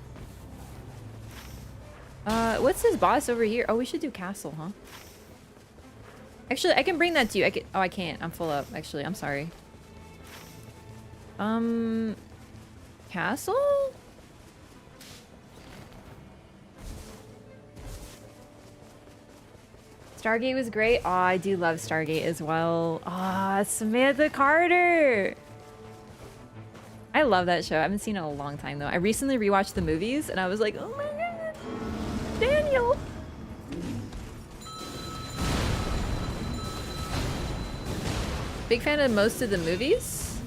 What's his boss over here? Oh, we should do castle, huh? Actually, I can bring that to you. Oh, I can't. I'm full up. Actually, I'm sorry. Castle? Stargate was great. Oh, I do love Stargate as well. Ah, Samantha Carter. I love that show. I haven't seen it in a long time though. I recently rewatched the movies and I was like, oh my god, Daniel. Big fan of most of the movies.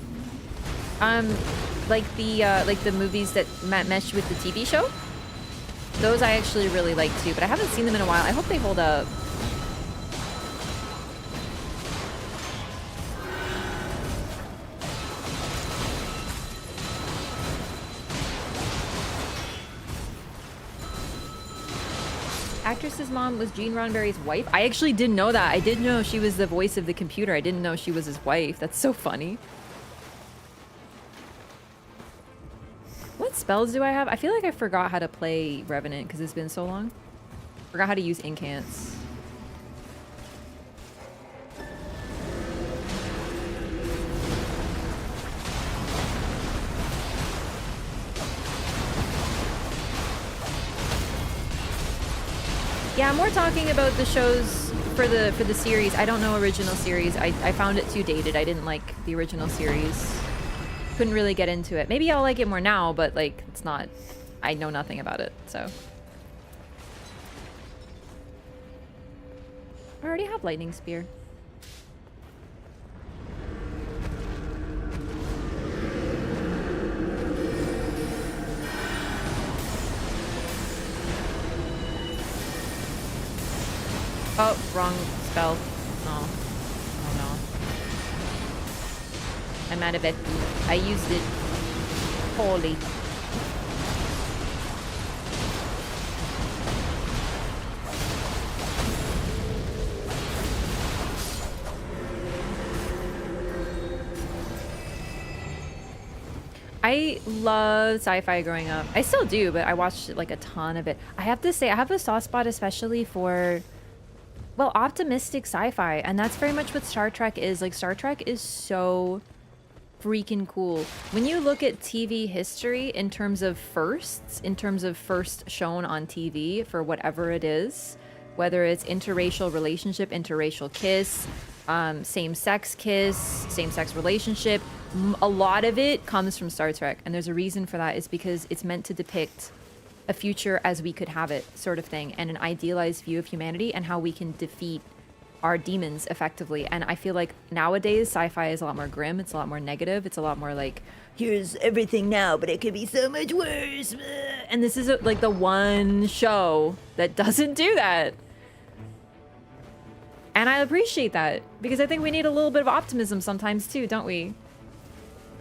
Like the movies that mesh with the TV show. Those I actually really like too, but I haven't seen them in a while. I hope they hold up. Actress's mom was Gene Roddenberry's wife? I actually didn't know that. I didn't know she was the voice of the computer. I didn't know she was his wife. That's so funny. What's spells do I have? I feel like I forgot how to play Revenant because it's been so long. Forgot how to use incants. Yeah, I'm more talking about the shows for the series. I don't know original series. I found it too dated. I didn't like the original series. Couldn't really get into it. Maybe I'll like it more now, but like it's not. I know nothing about it, so. I already have lightning spear. Oh, wrong spell. Oh. Oh no. I'm out of it. I used it poorly. I loved sci-fi growing up. I still do, but I watched like a ton of it. I have to say, I have a soft spot especially for, well, optimistic sci-fi, and that's very much what Star Trek is. Like, Star Trek is so freaking cool. When you look at TV history in terms of firsts, in terms of first shown on TV for whatever it is, whether it's interracial relationship, interracial kiss, same-sex kiss, same-sex relationship, a lot of it comes from Star Trek, and there's a reason for that. Is because it's meant to depict a future as we could have it, sort of thing, and an idealized view of humanity and how we can defeat our demons effectively. And I feel like nowadays sci-fi is a lot more grim, it's a lot more negative, it's a lot more like, here's everything now, but it could be so much worse. And this is like the one show that doesn't do that. And I appreciate that, because I think we need a little bit of optimism sometimes too, don't we?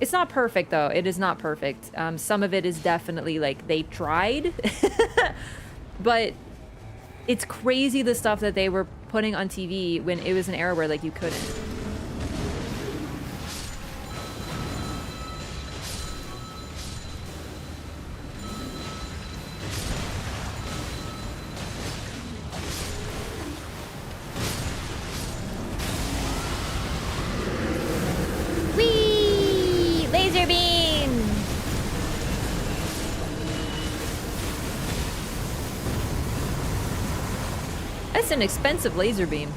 It's not perfect though. It is not perfect. Some of it is definitely like they tried, but it's crazy the stuff that they were putting on TV when it was an era where like you couldn't. Whee! Laser beam! That's an expensive laser beam.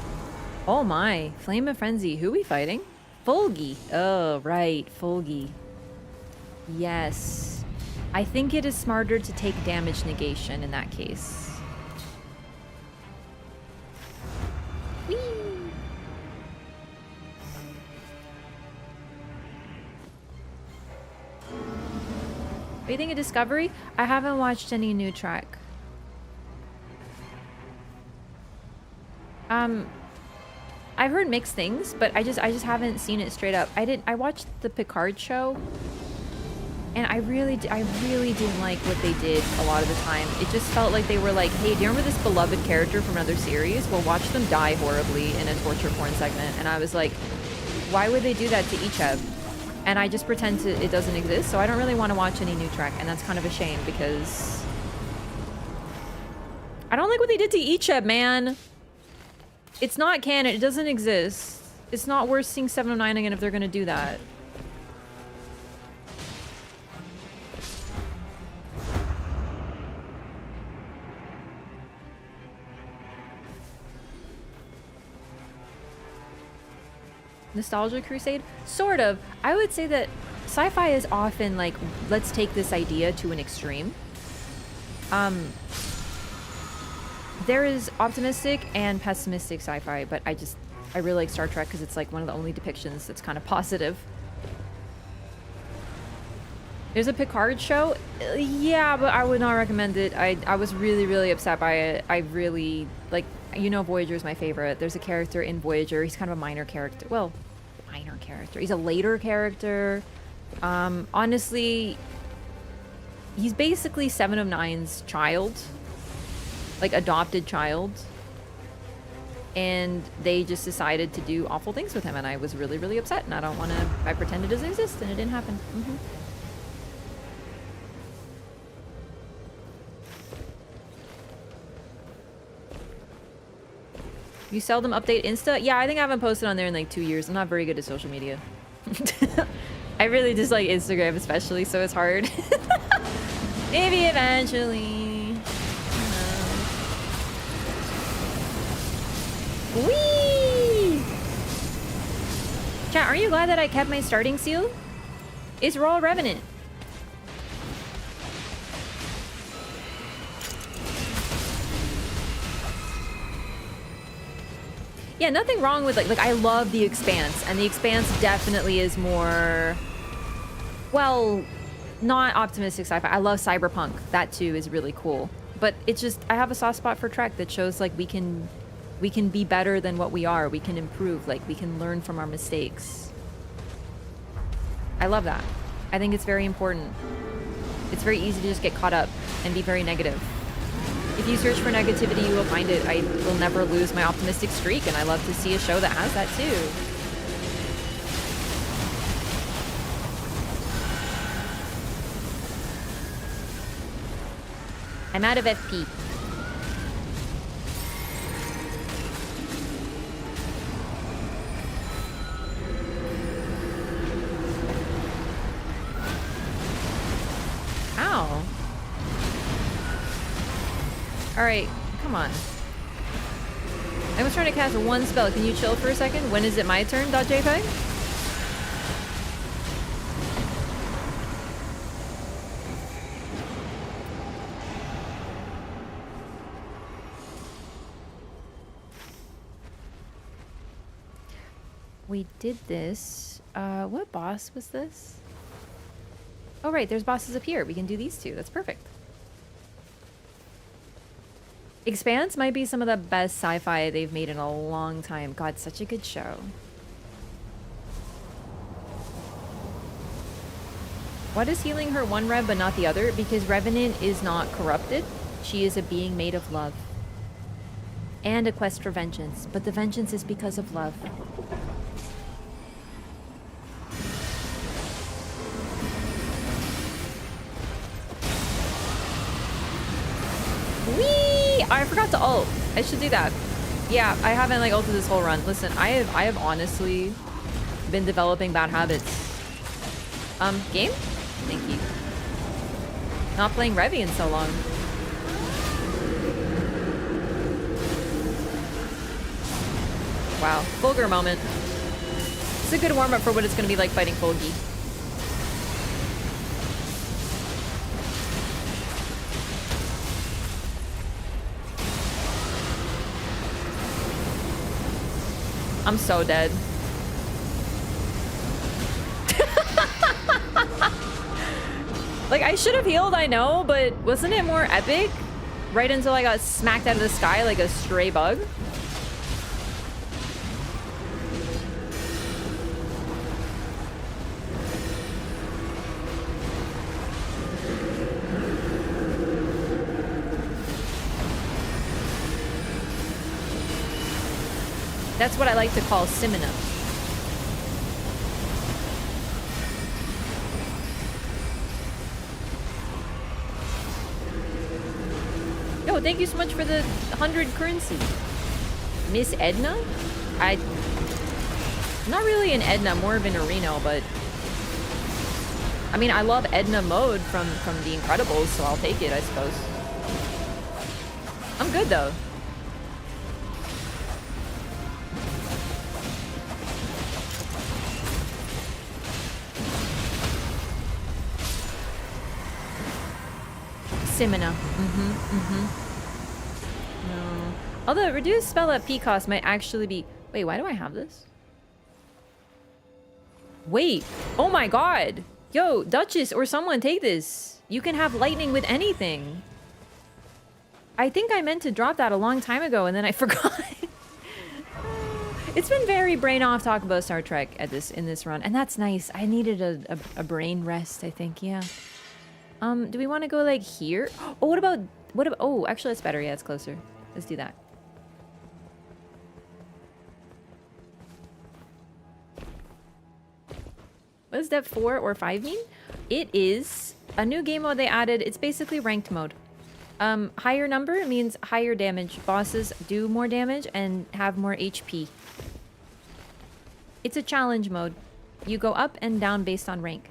Oh my. Flame of Frenzy. Who are we fighting? Fulgi. Oh, right. Fulgi. Yes. I think it is smarter to take damage negation in that case. Whee! What do you think of Discovery? I haven't watched any new Trek. I've heard mixed things, but I just haven't seen it straight up. I watched the Picard show, and I really didn't like what they did a lot of the time. It just felt like they were like, hey, do you remember this beloved character from another series? Well, watch them die horribly in a torture porn segment. And I was like, why would they do that to Icheb? And I just pretend it doesn't exist, so I don't really want to watch any new Trek, and that's kind of a shame because I don't like what they did to Icheb, man. It's not canon. It doesn't exist. It's not worth seeing 709 again if they're gonna do that. Nostalgia Crusade? Sort of. I would say that sci-fi is often like, let's take this idea to an extreme. There is optimistic and pessimistic sci-fi, but I really like Star Trek because it's like one of the only depictions that's kind of positive. There's a Picard show? Yeah, but I would not recommend it. I was really upset by it. I really, like, you know, Voyager is my favorite. There's a character in Voyager. He's kind of a minor character. Well, minor character. He's a later character. Honestly, he's basically 7 of 9's child. Like, adopted child. And they just decided to do awful things with him, and I was really upset, and I don't want to... I pretend it doesn't exist, and it didn't happen. You seldom update Insta? Yeah, I think I haven't posted on there in like 2 years. I'm not very good at social media. I really dislike Instagram especially, so it's hard. Maybe eventually. Whee! Chat, aren't you glad that I kept my starting seal? It's Raw Revenant. Yeah, nothing wrong with like I love the Expanse, and the Expanse definitely is more, well, not optimistic sci-fi. I love cyberpunk. That too is really cool. But it's just I have a soft spot for Trek that shows like we can be better than what we are. We can improve. Like we can learn from our mistakes. I love that. I think it's very important. It's very easy to just get caught up and be very negative. If you search for negativity, you will find it. I will never lose my optimistic streak, and I love to see a show that has that too. I'm out of FP. Ow. Alright, come on. I was trying to cast one spell. Can you chill for a second? When is it my turn, .jpg? We did this. What boss was this? Oh, right, there's bosses up here. We can do these two. That's perfect. Expanse might be some of the best sci-fi they've made in a long time. God, such a good show. Why does healing hurt one Rev but not the other? Because Revenant is not corrupted. She is a being made of love. And a quest for vengeance. But the vengeance is because of love. Whee! I forgot to ult. I should do that. Yeah, I haven't like ulted this whole run. Listen, I have honestly been developing bad habits. Game? Thank you. Not playing Revy in so long. Wow, Fulgur moment. It's a good warm-up for what it's gonna be like fighting Fulgi. I'm so dead. Like, I should have healed, I know, but wasn't it more epic? Right until I got smacked out of the sky like a stray bug? That's what I like to call Simina. Yo, thank you so much for the 100 currency. Miss Edna? I'm not really an Edna, more of an Areno, but I mean, I love Edna mode from The Incredibles, so I'll take it, I suppose. I'm good though. Simina. No. Although reduced spell at P cost might actually be... Wait, why do I have this? Wait. Oh my god. Yo, Duchess or someone take this. You can have lightning with anything. I think I meant to drop that a long time ago and then I forgot. It's been very brain off talk about Star Trek in this run. And that's nice. I needed a brain rest, I think. Yeah. Do we want to go like here? Oh, what about, oh, actually that's better. Yeah, it's closer. Let's do that. What does step 4 or 5 mean? It is a new game mode they added. It's basically ranked mode. Higher number means higher damage. Bosses do more damage and have more HP. It's a challenge mode. You go up and down based on rank.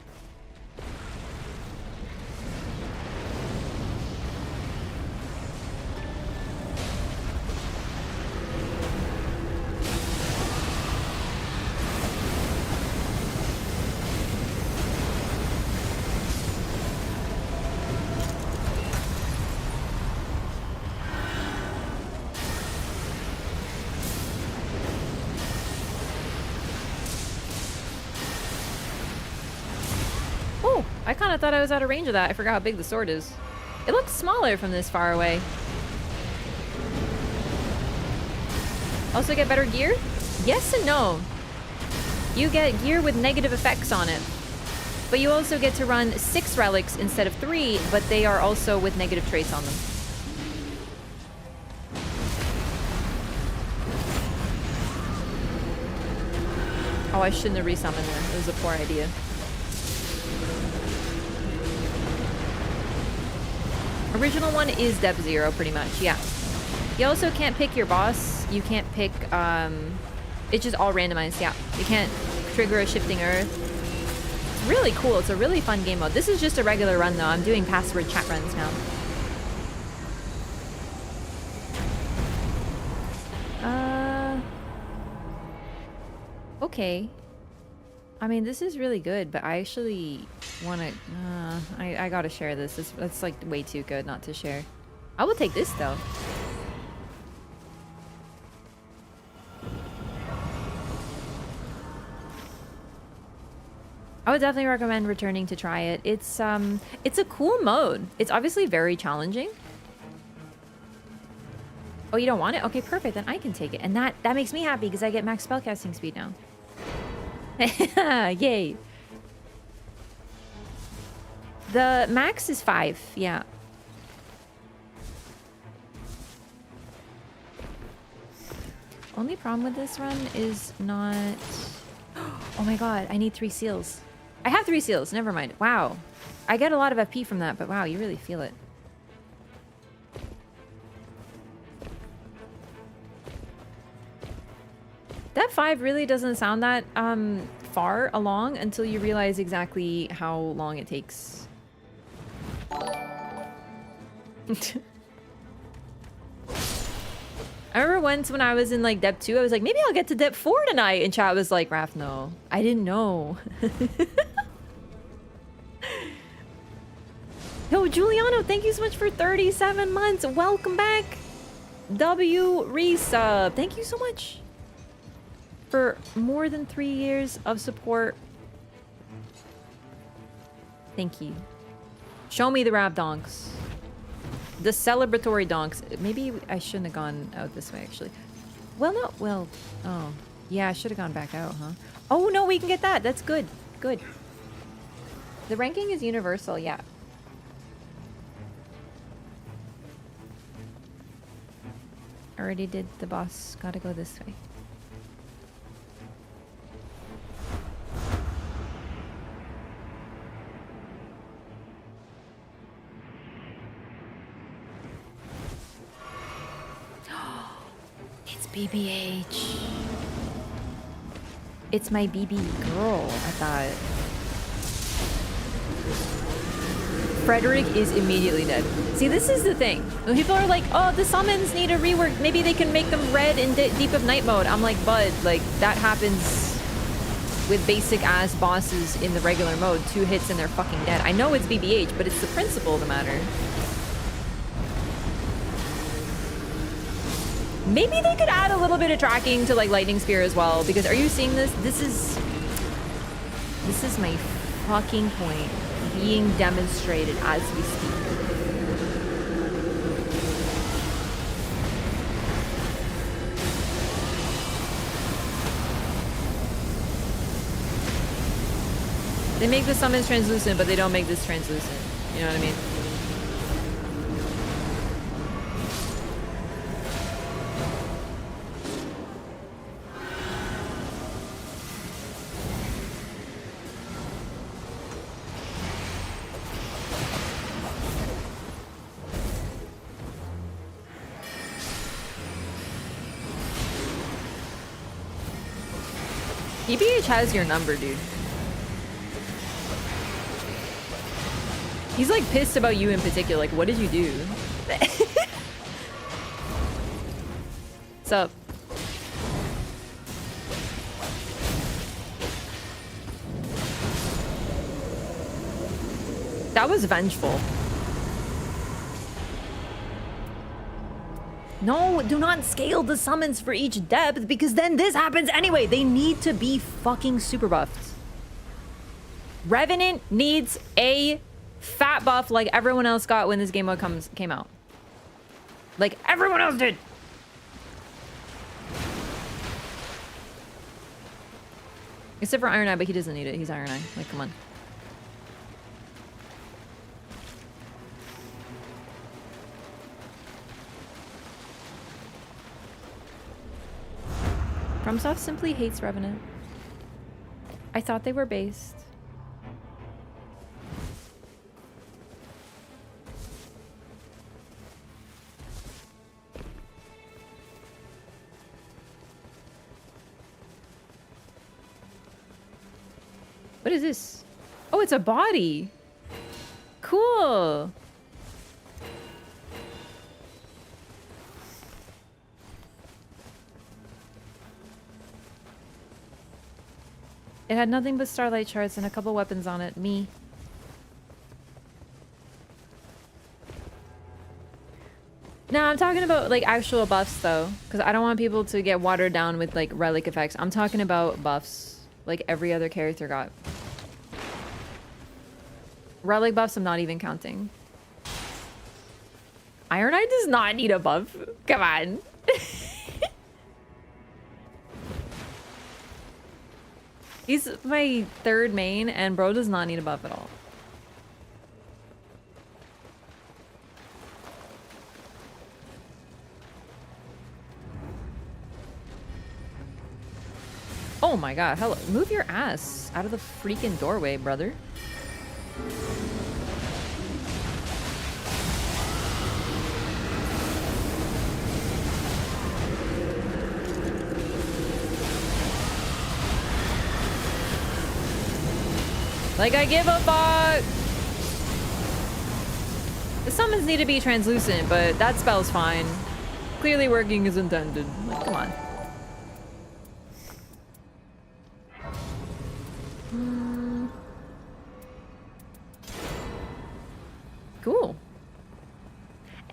I kind of thought I was out of range of that. I forgot how big the sword is. It looks smaller from this far away. Also get better gear? Yes and no. You get gear with negative effects on it. But you also get to run 6 relics instead of 3, but they are also with negative traits on them. Oh, I shouldn't have resummoned there. It was a poor idea. Original one is Depth 0, pretty much, yeah. You also can't pick your boss. You can't pick, it's just all randomized, yeah. You can't trigger a shifting earth. It's really cool. It's a really fun game mode. This is just a regular run, though. I'm doing password chat runs now. Okay. I mean, this is really good, but I actually want to... I gotta share this. That's like way too good not to share. I will take this, though. I would definitely recommend returning to try it. It's a cool mode. It's obviously very challenging. Oh, you don't want it? Okay, perfect. Then I can take it. And that makes me happy because I get max spellcasting speed now. Yay. The max is 5, yeah. Only problem with this run is not... Oh my god, I need 3 seals. I have 3 seals, never mind. Wow. I get a lot of FP from that, but wow, you really feel it. That 5 really doesn't sound that far along until you realize exactly how long it takes. I remember once when I was in like Dep 2, I was like, maybe I'll get to Dep 4 tonight. And chat was like, Wraff, no. I didn't know. Yo, Giuliano, thank you so much for 37 months. Welcome back. W resub. Thank you so much for more than 3 years of support. Thank you. Show me the rap donks. The celebratory donks. Maybe I shouldn't have gone out this way, actually. Well, no. Well, oh. Yeah, I should have gone back out, huh? Oh, no, we can get that. That's good. Good. The ranking is universal, yeah. Already did the boss. Gotta go this way. BBH. It's my BB girl, I thought. Frederick is immediately dead. See, this is the thing. When people are like, oh, the summons need a rework. Maybe they can make them red in Deep of Night mode. I'm like, bud, like, that happens with basic ass bosses in the regular mode. 2 hits and they're fucking dead. I know it's BBH, but it's the principle of the matter. Maybe they could add a little bit of tracking to like Lightning Spear as well, because are you seeing this? This is my fucking point being demonstrated as we speak. They make the summons translucent, but they don't make this translucent. You know what I mean? EBH has your number, dude. He's like pissed about you in particular. Like, what did you do? What's up? That was vengeful. No, do not scale the summons for each depth because then this happens anyway. They need to be fucking super buffed. Revenant needs a fat buff like everyone else got when this game mode came out. Like everyone else did. Except for Iron Eye, but he doesn't need it. He's Iron Eye. Like, come on. FromSoft simply hates Revenant. I thought they were based. What is this? Oh, it's a body. Cool. It had nothing but starlight shards and a couple weapons on it. Me. No, I'm talking about like actual buffs though, because I don't want people to get watered down with like relic effects. I'm talking about buffs, like every other character got. Relic buffs, I'm not even counting. Iron Eye does not need a buff. Come on. He's my third main, and bro does not need a buff at all. Oh my god, hello. Move your ass out of the freaking doorway, brother. Like, I give a fuck! The summons need to be translucent, but that spell's fine. Clearly working as intended. Like, come on. Cool.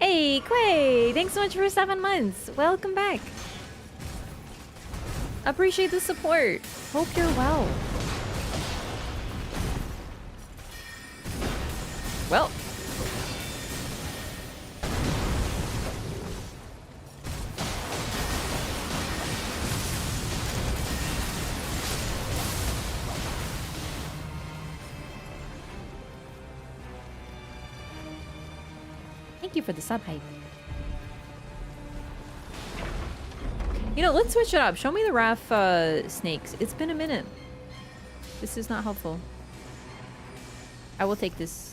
Hey, Quay! Thanks so much for 7 months. Welcome back. Appreciate the support. Hope you're well. Well. Thank you for the sub hype. You know, let's switch it up. Show me the Wraff snakes. It's been a minute. This is not helpful. I will take this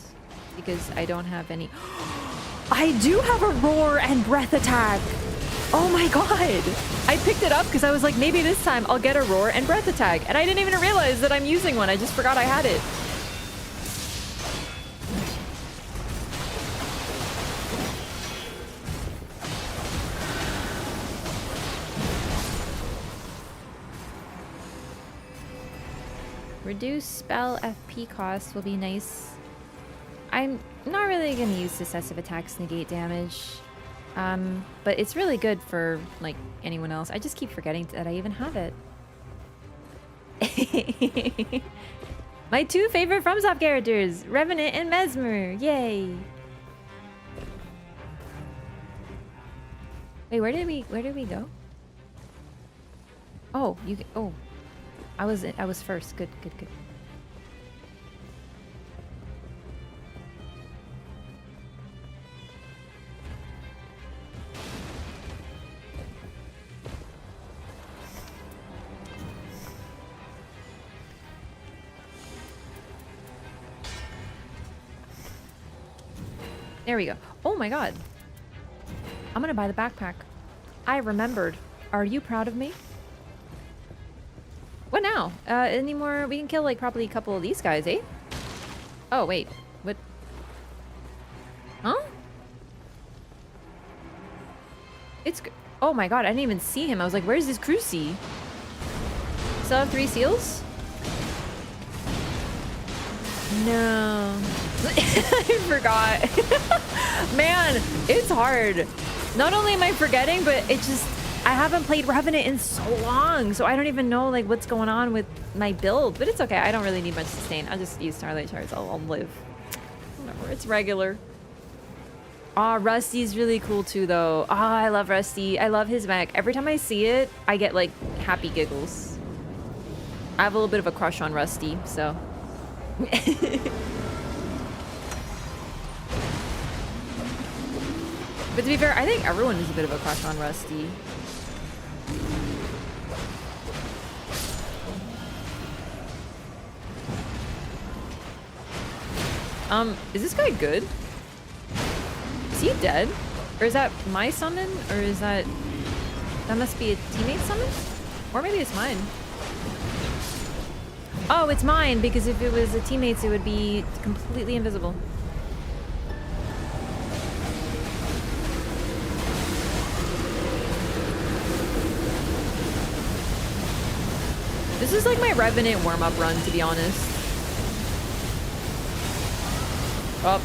because I don't have any. I do have a roar and breath attack. Oh my god. I picked it up because I was like, maybe this time I'll get a roar and breath attack. And I didn't even realize that I'm using one. I just forgot I had it. Reduce spell FP cost will be nice. I'm not really gonna use successive attacks negate damage. But it's really good for like anyone else. I just keep forgetting that I even have it. My 2 favorite FromSoft characters, Revenant and Mesmer. Yay. Wait, where did we go? Oh, oh. I was first. Good. There we go. Oh my god. I'm gonna buy the backpack. I remembered. Are you proud of me? What now? Any more? We can kill like probably a couple of these guys, eh? Oh, wait. What? Huh? Oh my god, I didn't even see him. I was like, where's this cruci? Still have 3 seals? No. I forgot. Man, it's hard. Not only am I forgetting, but it just... I haven't played Revenant in so long, so I don't even know like what's going on with my build. But it's okay. I don't really need much sustain. I'll just use Starlight Shards. I'll live. Whatever. It's regular. Ah, Rusty's really cool too, though. Ah, I love Rusty. I love his mech. Every time I see it, I get like happy giggles. I have a little bit of a crush on Rusty, so. But to be fair, I think everyone has a bit of a crush on Rusty. Is this guy good? Is he dead? Or is that my summon? Or is that... That must be a teammate summon? Or maybe it's mine. Oh, it's mine, because if it was a teammate's, it would be completely invisible. This is like my Revenant warm-up run, to be honest. Oh.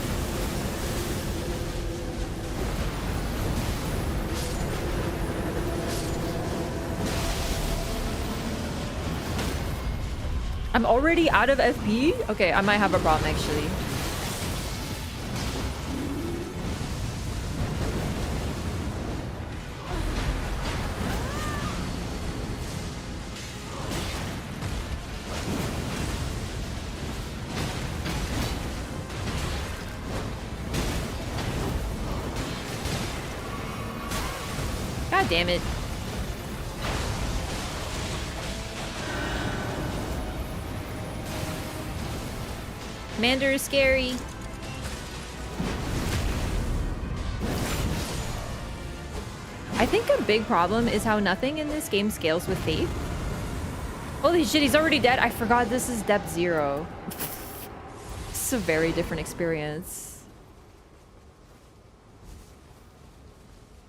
I'm already out of FP? Okay, I might have a problem, actually. God damn it. Commander is scary. I think a big problem is how nothing in this game scales with faith. Holy shit, he's already dead. I forgot this is depth 0. This is a very different experience.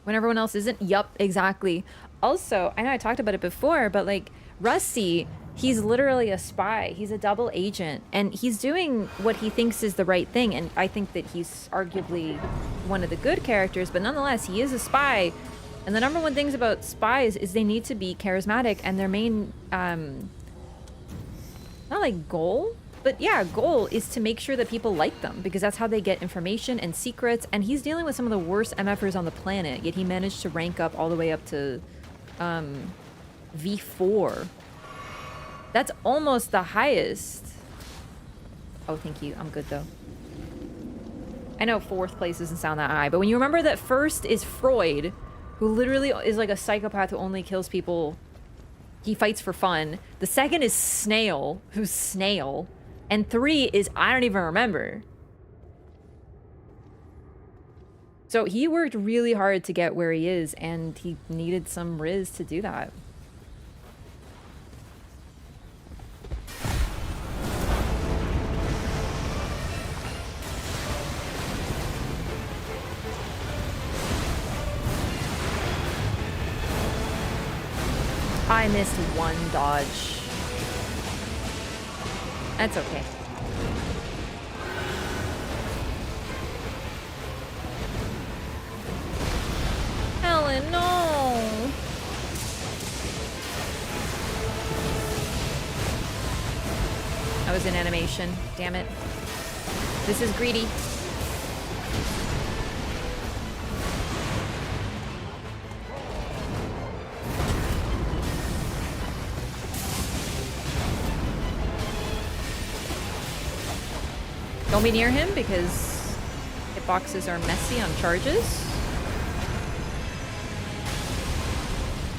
When everyone else isn't? Yup, exactly. Also, I know I talked about it before, but like Rusty, he's literally a spy. He's a double agent, and he's doing what he thinks is the right thing. And I think that he's arguably one of the good characters, but nonetheless, he is a spy. And the number one things about spies is they need to be charismatic, and their main, not like goal, but yeah, goal is to make sure that people like them, because that's how they get information and secrets. And he's dealing with some of the worst MFers on the planet, yet he managed to rank up all the way up to V4. That's almost the highest. Oh, thank you. I'm good, though. I know 4th place doesn't sound that high, but when you remember that 1st is Freud, who literally is like a psychopath who only kills people. He fights for fun. The 2nd is Snail, who's Snail. And 3 is I don't even remember. So he worked really hard to get where he is, and he needed some Riz to do that. I missed 1 dodge. That's okay. Helen, no! That was an animation. Damn it. This is greedy. Don't be near him because hitboxes are messy on charges.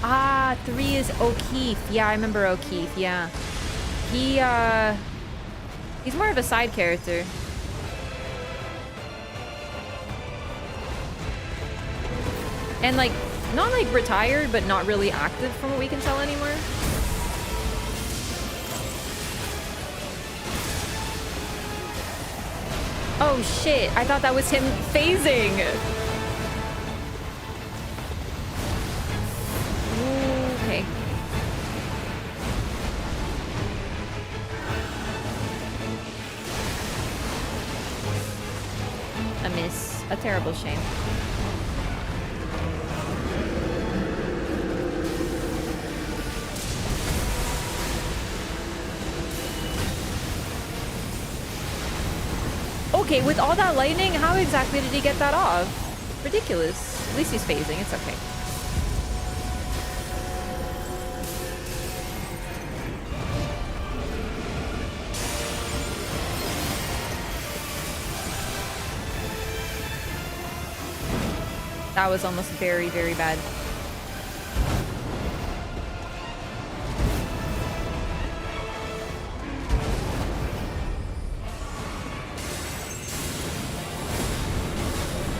Ah, 3 is O'Keefe. Yeah, I remember O'Keefe, yeah. He's more of a side character. And like, not like retired, but not really active from what we can tell anymore. Oh shit, I thought that was him phasing. Ooh, okay. A miss. A terrible shame. Okay, with all that lightning, how exactly did he get that off? Ridiculous. At least he's phasing. It's okay. That was almost very, very bad.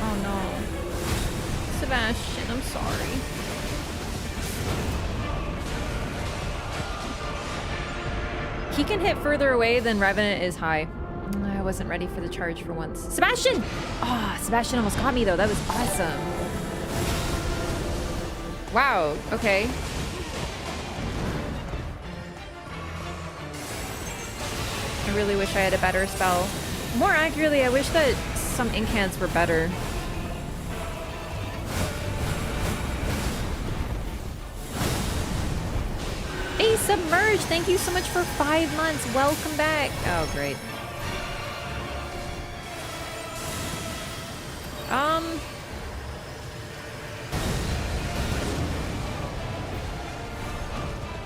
Oh no. Sebastian, I'm sorry. He can hit further away than Revenant is high. I wasn't ready for the charge for once. Sebastian! Ah, oh, Sebastian almost got me though. That was awesome. Wow, okay. I really wish I had a better spell. More accurately, I wish that some incants were better. Hey, Submerge! Thank you so much for 5 months. Welcome back. Oh, great.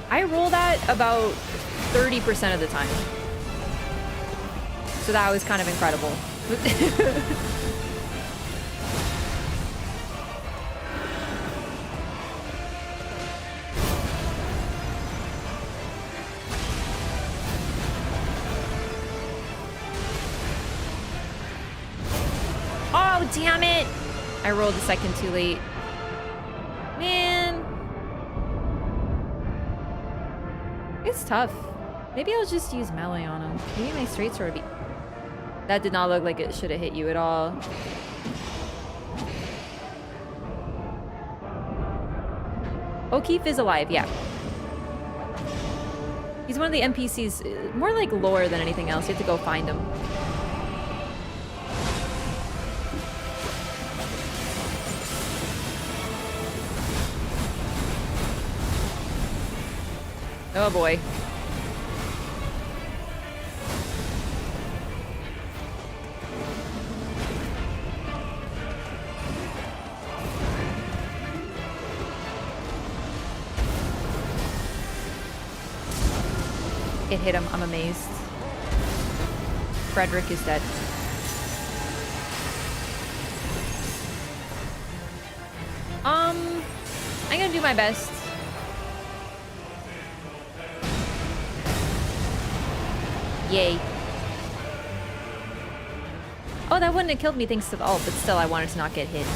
I roll that about 30% of the time. So that was kind of incredible. Oh, damn it! I rolled a second too late. Man. It's tough. Maybe I'll just use melee on him. Maybe my straight sword would be... That did not look like it should have hit you at all. O'Keefe is alive, yeah. He's one of the NPCs, more like lore than anything else. You have to go find him. Oh boy. It hit him. I'm amazed. Frederick is dead. I'm gonna do my best. Yay. Oh, that wouldn't have killed me thanks to the ult, but still I wanted to not get hit.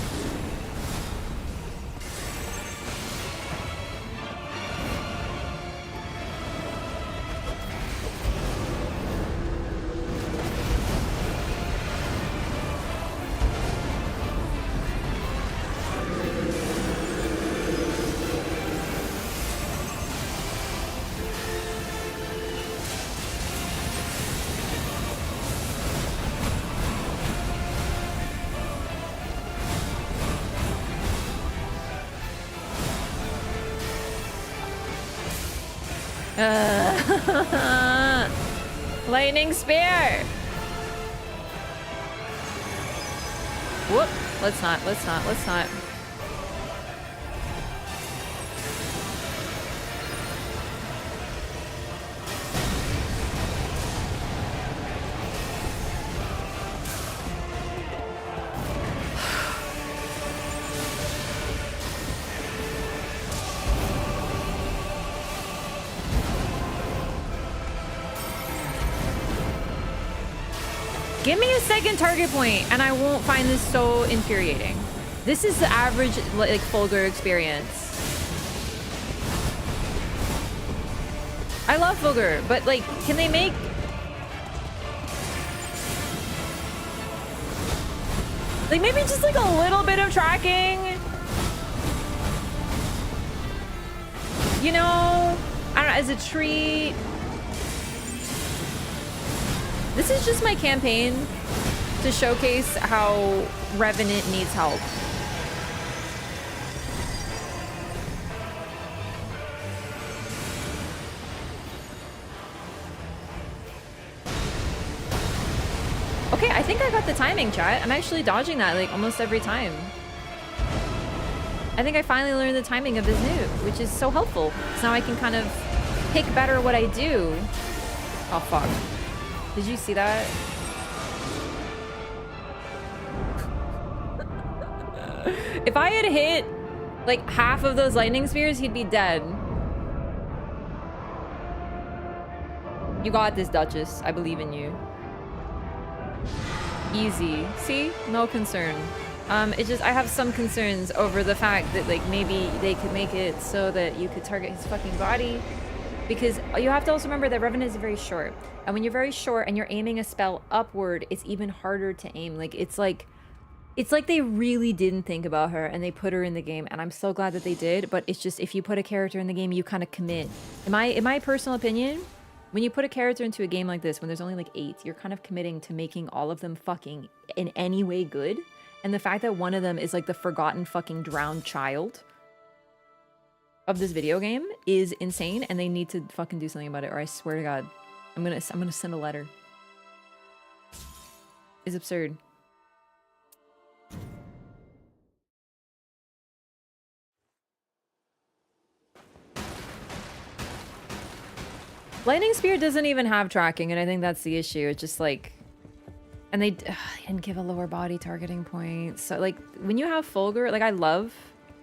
Lightning spear. Whoop. Let's not. Give me a second target point and I won't find this so infuriating. This is the average, like, Fulgur experience. I love Fulgur, but, like, can they make... Like maybe just like a little bit of tracking. You know, I don't know, as a treat. This is just my campaign to showcase how Revenant needs help. Okay, I think I got the timing, chat. I'm actually dodging that like almost every time. I think I finally learned the timing of this move, which is so helpful. So now I can kind of pick better what I do. Oh, fuck. Did you see that? If I had hit like half of those lightning spears, he'd be dead. You got this, Duchess. I believe in you. Easy. See? No concern. It's just I have some concerns over the fact that like maybe they could make it so that you could target his fucking body, because you have to also remember that Revenant is very short, and when you're very short and you're aiming a spell upward, it's even harder to aim. Like it's like they really didn't think about her and they put her in the game, and I'm so glad that they did. But it's just if you put a character in the game, you kind of commit. In my personal opinion, when you put a character into a game like this, when there's only like 8, you're kind of committing to making all of them fucking in any way good. And the fact that one of them is like the forgotten fucking drowned child of this video game is insane, and they need to fucking do something about it, or I swear to God, I'm gonna send a letter. It's absurd. Lightning Spear doesn't even have tracking, and I think that's the issue. It's just like, and they didn't give a lower body targeting point. So like when you have Fulgur, like I love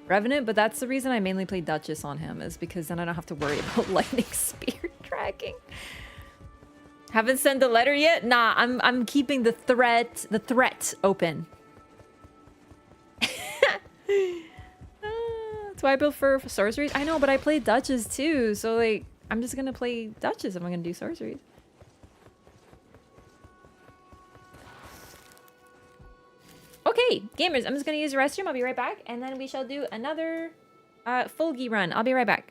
Revenant, but that's the reason I mainly play Duchess on him, is because then I don't have to worry about Lightning Spear tracking. Haven't sent the letter yet? Nah, I'm keeping the threat open. That's why I built for sorceries. I know, but I play Duchess too, so like I'm just gonna play Duchess if I'm gonna do sorceries. Okay, gamers, I'm just gonna use the restroom. I'll be right back, and then we shall do another Fulgi run. I'll be right back.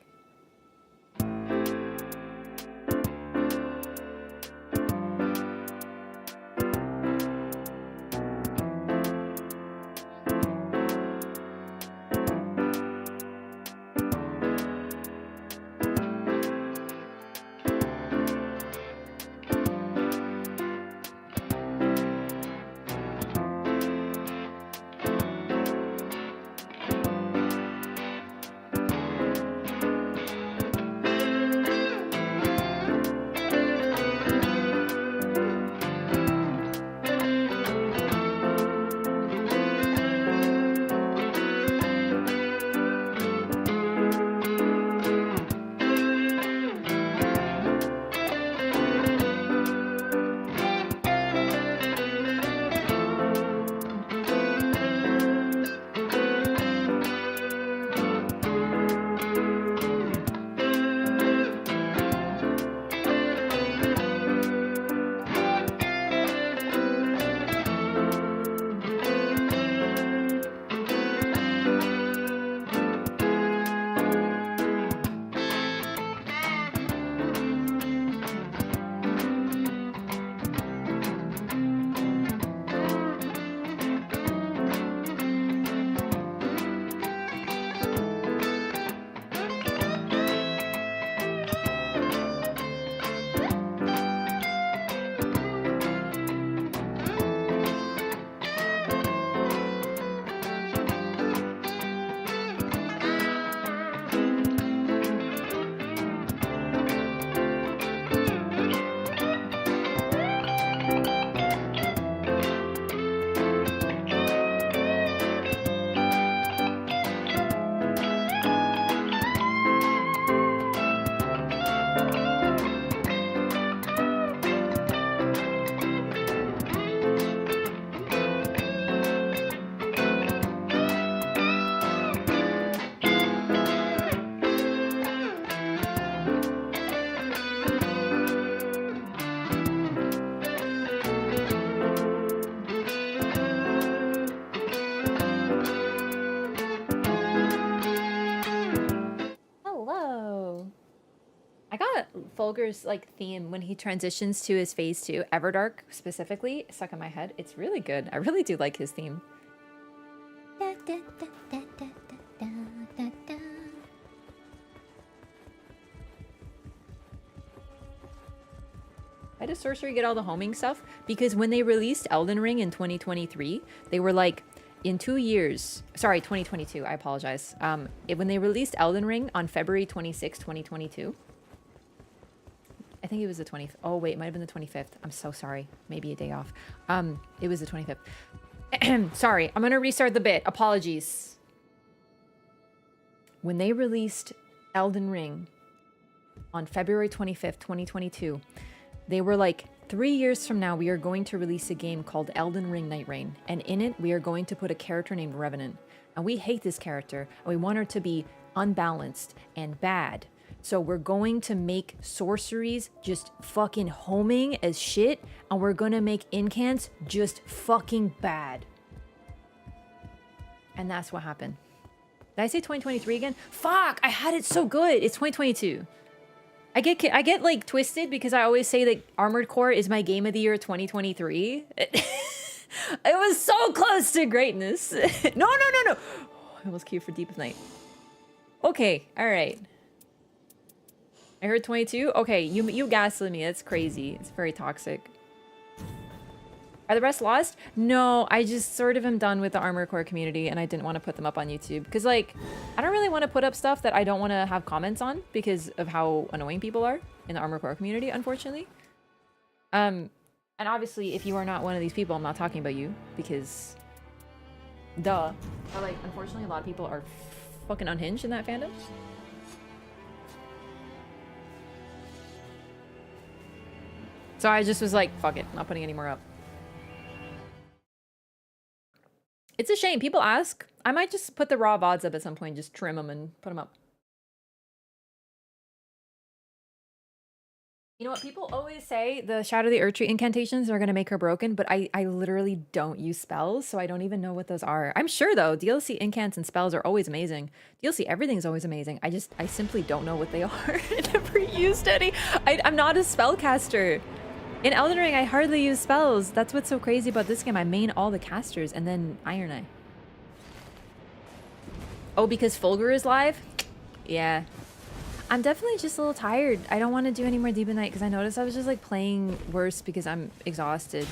Fulgur's like theme when he transitions to his phase 2, Everdark specifically, stuck in my head. It's really good. I really do like his theme. Why does Sorcery get all the homing stuff? Because when they released Elden Ring in 2023, they were like, in 2 years, sorry, 2022, I apologize. When they released Elden Ring on February 26, 2022, I think it was the 20th. Oh, wait, it might have been the 25th. I'm so sorry. Maybe a day off. It was the 25th. Sorry, I'm going to restart the bit. Apologies. When they released Elden Ring on February 25th, 2022, they were like, 3 years from now, we are going to release a game called Elden Ring Night Rain. And in it, we are going to put a character named Revenant. And we hate this character. And we want her to be unbalanced and bad. So we're going to make sorceries just fucking homing as shit. And we're going to make incants just fucking bad. And that's what happened. Did I say 2023 again? Fuck, I had it so good. It's 2022. I get like twisted because I always say that Armored Core is my game of the year 2023. It was so close to greatness. No. I almost queued for Deep of Night. Okay, all right. I heard 22. Okay, you gaslit me. That's crazy. It's very toxic. Are the rest lost? No, I just sort of am done with the Armored Core community and I didn't want to put them up on YouTube. Because, like, I don't really want to put up stuff that I don't want to have comments on because of how annoying people are in the Armored Core community, unfortunately. And obviously, if you are not one of these people, I'm not talking about you because... Duh. But, like, unfortunately, a lot of people are fucking unhinged in that fandom. So I just was like, fuck it, not putting any more up. It's a shame. People ask. I might just put the raw VODs up at some point, just trim them and put them up. You know what? People always say the Shadow the Erdtree incantations are going to make her broken, but I literally don't use spells, so I don't even know what those are. I'm sure, though, DLC incants and spells are always amazing. DLC everything's always amazing. I simply don't know what they are. I never used any. I'm not a spellcaster. In Elden Ring, I hardly use spells. That's what's so crazy about this game. I main all the casters and then Iron Eye. Oh, because Fulgur is live? Yeah. I'm definitely just a little tired. I don't want to do any more Deep of Night because I noticed I was just like playing worse because I'm exhausted.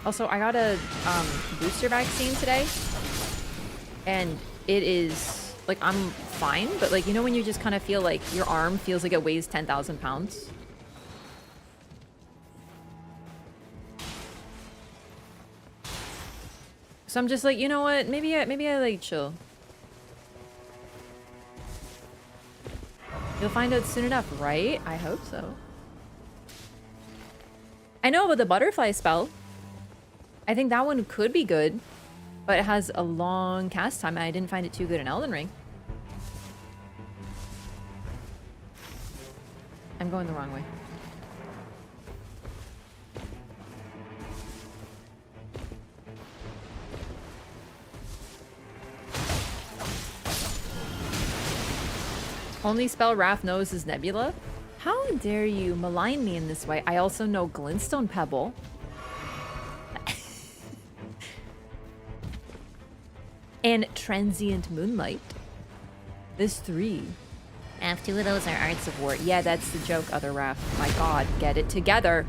Also, I got a booster vaccine today. And it is... Like, I'm fine, but like, you know when you just kind of feel like your arm feels like it weighs 10,000 pounds? So I'm just like, you know what? Maybe I like chill. You'll find out soon enough, right? I hope so. I know about the butterfly spell. I think that one could be good. But it has a long cast time, and I didn't find it too good in Elden Ring. I'm going the wrong way. Only spell Wraff knows is Nebula? How dare you malign me in this way? I also know Glintstone Pebble. And Transient Moonlight. There's 3. Half 2 of those are Arts of War. Yeah, that's the joke, other Wraff. My god, get it together.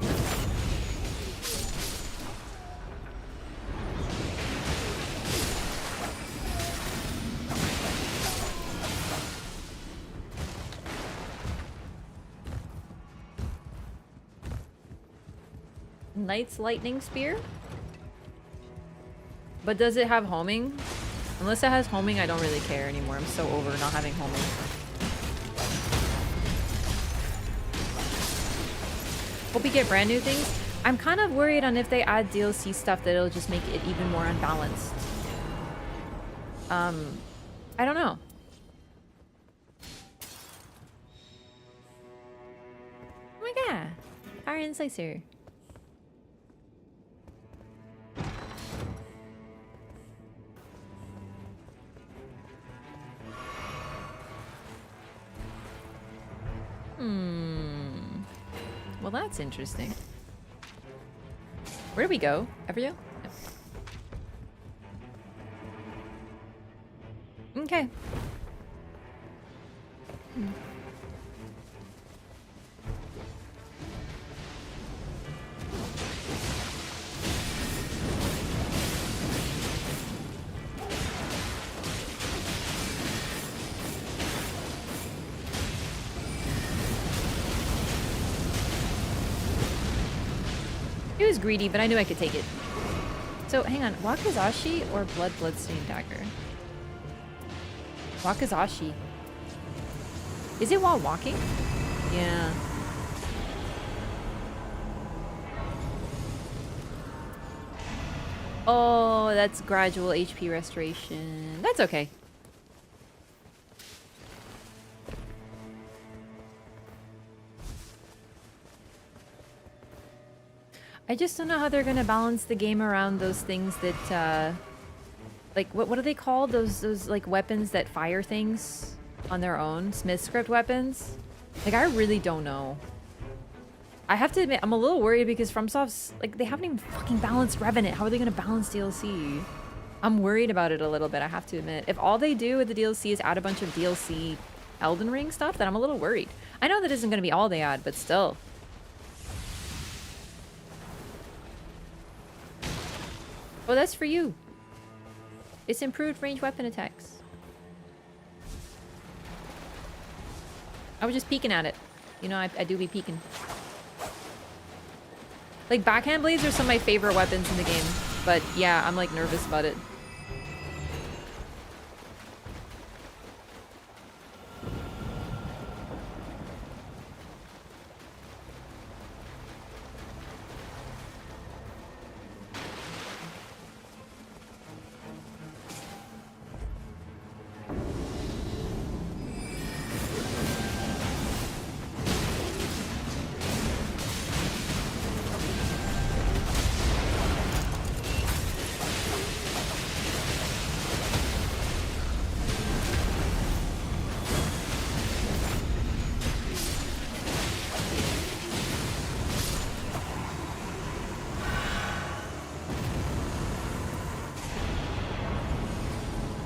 Knight's Lightning Spear? But does it have homing? Unless it has homing, I don't really care anymore. I'm so over not having homing. Hope we get brand new things. I'm kind of worried on if they add DLC stuff that it'll just make it even more unbalanced. I don't know. Oh my god. Fire Incisor. that's interesting. Where do we go? Everio? No. Okay. It was greedy, but I knew I could take it. So, hang on. Wakizashi or Bloodstained Dagger? Wakizashi. Is it while walking? Yeah. Oh, that's gradual HP restoration. That's okay. I just don't know how they're gonna balance the game around those things that, like, what are they called? Those like weapons that fire things on their own? Smith script weapons? Like, I really don't know. I have to admit, I'm a little worried because FromSoft's, like, they haven't even fucking balanced Revenant. How are they gonna balance DLC? I'm worried about it a little bit, I have to admit. If all they do with the DLC is add a bunch of DLC Elden Ring stuff, then I'm a little worried. I know that isn't gonna be all they add, but still. Oh, that's for you. It's improved range weapon attacks. I was just peeking at it. You know, I do be peeking. Like, backhand blades are some of my favorite weapons in the game. But yeah, I'm like nervous about it.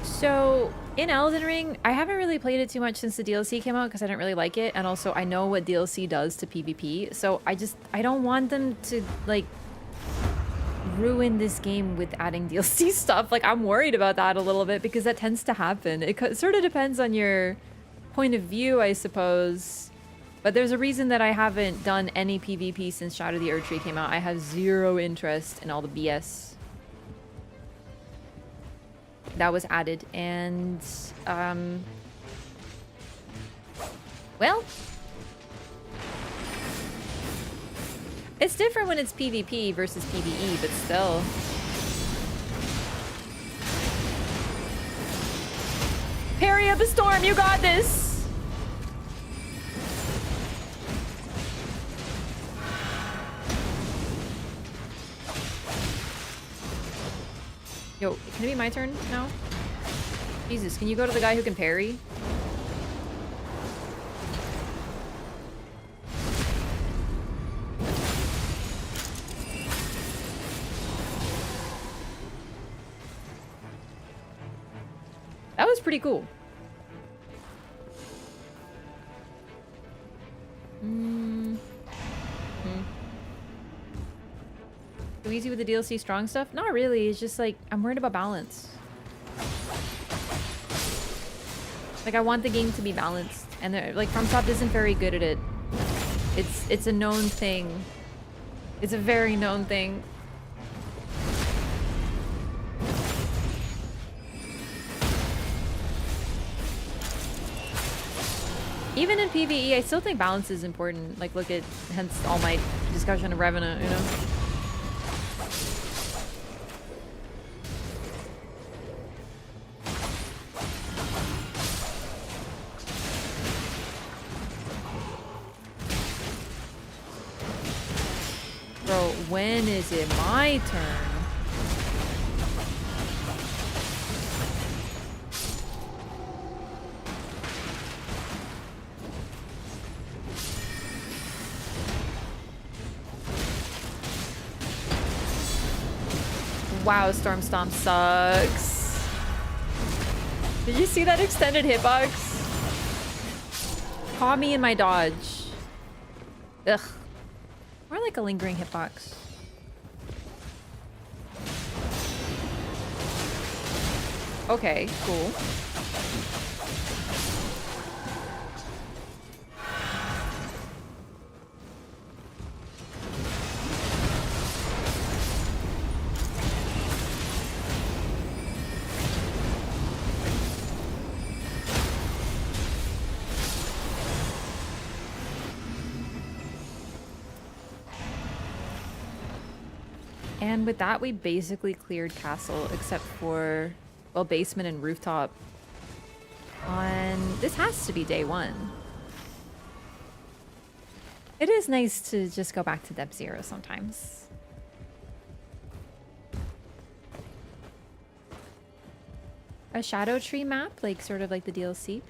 So, in Elden Ring, I haven't really played it too much since the DLC came out because I didn't really like it, and also I know what DLC does to PvP, so I don't want them to, like, ruin this game with adding DLC stuff. Like, I'm worried about that a little bit because that tends to happen. It sort of depends on your point of view, I suppose. But there's a reason that I haven't done any PvP since Shadow of the Erdtree came out. I have zero interest in all the BS that was added, and well, it's different when it's PvP versus PvE, but still. Parry up a storm, you got this! Yo, can it be my turn now? Jesus, can you go to the guy who can parry? That was pretty cool. Too easy with the DLC strong stuff? Not really. It's just like, I'm worried about balance. Like, I want the game to be balanced. And like, FromSoft isn't very good at it. It's a known thing. It's a very known thing. Even in PvE, I still think balance is important. Like, look at, hence all my discussion of Revenant, you know? Bro, when is it my turn? Wow, Storm Stomp sucks. Did you see that extended hitbox? Caught me in my dodge. Ugh. More like a lingering hitbox. Okay, cool. And with that, we basically cleared castle, except for, well, basement and rooftop. This has to be day 1. It is nice to just go back to depth 0 sometimes. A shadow tree map, like sort of like the DLC.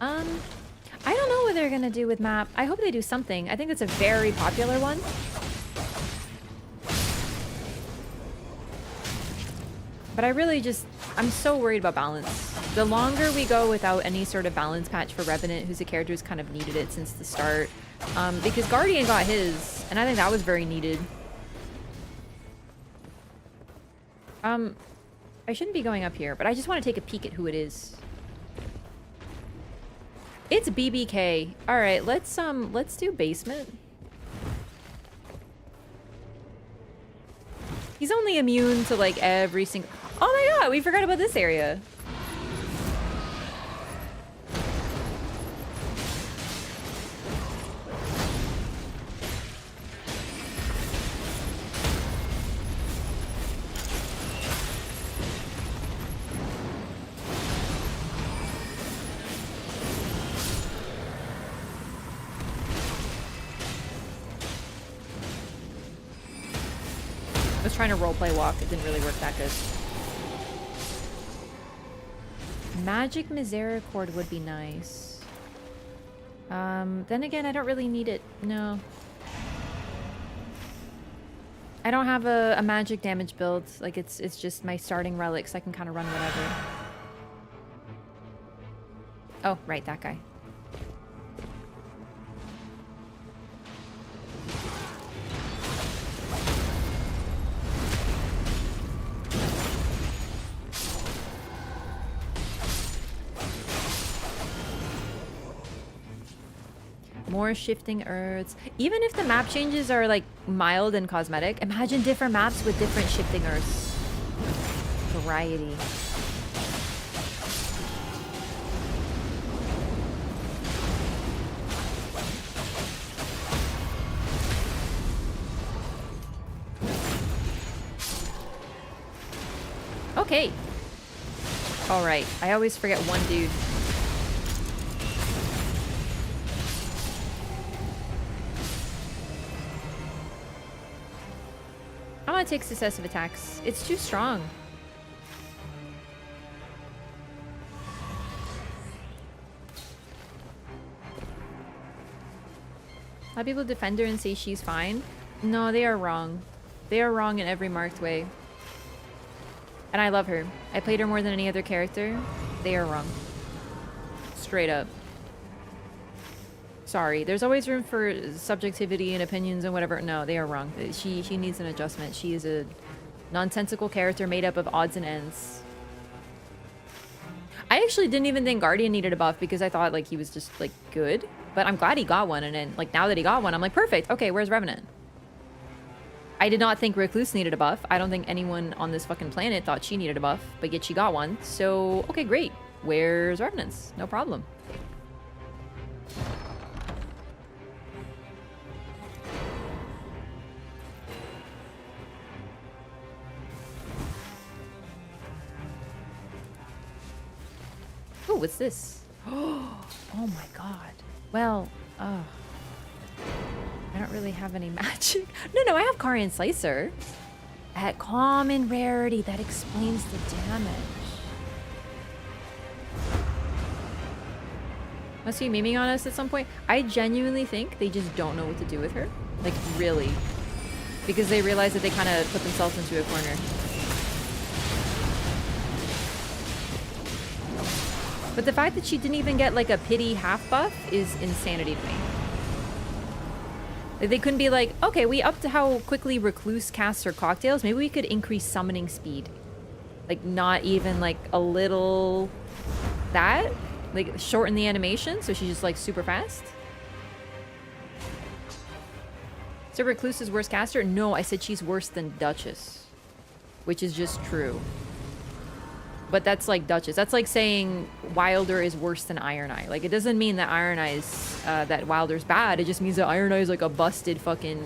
I don't know what they're gonna do with map. I hope they do something. I think it's a very popular one. But I really just, I'm so worried about balance. The longer we go without any sort of balance patch for Revenant, who's a character who's kind of needed it since the start. Because Guardian got his, and I think that was very needed. I shouldn't be going up here, but I just want to take a peek at who it is. It's BBK. All right, let's do basement. He's only immune to like every single... Oh my god, we forgot about this area. I was trying to roleplay walk. It didn't really work that good. Magic Misericord would be nice. Then again, I don't really need it. No. I don't have a magic damage build. Like, it's just my starting relics. I can kind of run whatever. Oh, right, that guy. More shifting earths. Even if the map changes are like mild and cosmetic, imagine different maps with different shifting earths. Variety. Okay. All right. I always forget one dude. I'm gonna take successive attacks. It's too strong. A lot of people defend her and say she's fine. No, they are wrong. They are wrong in every marked way. And I love her. I played her more than any other character. They are wrong. Straight up. Sorry. There's always room for subjectivity and opinions and whatever. No, they are wrong. She needs an adjustment. She is a nonsensical character made up of odds and ends. I actually didn't even think Guardian needed a buff because I thought like he was just like good. But I'm glad he got one, and then like now that he got one, I'm like perfect. Okay, where's Revenant? I did not think Recluse needed a buff. I don't think anyone on this fucking planet thought she needed a buff, but yet she got one. So, okay, great. Where's Revenants? No problem. Oh, what's this? Oh my god. Well, I don't really have any magic. No, I have Carian Slicer. At common rarity, that explains the damage. Must be memeing on us at some point. I genuinely think they just don't know what to do with her. Like, really. Because they realize that they kind of put themselves into a corner. But the fact that she didn't even get like a pity half buff is insanity to me. Like, they couldn't be like, okay, we upped how quickly Recluse casts her cocktails. Maybe we could increase summoning speed. Like, not even like a little that? Like, shorten the animation so she's just like super fast? So Recluse is worse caster? No, I said she's worse than Duchess. Which is just true. But that's like Duchess. That's like saying Wilder is worse than Iron Eye. Like, it doesn't mean that Iron Eye's, that Wilder's bad. It just means that Iron Eye is like a busted fucking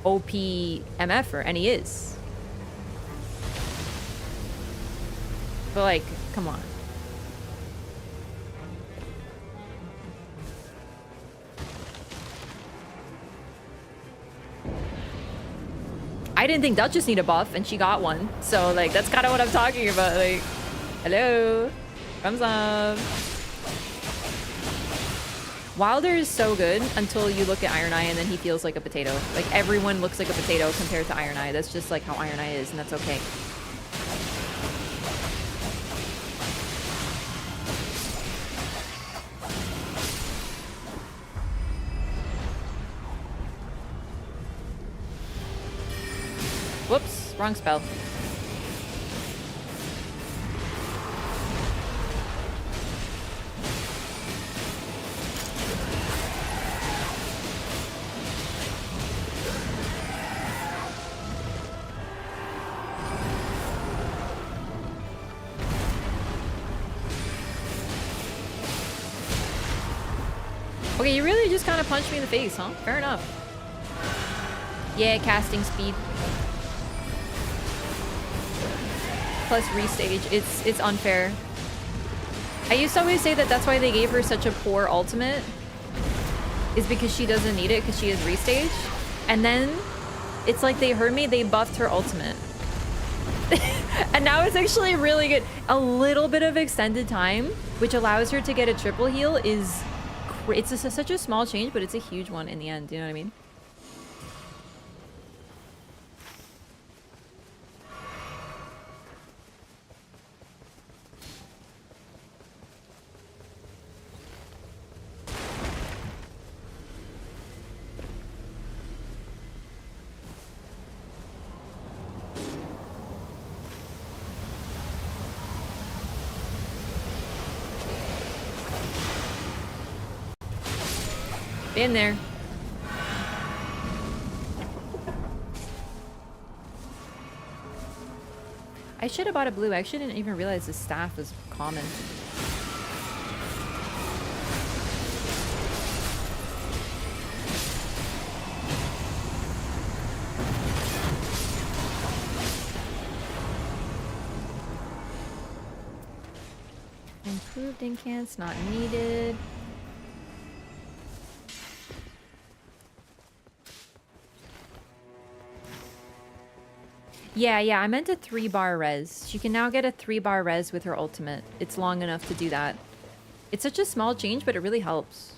OP MFer, and he is. But like, come on. I didn't think Duchess need a buff, and she got one. So, like, that's kind of what I'm talking about. Like, hello. Thumbs up. Wilder is so good until you look at Iron Eye, and then he feels like a potato. Like, everyone looks like a potato compared to Iron Eye. That's just, like, how Iron Eye is, and that's okay. Whoops, wrong spell. Okay, you really just kind of punched me in the face, huh? Fair enough. Yeah, casting speed. Plus restage. It's unfair. I used to always say that that's why they gave her such a poor ultimate. Is because she doesn't need it because she has restage. And then it's like they heard me, they buffed her ultimate. And now it's actually really good. A little bit of extended time, which allows her to get a triple heal, is... It's such a small change, but it's a huge one in the end. Do you know what I mean? In there. I should have bought a blue. I actually didn't even realize the staff was common. Improved incants not needed. Yeah, I meant a 3-bar res. She can now get a 3-bar res with her ultimate. It's long enough to do that. It's such a small change, but it really helps.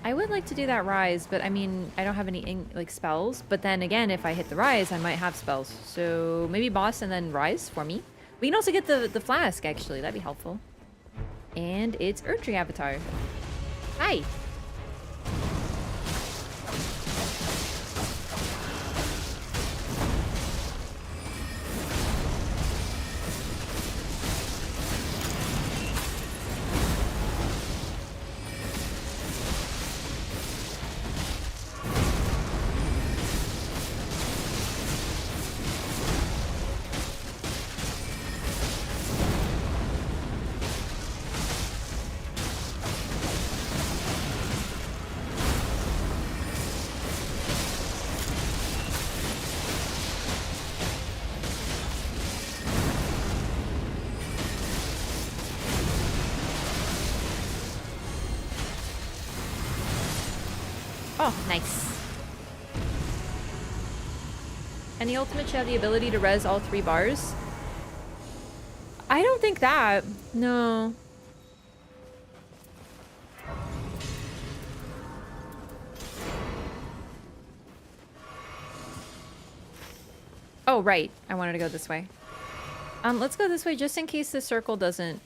I would like to do that rise, but I mean, I don't have any like spells. But then again, if I hit the rise, I might have spells. So maybe boss and then rise for me. We can also get the flask, actually. That'd be helpful. And it's Erdtree Avatar. Hi. Oh, nice. And the ultimate should have the ability to res all 3 bars. I don't think that. No. Oh, right. I wanted to go this way. Let's go this way just in case the circle doesn't,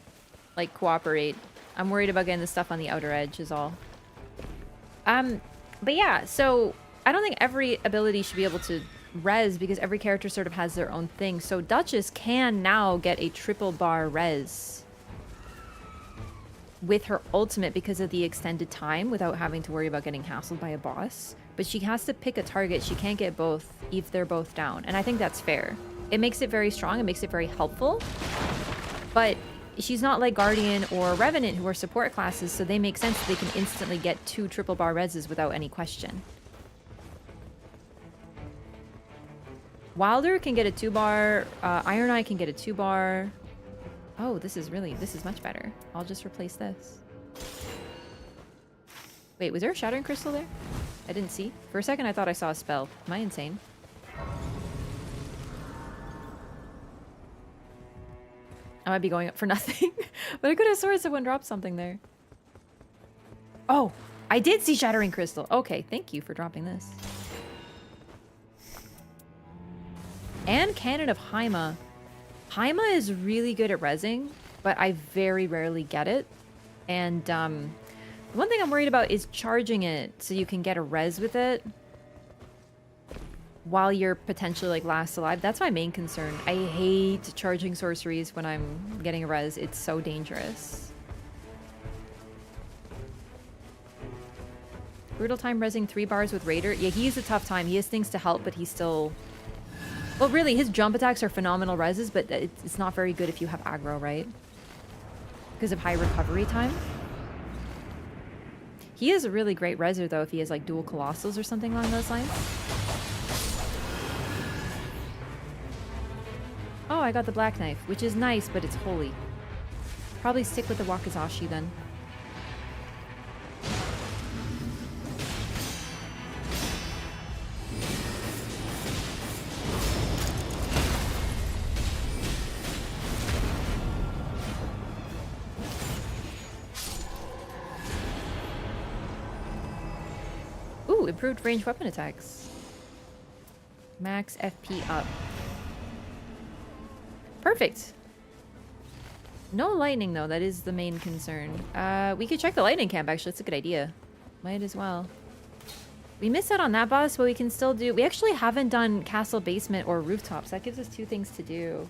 like, cooperate. I'm worried about getting the stuff on the outer edge is all. But yeah, so I don't think every ability should be able to res because every character sort of has their own thing. So Duchess can now get a triple bar res with her ultimate because of the extended time without having to worry about getting hassled by a boss. But she has to pick a target. She can't get both if they're both down. And I think that's fair. It makes it very strong. It makes it very helpful. But she's not like Guardian or Revenant, who are support classes, so they make sense that they can instantly get 2 triple bar reses without any question. Wilder can get a 2-bar. Iron Eye can get a 2-bar. Oh, this is much better. I'll just replace this. Wait, was there a Shattering Crystal there? I didn't see. For a second, I thought I saw a spell. Am I insane? I might be going up for nothing. But I could have sworn someone dropped something there. Oh, I did see Shattering Crystal. Okay, thank you for dropping this. And Cannon of Haima. Haima is really good at rezzing, but I very rarely get it. And the one thing I'm worried about is charging it so you can get a res with it while you're potentially like last alive. That's my main concern. I hate charging sorceries when I'm getting a res. It's so dangerous. Brutal time rezzing 3 bars with Raider. Yeah, he has a tough time. He has things to help, but he's still... Well, really, his jump attacks are phenomenal reses, but it's not very good if you have aggro, right? Because of high recovery time. He is a really great reser, though, if he has, like, dual Colossals or something along those lines. Oh, I got the Black Knife, which is nice, but it's holy. Probably stick with the Wakizashi, then. Ooh, improved ranged weapon attacks. Max FP up. Perfect. No lightning, though. That is the main concern. We could check the lightning camp, actually. That's a good idea. Might as well. We missed out on that boss, but we can still do... We actually haven't done castle basement or rooftops. That gives us 2 things to do.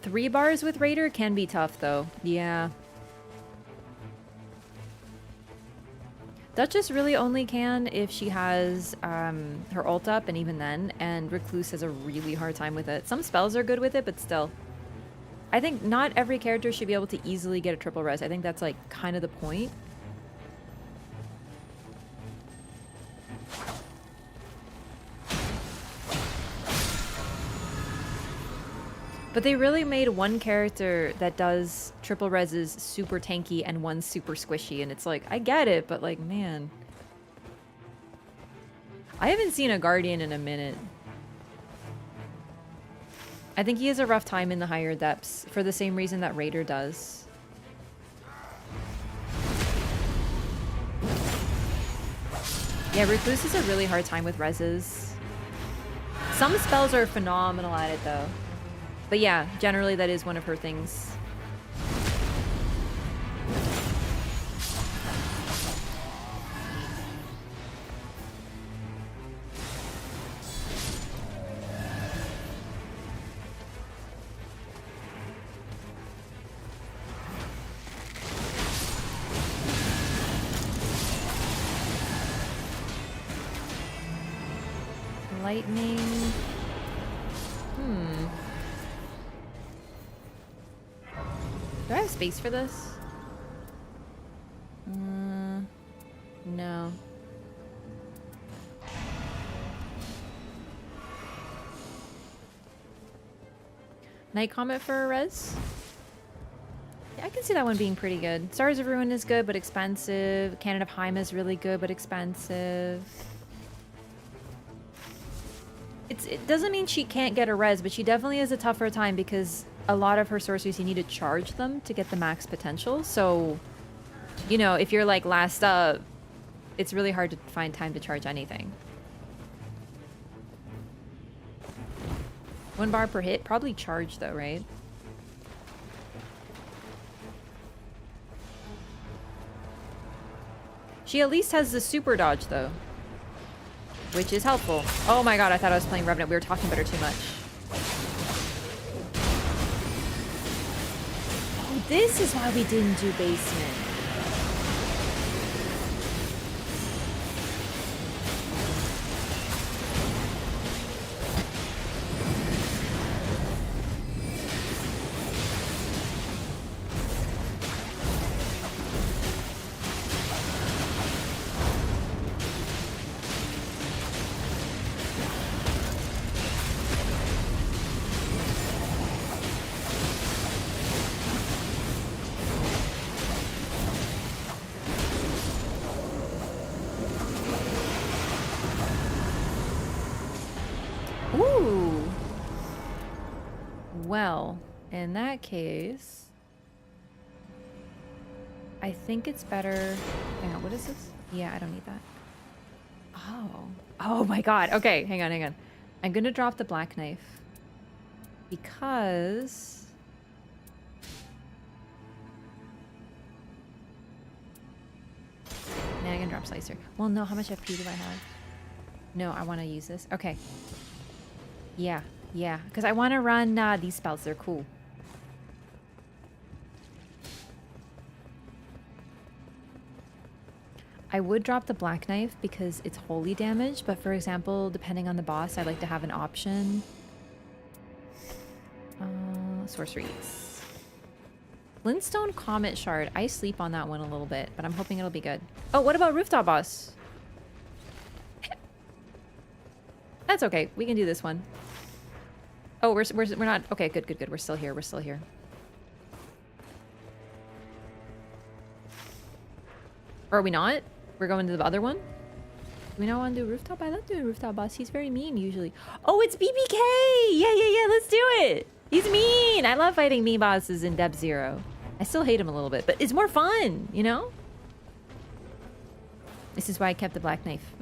Three bars with Raider can be tough, though. Yeah. Duchess really only can if she has her ult up, and even then. And Recluse has a really hard time with it. Some spells are good with it, but still. I think not every character should be able to easily get a triple res. I think that's, like, kind of the point. But they really made one character that does triple reses super tanky and one super squishy, and it's like, I get it, but like, man. I haven't seen a Guardian in a minute. I think he has a rough time in the higher depths for the same reason that Raider does. Yeah, Recluse has a really hard time with reses. Some spells are phenomenal at it, though. But yeah, generally that is one of her things. Lightning. Do I have space for this? No. Night Comet for a res? Yeah, I can see that one being pretty good. Stars of Ruin is good, but expensive. Cannon of Haima is really good, but expensive. It doesn't mean she can't get a res, but she definitely has a tougher time because a lot of her sorceries, you need to charge them to get the max potential. So you know, if you're like last up, it's really hard to find time to charge anything. 1 bar per hit, probably charge though, right? She at least has the super dodge though, which is helpful. Oh my god, I thought I was playing Revenant. We were talking about her too much. Oh, this is why we didn't do basement. Ooh. Well, in that case, I think it's better. Hang on, what is this? Yeah, I don't need that. Oh. Oh my god. Okay, hang on, hang on. I'm gonna drop the black knife because now I can drop slicer. Well, no, how much FP do I have? No, I want to use this. Okay. Yeah, yeah, because I want to run these spells. They're cool. I would drop the black knife because it's holy damage, but for example, depending on the boss, I like to have an option. Sorceries. Flintstone Comet Shard. I sleep on that one a little bit, but I'm hoping it'll be good. Oh, what about Rooftop Boss? That's okay. We can do this one. Oh, we're not... Okay, good, good, good. We're still here. We're still here. Or are we not? We're going to the other one? Do we not want to do Rooftop? I love doing Rooftop Boss. He's very mean, usually. Oh, it's BBK! Yeah, yeah, yeah. Let's do it! He's mean! I love fighting mean bosses in Depth Zero. I still hate him a little bit, but it's more fun, you know? This is why I kept the black knife.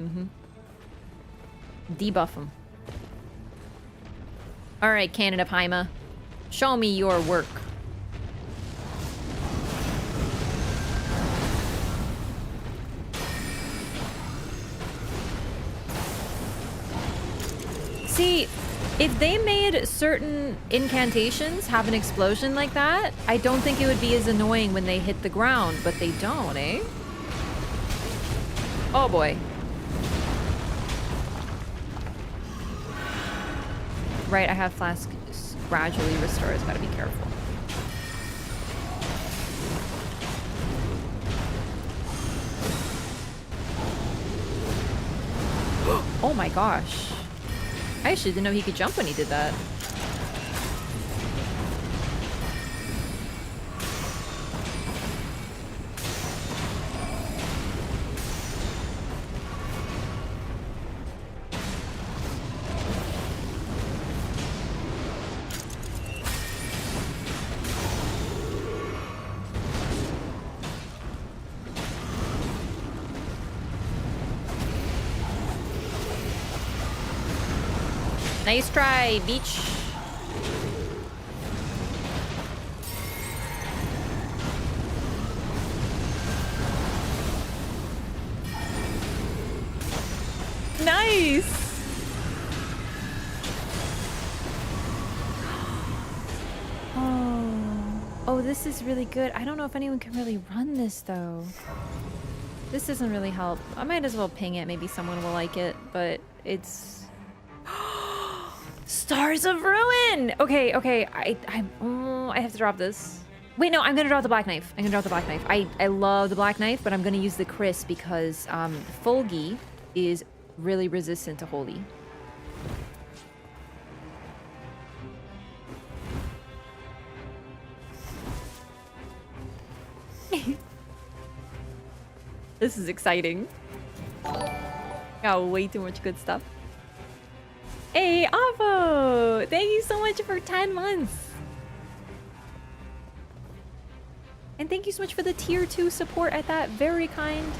Debuff him. Alright, Canada Paima. Show me your work. See, if they made certain incantations have an explosion like that, I don't think it would be as annoying when they hit the ground, but they don't, eh? Oh boy. Right, I have flask gradually restores. Gotta be careful. Oh my gosh. I actually didn't know he could jump when he did that. Nice try, beach. Nice. Oh, this is really good. I don't know if anyone can really run this though. This doesn't really help. I might as well ping it. Maybe someone will like it, but it's... Stars of Ruin! Okay, okay. I have to drop this. Wait, no, I'm gonna drop the black knife. I'm gonna drop the black knife. I love the black knife, but I'm gonna use the Chris because Fulgi is really resistant to holy. This is exciting. Got way too much good stuff. Hey, Avo! Thank you so much for 10 months. And thank you so much for the tier 2 support at that. Very kind.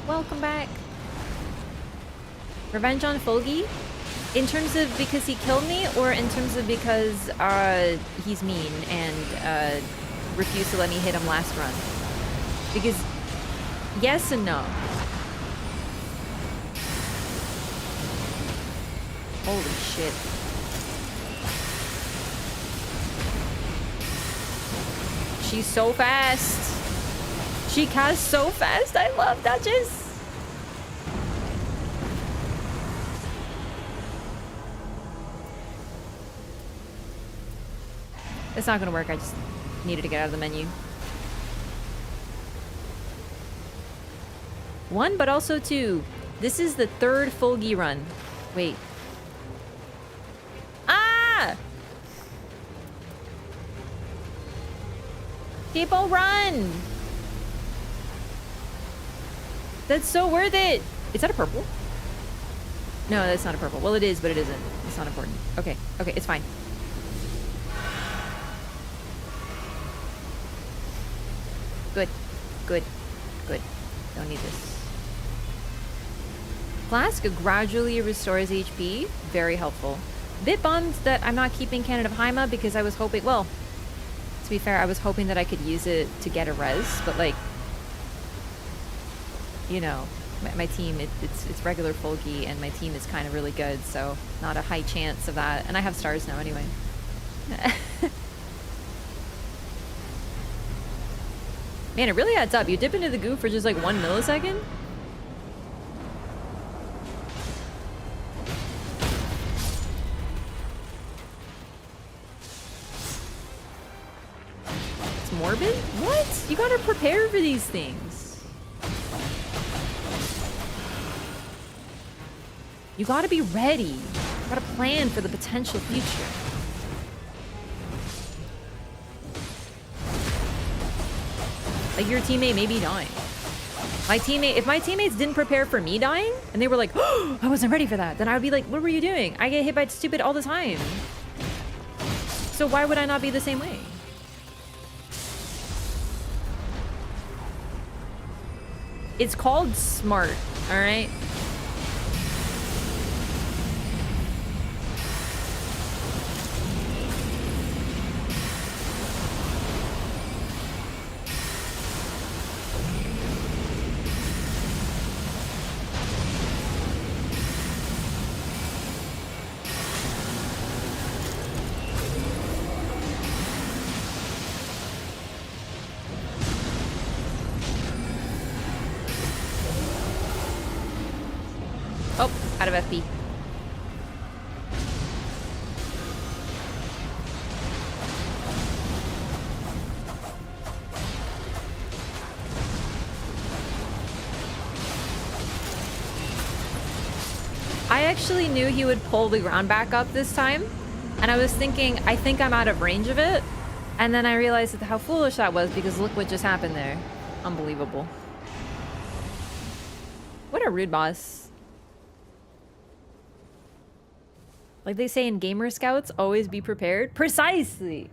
Welcome back. Revenge on Fulgi? In terms of because he killed me, or in terms of because he's mean and refused to let me hit him last run? Because yes and no. Holy shit. She's so fast. She casts so fast. I love Duchess. It's not gonna work. I just needed to get out of the menu. One, but also two. This is the third Fulgi run. Wait. Ah! People run! That's so worth it! Is that a purple? No, that's not a purple. Well, it is, but it isn't. It's not important. Okay, okay, it's fine. Good, good, good. Don't need this. Flask gradually restores HP. Very helpful. Bit bummed that I'm not keeping Cannon of Haima because I was hoping, well, to be fair, I was hoping that I could use it to get a res, but like, you know, my team, it's regular Fulgi, and my team is kind of really good, so not a high chance of that. And I have stars now anyway. Man, it really adds up. You dip into the goo for just like 1 millisecond? It's morbid? What? You gotta prepare for these things. You gotta be ready. You gotta plan for the potential future. Like, your teammate may be dying. If my teammates didn't prepare for me dying, and they were like, oh, I wasn't ready for that, then I would be like, what were you doing? I get hit by stupid all the time. So why would I not be the same way? It's called smart, all right? Oh, out of FP. I actually knew he would pull the ground back up this time, and I was thinking, I think I'm out of range of it, and then I realized how foolish that was because look what just happened there. Unbelievable. What a rude boss. Like they say in Gamer Scouts, always be prepared. Precisely!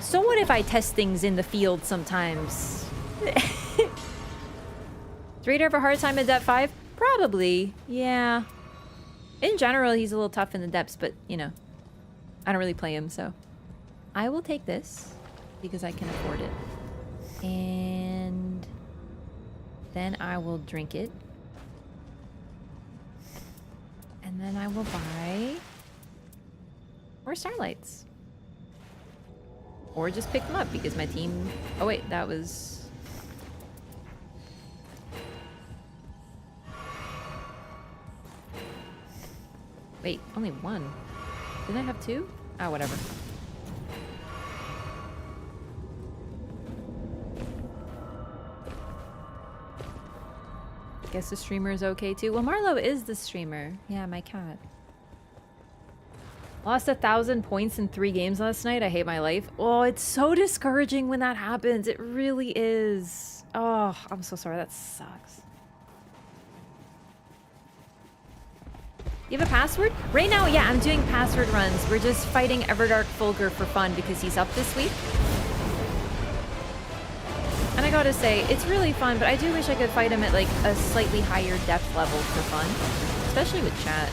So what if I test things in the field sometimes? Does Raider have a hard time at depth 5? Probably, yeah. In general, he's a little tough in the depths, but, you know, I don't really play him, so. I will take this, because I can afford it. And then I will drink it. And then I will buy more starlights. Or just pick them up because my team... Oh wait, that was... Wait, only one. Didn't I have two? Oh, whatever. Guess the streamer is okay too. Well, Marlo is the streamer. Yeah, my cat. Lost 1,000 points in 3 games last night. I hate my life. Oh, it's so discouraging when that happens. It really is. Oh, I'm so sorry. That sucks. You have a password? Right now, yeah, I'm doing password runs. We're just fighting Everdark Fulgur for fun because he's up this week. And I gotta say, it's really fun, but I do wish I could fight him at like a slightly higher depth level for fun. Especially with chat.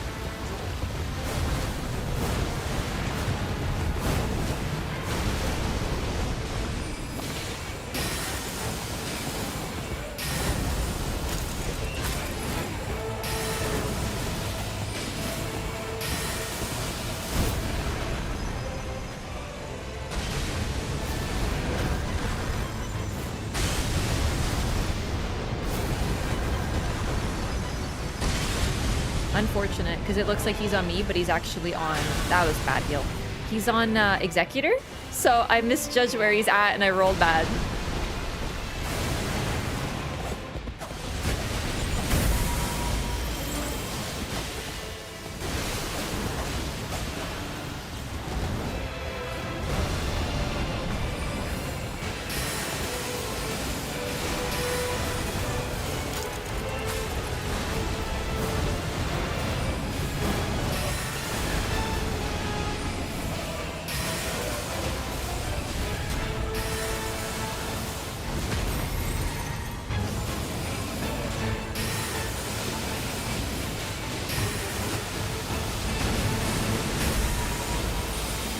Unfortunate, because it looks like he's on me, but he's actually on... That was bad heal. He's on Executor, so I misjudged where he's at and I rolled bad.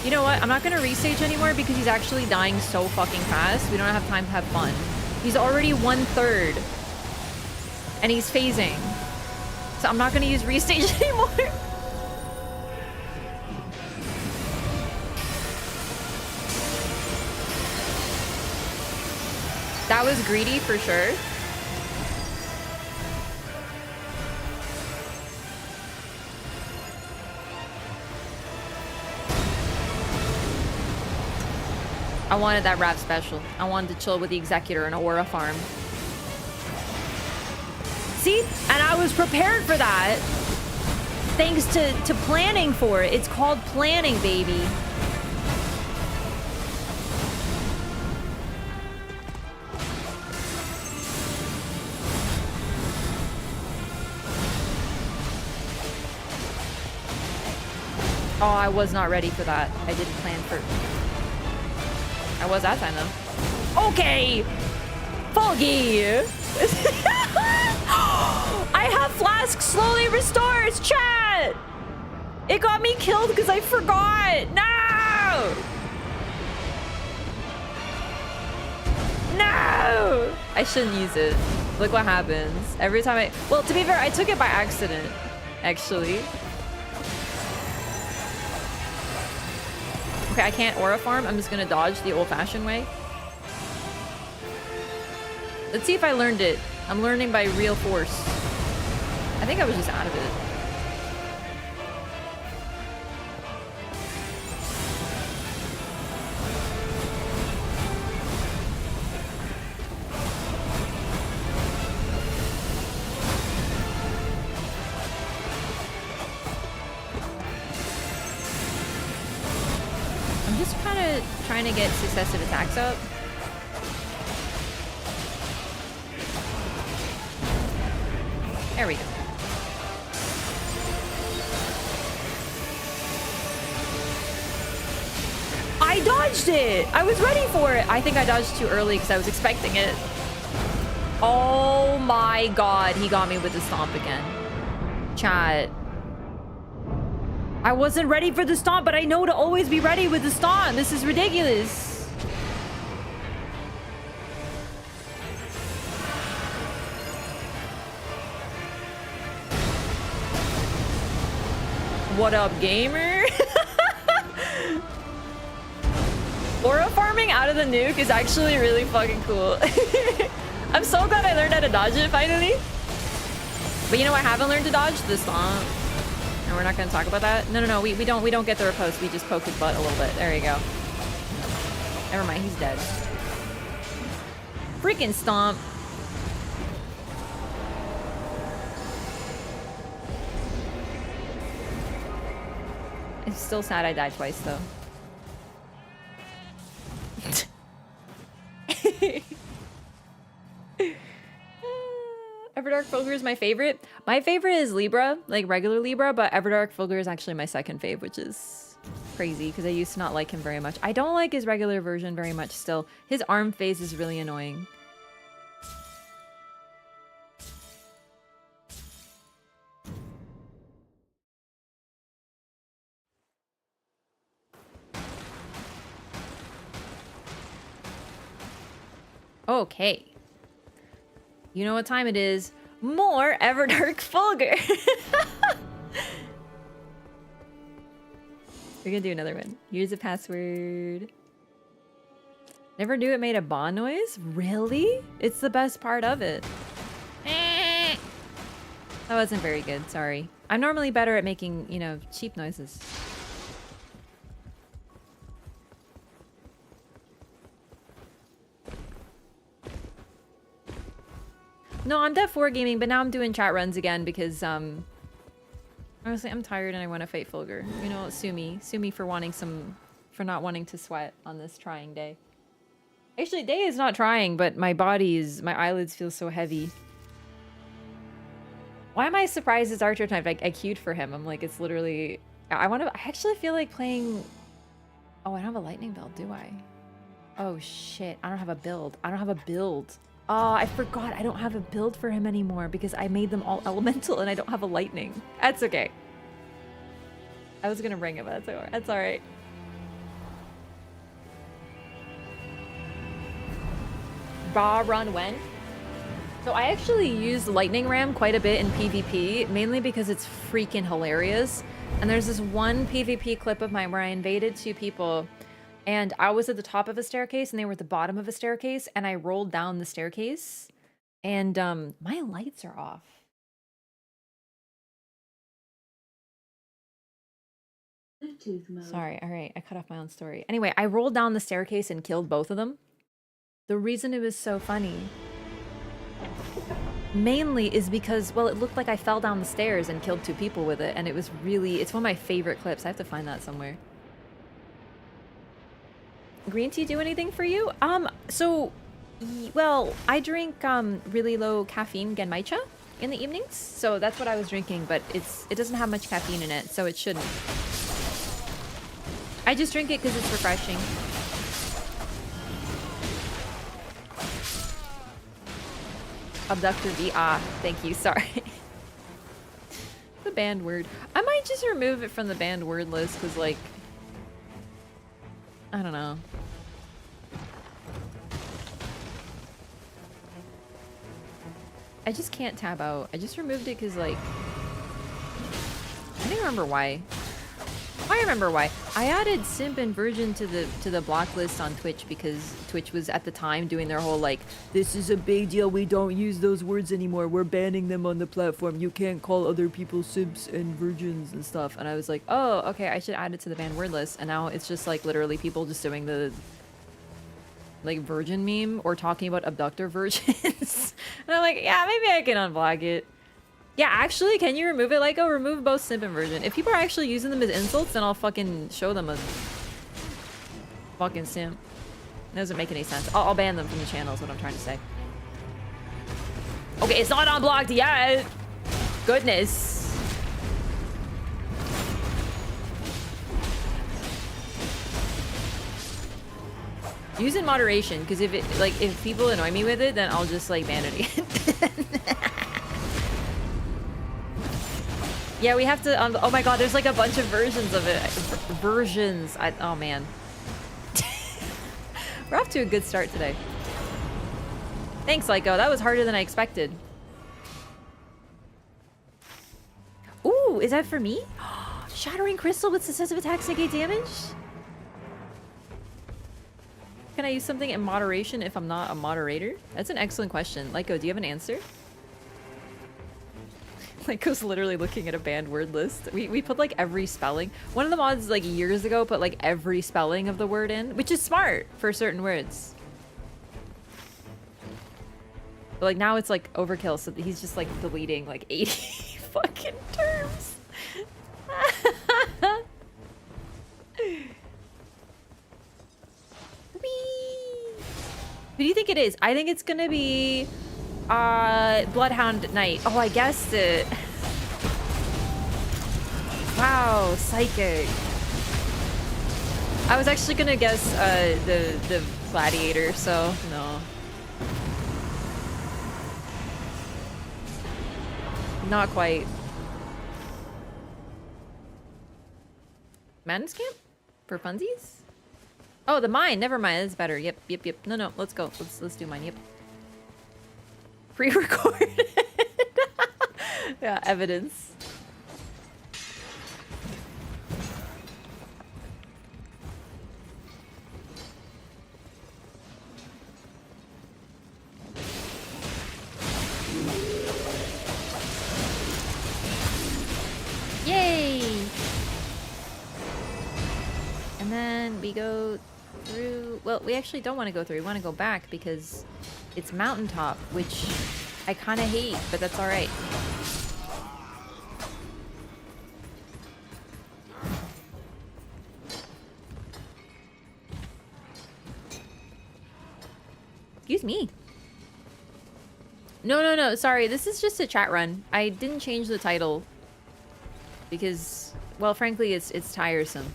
You know what? I'm not gonna restage anymore because he's actually dying so fucking fast. We don't have time to have fun. He's already 1/3. And he's phasing. So I'm not gonna use restage anymore. That was greedy for sure. I wanted that Wraff special. I wanted to chill with the Executor and Aura farm. See? And I was prepared for that. Thanks to planning for it. It's called planning, baby. Oh, I was not ready for that. I didn't plan for... I was that time, though. Okay! Foggy! I have Flask slowly restores, chat! It got me killed because I forgot! No! No! I shouldn't use it. Look what happens. Every time I... Well, to be fair, I took it by accident, actually. Okay, I can't aura farm. I'm just gonna dodge the old-fashioned way. Let's see if I learned it. I'm learning by real force. I think I was just out of it. I'm just kind of trying to get successive attacks up. There we go. I dodged it! I was ready for it! I think I dodged too early because I was expecting it. Oh my god, he got me with the stomp again. Chat. I wasn't ready for the stomp, but I know to always be ready with the stomp. This is ridiculous. What up, gamer? Aura farming out of the nuke is actually really fucking cool. I'm so glad I learned how to dodge it finally. But you know I haven't learned to dodge? The stomp. And we're not gonna talk about that? No, we don't get the riposte. We just poke his butt a little bit. There you go. Never mind, he's dead. Freaking stomp. I'm still sad I died twice, though. Everdark Everdark Fulgur is my favorite. My favorite is Libra, like regular Libra, but Everdark Fulgur is actually my second fave, which is crazy because I used to not like him very much. I don't like his regular version very much still. His arm phase is really annoying. Okay. You know what time it is. More Everdark Fulgur. We're gonna do another one. Use the password. Never knew it made a bond noise? Really? It's the best part of it. That wasn't very good, sorry. I'm normally better at making, you know, cheap noises. No, I'm Dev 4 gaming, but now I'm doing chat runs again because, honestly, I'm tired and I want to fight Fulgur. You know, sue me. Sue me for for not wanting to sweat on this trying day. Actually, day is not trying, but my eyelids feel so heavy. Why am I surprised it's Archer type? Like, I queued for him. I'm like, it's literally, I actually feel like playing, oh, I don't have a lightning belt, do I? Oh shit, I don't have a build. I don't have a build. Oh, I forgot I don't have a build for him anymore because I made them all elemental and I don't have a lightning. That's okay. I was gonna bring it, but that's alright. Raw run when? So I actually use Lightning Ram quite a bit in PvP, mainly because it's freaking hilarious. And there's this one PvP clip of mine where I invaded two people and I was at the top of a staircase and they were at the bottom of a staircase and I rolled down the staircase and my lights are off. Bluetooth mode. Sorry, all right, I cut off my own story. Anyway, I rolled down the staircase and killed both of them. The reason it was so funny mainly is because, well, it looked like I fell down the stairs and killed two people with it, and it was really, it's one of my favorite clips. I have to find that somewhere. Green tea do anything for you? Well, I drink really low caffeine genmaicha in the evenings, so that's what I was drinking, but it doesn't have much caffeine in it, so it shouldn't. I just drink it because it's refreshing. Abductor V. Ah, thank you. Sorry. The banned word. I might just remove it from the banned word list because, like, I don't know. I just can't tab out. I just removed it because, like, I don't remember why. I remember why. I added simp and virgin to the block list on Twitch because Twitch was at the time doing their whole like, this is a big deal, we don't use those words anymore, we're banning them on the platform, you can't call other people simps and virgins and stuff. And I was like, oh, okay, I should add it to the banned word list. And now it's just like literally people just doing the like virgin meme or talking about abductor virgins. And I'm like, yeah, maybe I can unblock it. Yeah, actually, can you remove it? Like, oh, remove both simp and virgin. If people are actually using them as insults, then I'll fucking show them a fucking simp. It doesn't make any sense. I'll ban them from the channel is what I'm trying to say. Okay, it's not unblocked yet. Goodness. Use in moderation, because if people annoy me with it, then I'll just like ban it again. Yeah, we have to, oh my god, there's like a bunch of versions of it. Versions. Oh man. We're off to a good start today. Thanks, Lyco. That was harder than I expected. Ooh, is that for me? Shattering crystal with successive attacks negate damage? Can I use something in moderation if I'm not a moderator? That's an excellent question. Lyco, do you have an answer? Lyco's literally looking at a banned word list. We put like every spelling. One of the mods like years ago put like every spelling of the word in, which is smart for certain words. But like now it's like overkill, so he's just like deleting like 80 fucking terms. Whee! Who do you think it is? I think it's gonna be Bloodhound Knight. Oh, I guessed it. Wow, psychic. I was actually gonna guess the gladiator, so no. Not quite. Madness Camp? For funsies? Oh, the mine. Never mind. That's better. Yep, yep, yep. No, no. Let's go. Let's do mine. Yep. Pre-recorded. Yeah, evidence. Yay! And then we go through... Well, we actually don't want to go through. We want to go back because it's mountaintop, which I kind of hate, but that's alright. Excuse me. No, no, no. Sorry. This is just a chat run. I didn't change the title because, well, frankly, it's tiresome.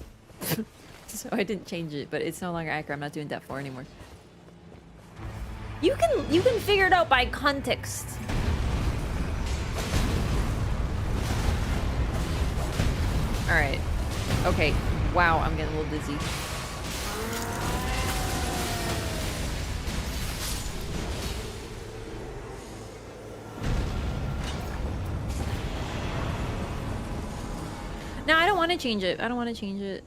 So I didn't change it, but it's no longer accurate. I'm not doing Depth 4 anymore. You can figure it out by context. All right. Okay. Wow, I'm getting a little dizzy. No, I don't want to change it. I don't want to change it.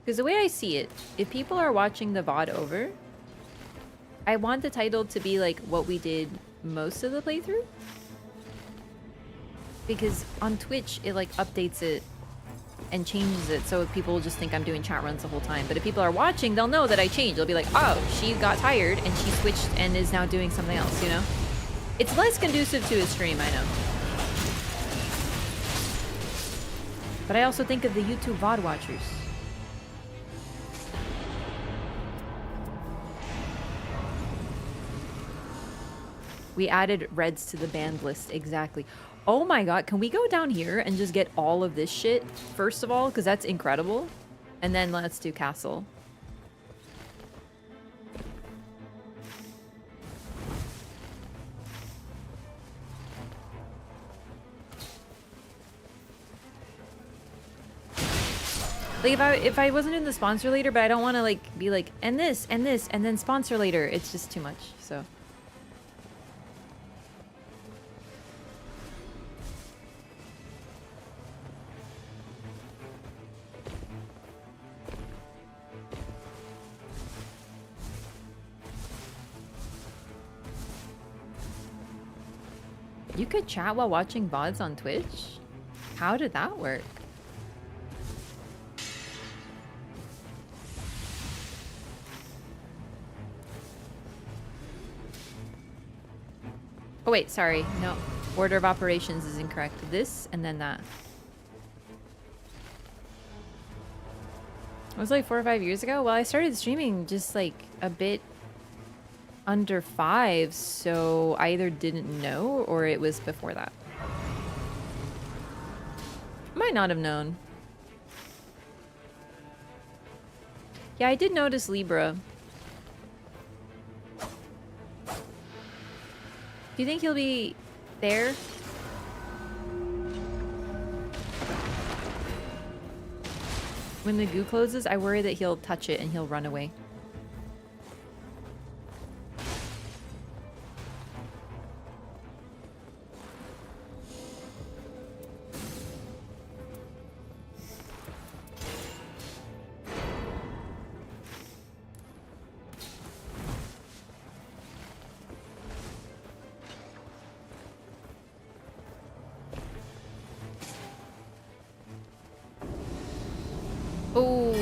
Because the way I see it, if people are watching the VOD over, I want the title to be like what we did most of the playthrough. Because on Twitch, it like updates it and changes it, so people will just think I'm doing chat runs the whole time. But if people are watching, they'll know that I changed. They'll be like, oh, she got tired and she switched and is now doing something else, you know? It's less conducive to a stream, I know. But I also think of the YouTube VOD watchers. We added reds to the banned list, exactly. Oh my god, can we go down here and just get all of this shit, first of all? Because that's incredible. And then let's do castle. Like if I wasn't in the sponsor later, but I don't want to like be like, and this, and this, and then sponsor later. It's just too much, so. You could chat while watching VODs on Twitch? How did that work? Oh wait, sorry. No. Order of operations is incorrect. This and then that. It was like 4 or 5 years ago. Well, I started streaming just like a bit under 5, so I either didn't know or it was before that. Might not have known. Yeah, I did notice Libra. Do you think he'll be there? When the goo closes, I worry that he'll touch it and he'll run away. Ooh,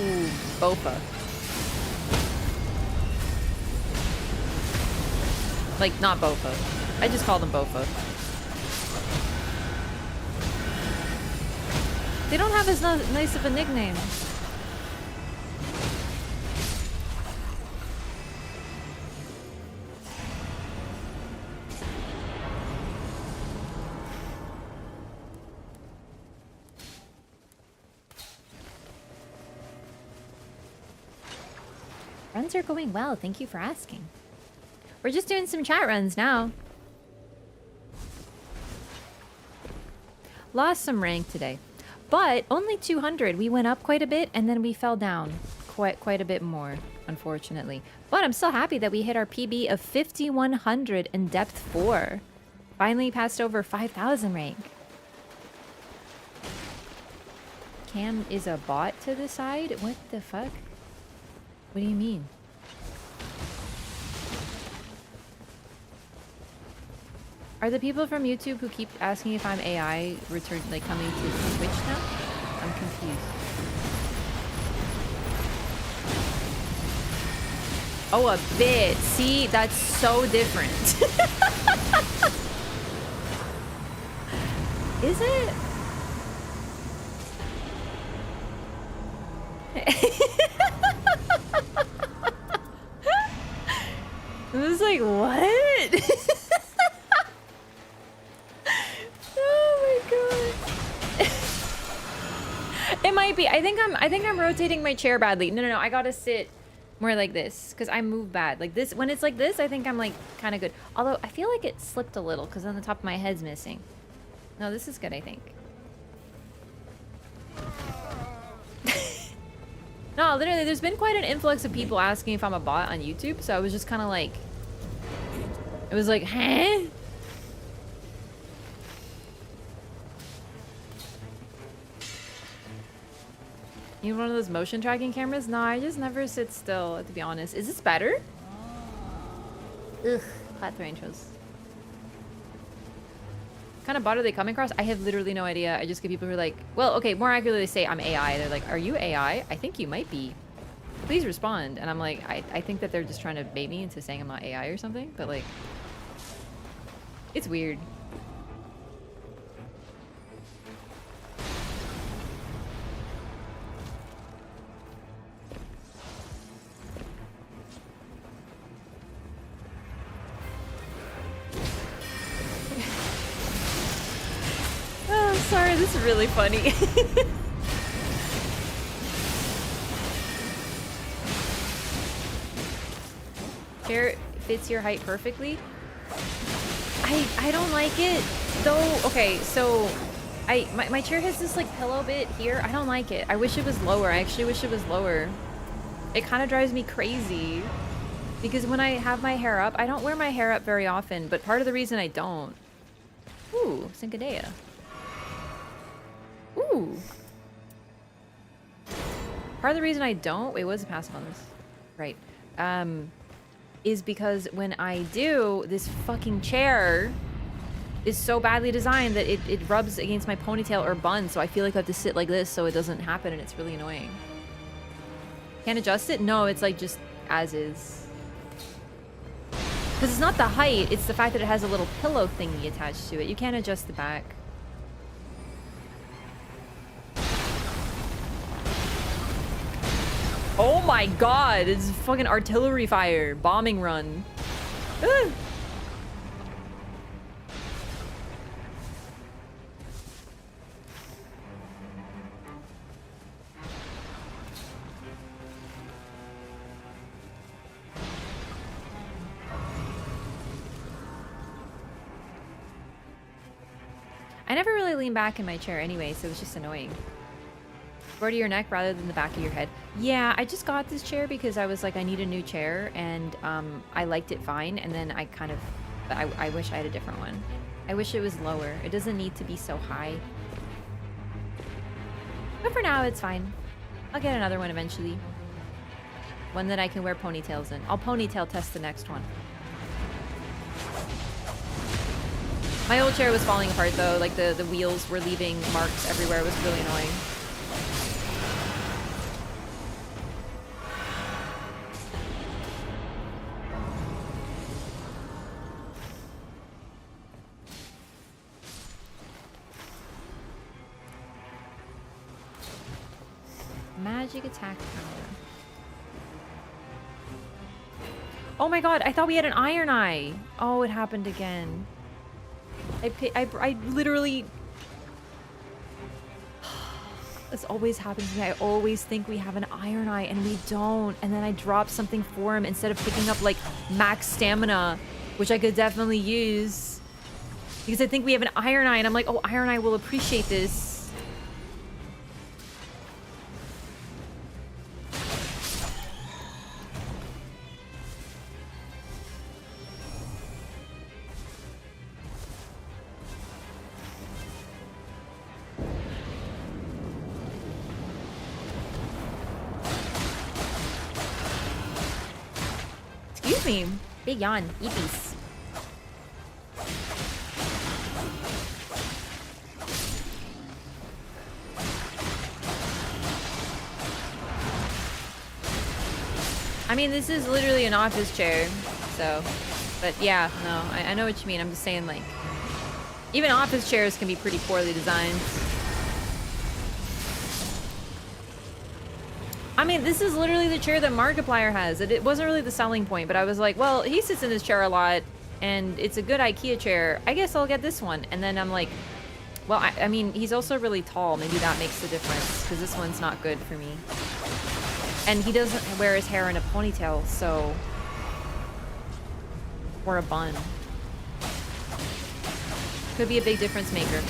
Bofa. Like, not Bofa. I just called him Bofa. They don't have as nice of a nickname. Runs are going well. Thank you for asking. We're just doing some chat runs now. Lost some rank today. But only 200. We went up quite a bit and then we fell down quite a bit more, unfortunately. But I'm still happy that we hit our PB of 5100 in depth 4. Finally passed over 5000 rank. Cam is a bot to the side? What the fuck? What do you mean? Are the people from YouTube who keep asking if I'm AI like coming to Twitch now? I'm confused. Oh, a bit. See, that's so different. Is it? I was like, what? Oh my god. It might be. I think I'm rotating my chair badly. No. I gotta sit more like this because I move bad. Like this, when it's like this, I think I'm like kind of good. Although I feel like it slipped a little because on the top of my head's missing. No, this is good, I think. No, literally, there's been quite an influx of people asking if I'm a bot on YouTube, so I was just kind of like, it was like, huh? You have one of those motion tracking cameras? No, I just never sit still, to be honest. Is this better? Ugh, flat throw intros. What kind of bot are they coming across? I have literally no idea. I just get people who are like, well, okay, more accurately, they say I'm AI. They're like, are you AI? I think you might be. Please respond. And I'm like, I think that they're just trying to bait me into saying I'm not AI or something. But like, it's weird. Oh, sorry, this is really funny. Chair fits your height perfectly. I don't like it though. Okay, so my chair has this like pillow bit here. I don't like it. I wish it was lower. I actually wish it was lower. It kind of drives me crazy because when I have my hair up, I don't wear my hair up very often, but part of the reason I don't. Ooh, Cincadea. Ooh. Part of the reason I don't, wait, what's the passive on this? Right. Is because when I do, this fucking chair is so badly designed that it rubs against my ponytail or bun, so I feel like I have to sit like this so it doesn't happen, and it's really annoying. Can't adjust it? No, it's like just as is. Because it's not the height, it's the fact that it has a little pillow thingy attached to it. You can't adjust the back. Oh my god, it's fucking artillery fire. Bombing run. Ah. I never really lean back in my chair anyway, so it's just annoying. Go to your neck rather than the back of your head. Yeah, I just got this chair because I was like, I need a new chair, and I liked it fine, and then I kind of, I wish I had a different one. I wish it was lower. It doesn't need to be so high. But for now, it's fine. I'll get another one eventually. One that I can wear ponytails in. I'll ponytail test the next one. My old chair was falling apart though, like the wheels were leaving marks everywhere. It was really annoying. Magic attack power. Oh my god, I thought we had an iron eye. Oh, it happened again. I literally... This always happens to me. I always think we have an Iron Eye and we don't. And then I drop something for him instead of picking up like max stamina, which I could definitely use. Because I think we have an Iron Eye and I'm like, oh, Iron Eye will appreciate this. Excuse me. Big yawn. Eepies. I mean, this is literally an office chair, so... But yeah, no, I know what you mean. I'm just saying, like... Even office chairs can be pretty poorly designed. I mean, this is literally the chair that Markiplier has. It wasn't really the selling point, but I was like, well, he sits in this chair a lot, and it's a good IKEA chair. I guess I'll get this one. And then I'm like, well, I mean, he's also really tall. Maybe that makes the difference, because this one's not good for me. And he doesn't wear his hair in a ponytail, so... Or a bun. Could be a big difference maker.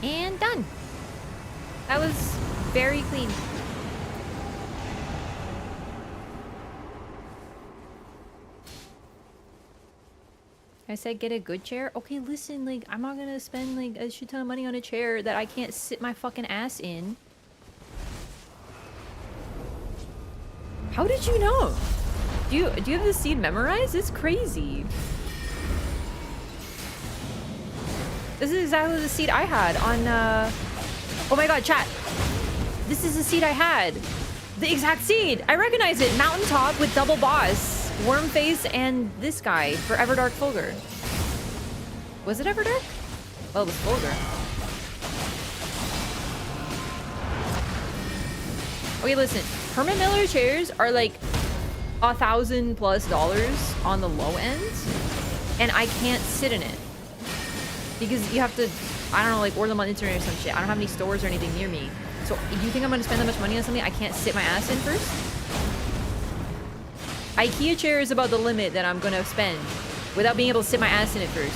And done. That was very clean. I said get a good chair. Okay, listen, like, I'm not gonna spend like a shit ton of money on a chair that I can't sit my fucking ass in. How did you know? Do you have the seed memorized? It's crazy. This is exactly the seed I had on, oh my god, chat. This is the seed I had. The exact seed. I recognize it. Mountaintop with double boss. Wormface and this guy for Everdark Fulgur. Was it Everdark? Oh, it was Fulgur. Okay, listen. Herman Miller chairs are like $1,000+ on the low end. And I can't sit in it. Because you have to, I don't know, like order them on the internet or some shit. I don't have any stores or anything near me. So you think I'm gonna spend that much money on something I can't sit my ass in first? IKEA chair is about the limit that I'm gonna spend without being able to sit my ass in it first.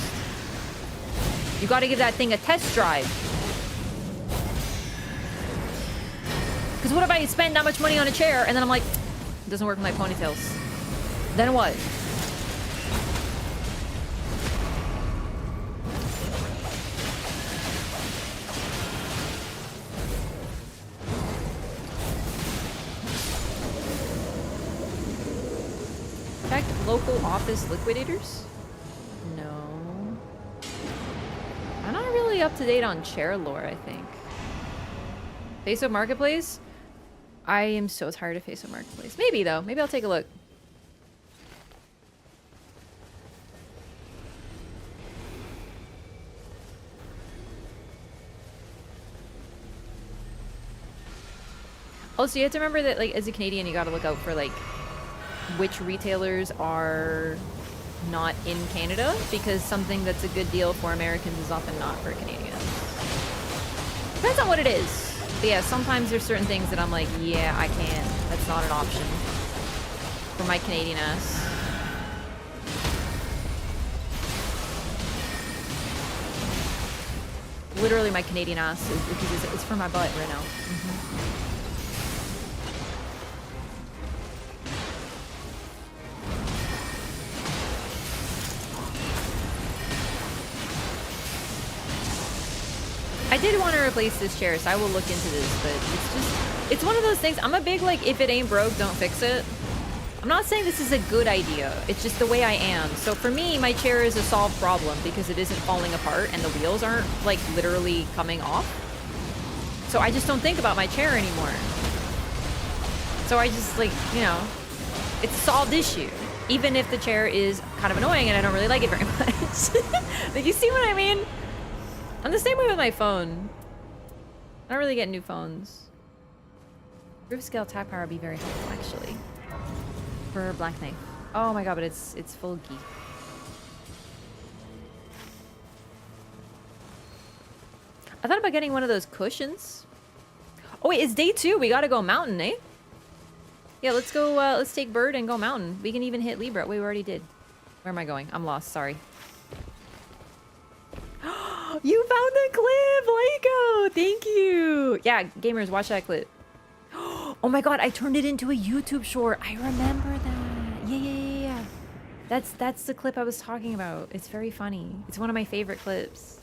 You gotta give that thing a test drive. Because what if I spend that much money on a chair and then I'm like, it doesn't work with my ponytails. Then what? Local office liquidators? No. I'm not really up to date on chair lore, I think. Facebook Marketplace? I am so tired of Facebook Marketplace. Maybe, though. Maybe I'll take a look. Also, you have to remember that, like, as a Canadian, you gotta look out for, like, which retailers are not in Canada, because something that's a good deal for Americans is often not for Canadians. Depends on what it is. But yeah, sometimes there's certain things that I'm like, yeah, I can't. That's not an option for my Canadian ass. Literally my Canadian ass is because it's for my butt right now. I did want to replace this chair, so I will look into this, but it's just, it's one of those things. I'm a big, like, if it ain't broke, don't fix it. I'm not saying this is a good idea. It's just the way I am. So for me, my chair is a solved problem because it isn't falling apart and the wheels aren't, like, literally coming off. So I just don't think about my chair anymore. So I just like, you know, it's a solved issue. Even if the chair is kind of annoying and I don't really like it very much. Like, you see what I mean? I'm the same way with my phone. I don't really get new phones. Roof scale attack power would be very helpful, actually. For Black Knight. Oh my god, but it's full geek. I thought about getting one of those cushions. Oh wait, it's day 2. We gotta go mountain, eh? Yeah, let's go, let's take Bird and go mountain. We can even hit Libra. Wait, we already did. Where am I going? I'm lost, sorry. You found the clip, Leiko! Thank you! Yeah, gamers, watch that clip. Oh my god, I turned it into a YouTube short. I remember that. Yeah. That's the clip I was talking about. It's very funny. It's one of my favorite clips.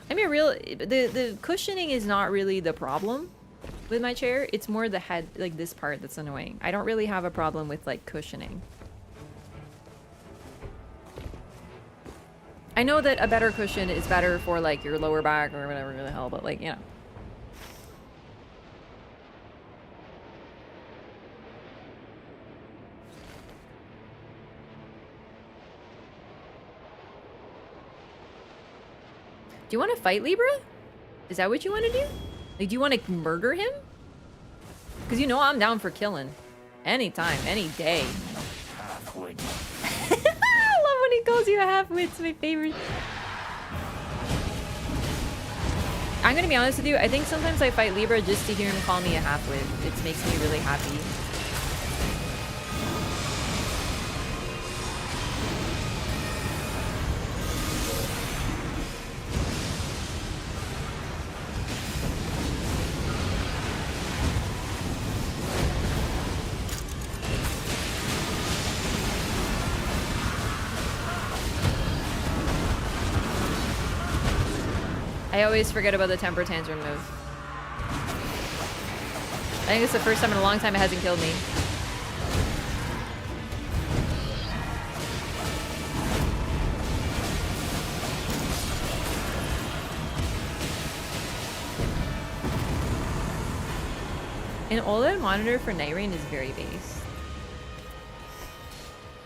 I mean, the cushioning is not really the problem with my chair. It's more the head, like this part, that's annoying. I don't really have a problem with like cushioning. I know that a better cushion is better for like your lower back or whatever the hell, but like, you know. Do you want to fight Libra? Is that what you want to do? Like, do you want to murder him? Because you know I'm down for killing. Anytime, any day. Halfwit. I love when he calls you a half-wit. It's my favorite. I'm going to be honest with you. I think sometimes I fight Libra just to hear him call me a half-wit. It makes me really happy. I always forget about the temper tantrum move. I think it's the first time in a long time it hasn't killed me. An OLED monitor for Night Rain is very base.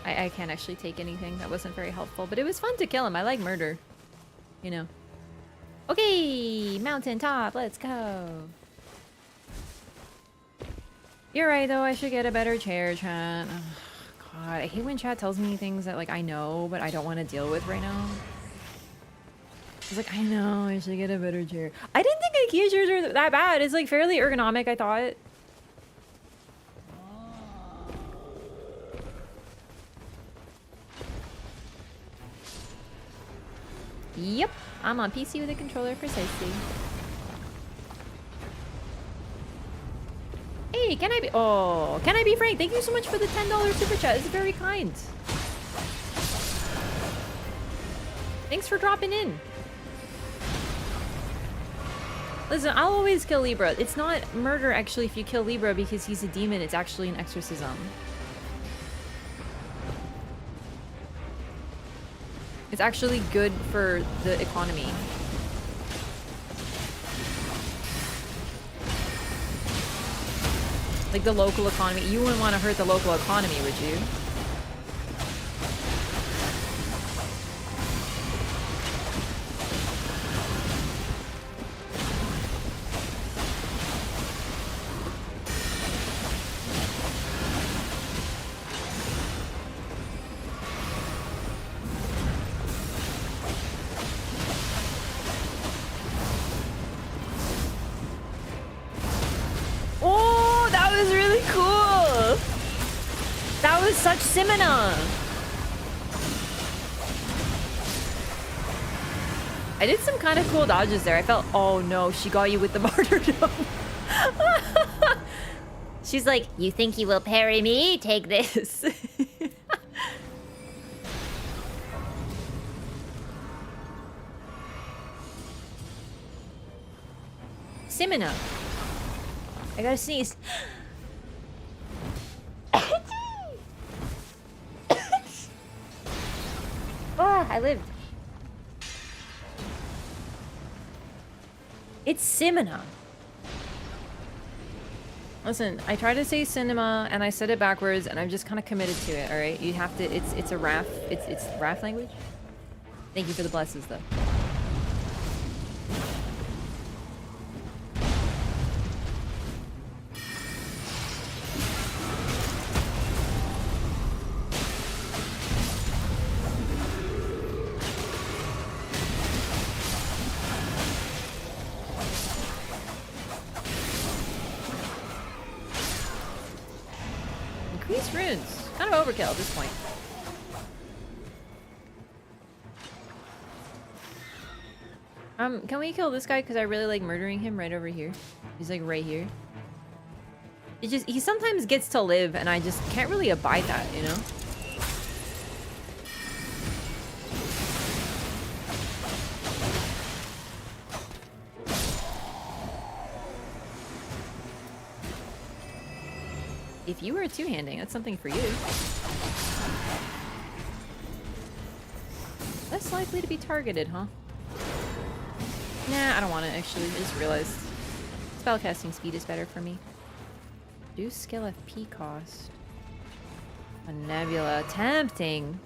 I can't actually take anything. That wasn't very helpful, but it was fun to kill him. I like murder, you know. Okay, mountain top, let's go. You're right though, I should get a better chair, chat. Oh, God, I hate when chat tells me things that like I know, but I don't want to deal with right now. It's like, I know, I should get a better chair. I didn't think IKEA chairs are that bad. It's like fairly ergonomic, I thought. Yep. I'm on PC with a controller precisely. Hey, can I be... Oh, can I be Frank? Thank you so much for the $10 super chat. It's very kind. Thanks for dropping in. Listen, I'll always kill Libra. It's not murder, actually, if you kill Libra because he's a demon. It's actually an exorcism. It's actually good for the economy. Like the local economy. You wouldn't want to hurt the local economy, would you? Such Simina. I did some kind of cool dodges there. I felt, oh no, she got you with the martyrdom. She's like, you think you will parry me? Take this. Simina. I gotta sneeze. Ah, I lived. It's Simina. Listen, I tried to say cinema and I said it backwards and I'm just kind of committed to it, all right? You have to, it's a Wraff, it's Wraff language. Thank you for the blesses though. Increase runes. Kind of overkill at this point. Can we kill this guy? Because I really like murdering him right over here. He's like right here. It just, he sometimes gets to live and I just can't really abide that, you know? If you were a two-handing, that's something for you. Less likely to be targeted, huh? Nah, I don't want it, actually. I just realized spellcasting speed is better for me. Reduce skill FP cost. A nebula. Tempting.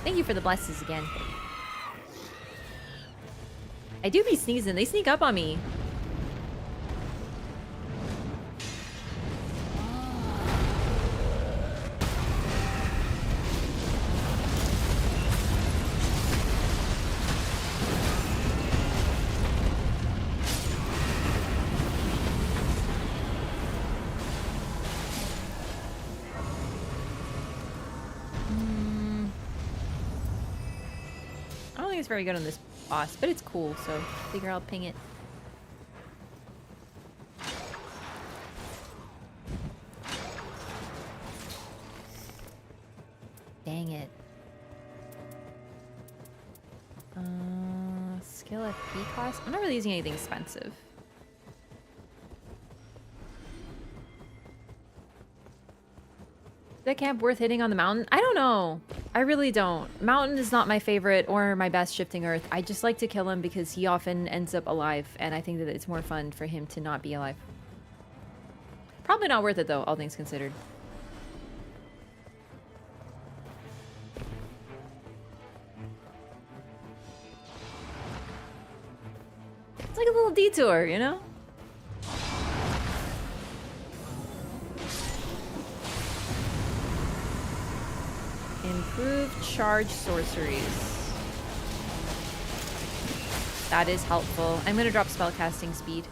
Thank you for the blesses again. I do be sneezing. They sneak up on me. It's very good on this boss, but it's cool, so I figure I'll ping it. Dang it. Skill FP cost? I'm not really using anything expensive. Is that camp worth hitting on the mountain? I don't know. I really don't. Mountain is not my favorite or my best shifting earth. I just like to kill him because he often ends up alive, and I think that it's more fun for him to not be alive. Probably not worth it though, all things considered. It's like a little detour, you know? Improve charge sorceries. That is helpful. I'm gonna drop spellcasting speed.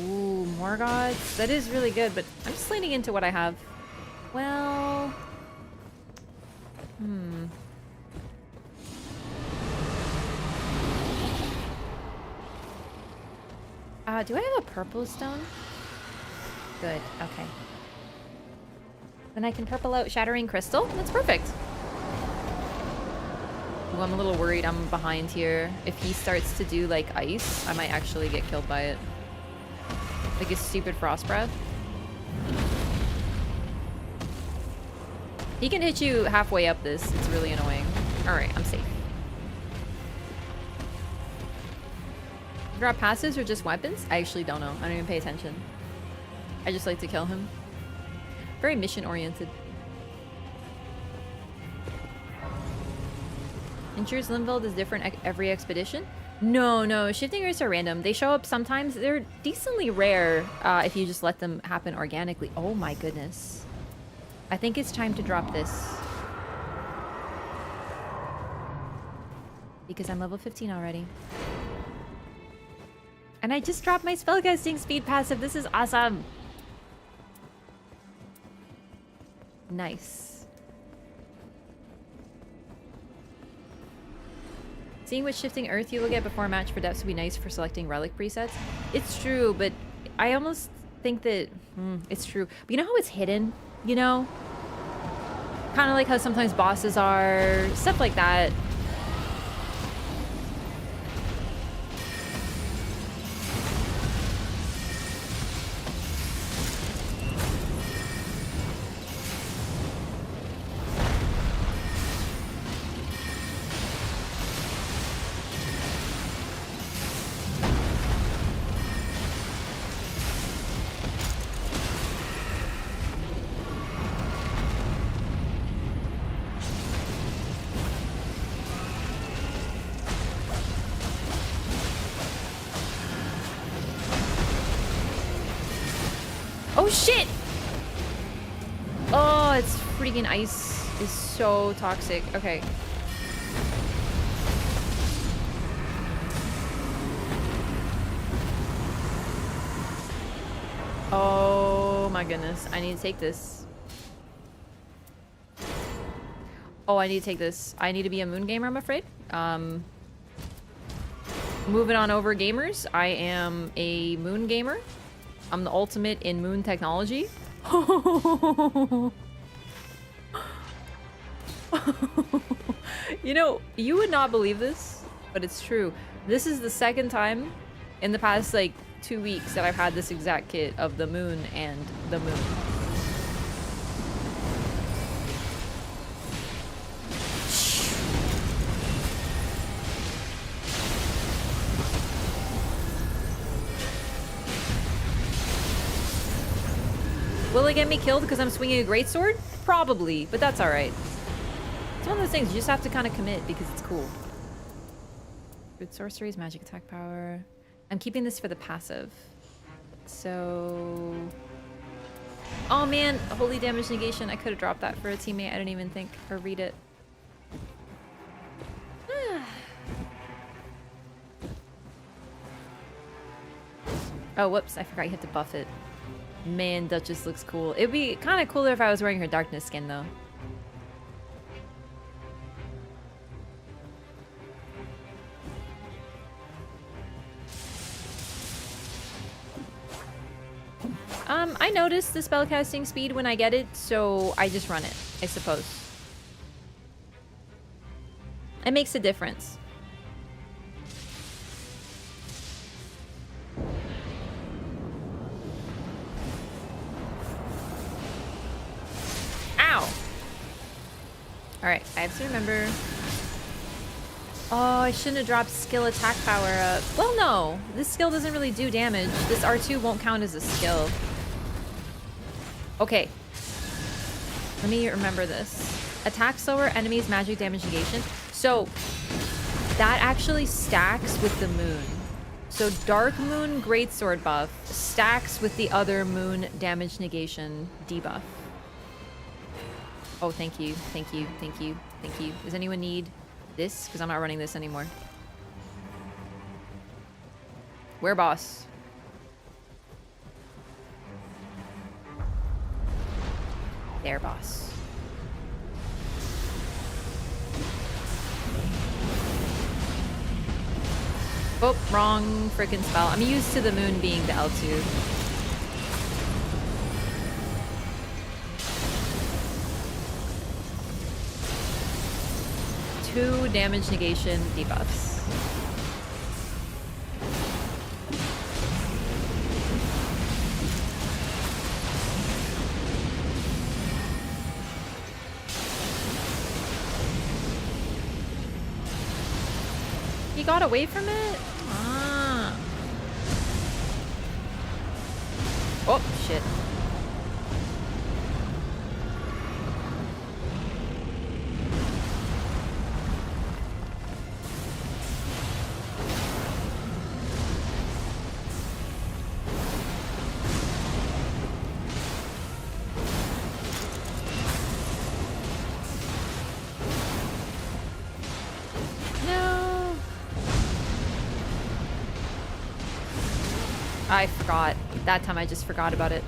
Ooh, more gods. That is really good, but I'm just leaning into what I have. Well... do I have a purple stone? Good, okay. Then I can purple out Shattering Crystal. That's perfect. Ooh, I'm a little worried I'm behind here. If he starts to do, like, ice, I might actually get killed by it. Like his stupid Frost Breath. He can hit you halfway up this. It's really annoying. Alright, I'm safe. Drop passives or just weapons? I actually don't know. I don't even pay attention. I just like to kill him. Very mission-oriented. Ensures Linveld is different every expedition? No. Shifting rates are random. They show up sometimes. They're decently rare if you just let them happen organically. Oh my goodness. I think it's time to drop this. Because I'm level 15 already. And I just dropped my spellcasting speed passive. This is awesome. Nice. Seeing which shifting earth you will get before a match for depths would be nice for selecting relic presets. It's true, but I almost think that... it's true. But you know how it's hidden? You know? Kind of like how sometimes bosses are. Stuff like that. shit! Oh, it's freaking ice is so toxic. Okay. Oh my goodness. I need to take this. Oh, I need to take this. I need to be a moon gamer, I'm afraid. Moving on over, gamers. I am a moon gamer. I'm the ultimate in moon technology. You know, you would not believe this, but it's true. This is the second time in the past, like, 2 weeks that I've had this exact kit of the moon and the moon. Will it get me killed because I'm swinging a greatsword? Probably, but that's alright. It's one of those things, you just have to kind of commit because it's cool. Good sorceries, magic attack power. I'm keeping this for the passive. So... Oh man, holy damage negation. I could have dropped that for a teammate. I didn't even think or read it. Oh, whoops. I forgot you had to buff it. Man, Duchess looks cool. It'd be kind of cooler if I was wearing her darkness skin, though. I notice the spellcasting speed when I get it, so I just run it, I suppose. It makes a difference. Ow! Alright, I have to remember. Oh, I shouldn't have dropped skill attack power up. Well, no. This skill doesn't really do damage. This R2 won't count as a skill. Okay. Let me remember this. Attack slower enemies magic damage negation. So, that actually stacks with the moon. So, Dark Moon Greatsword buff stacks with the other moon damage negation debuff. Oh, thank you. Thank you. Thank you. Thank you. Does anyone need this? Because I'm not running this anymore. Where, boss? There, boss. Oh, wrong frickin' spell. I'm used to the moon being the L2. Two damage negation debuffs. He got away from it? Ah. Oh, shit. I forgot. That time I just forgot about it.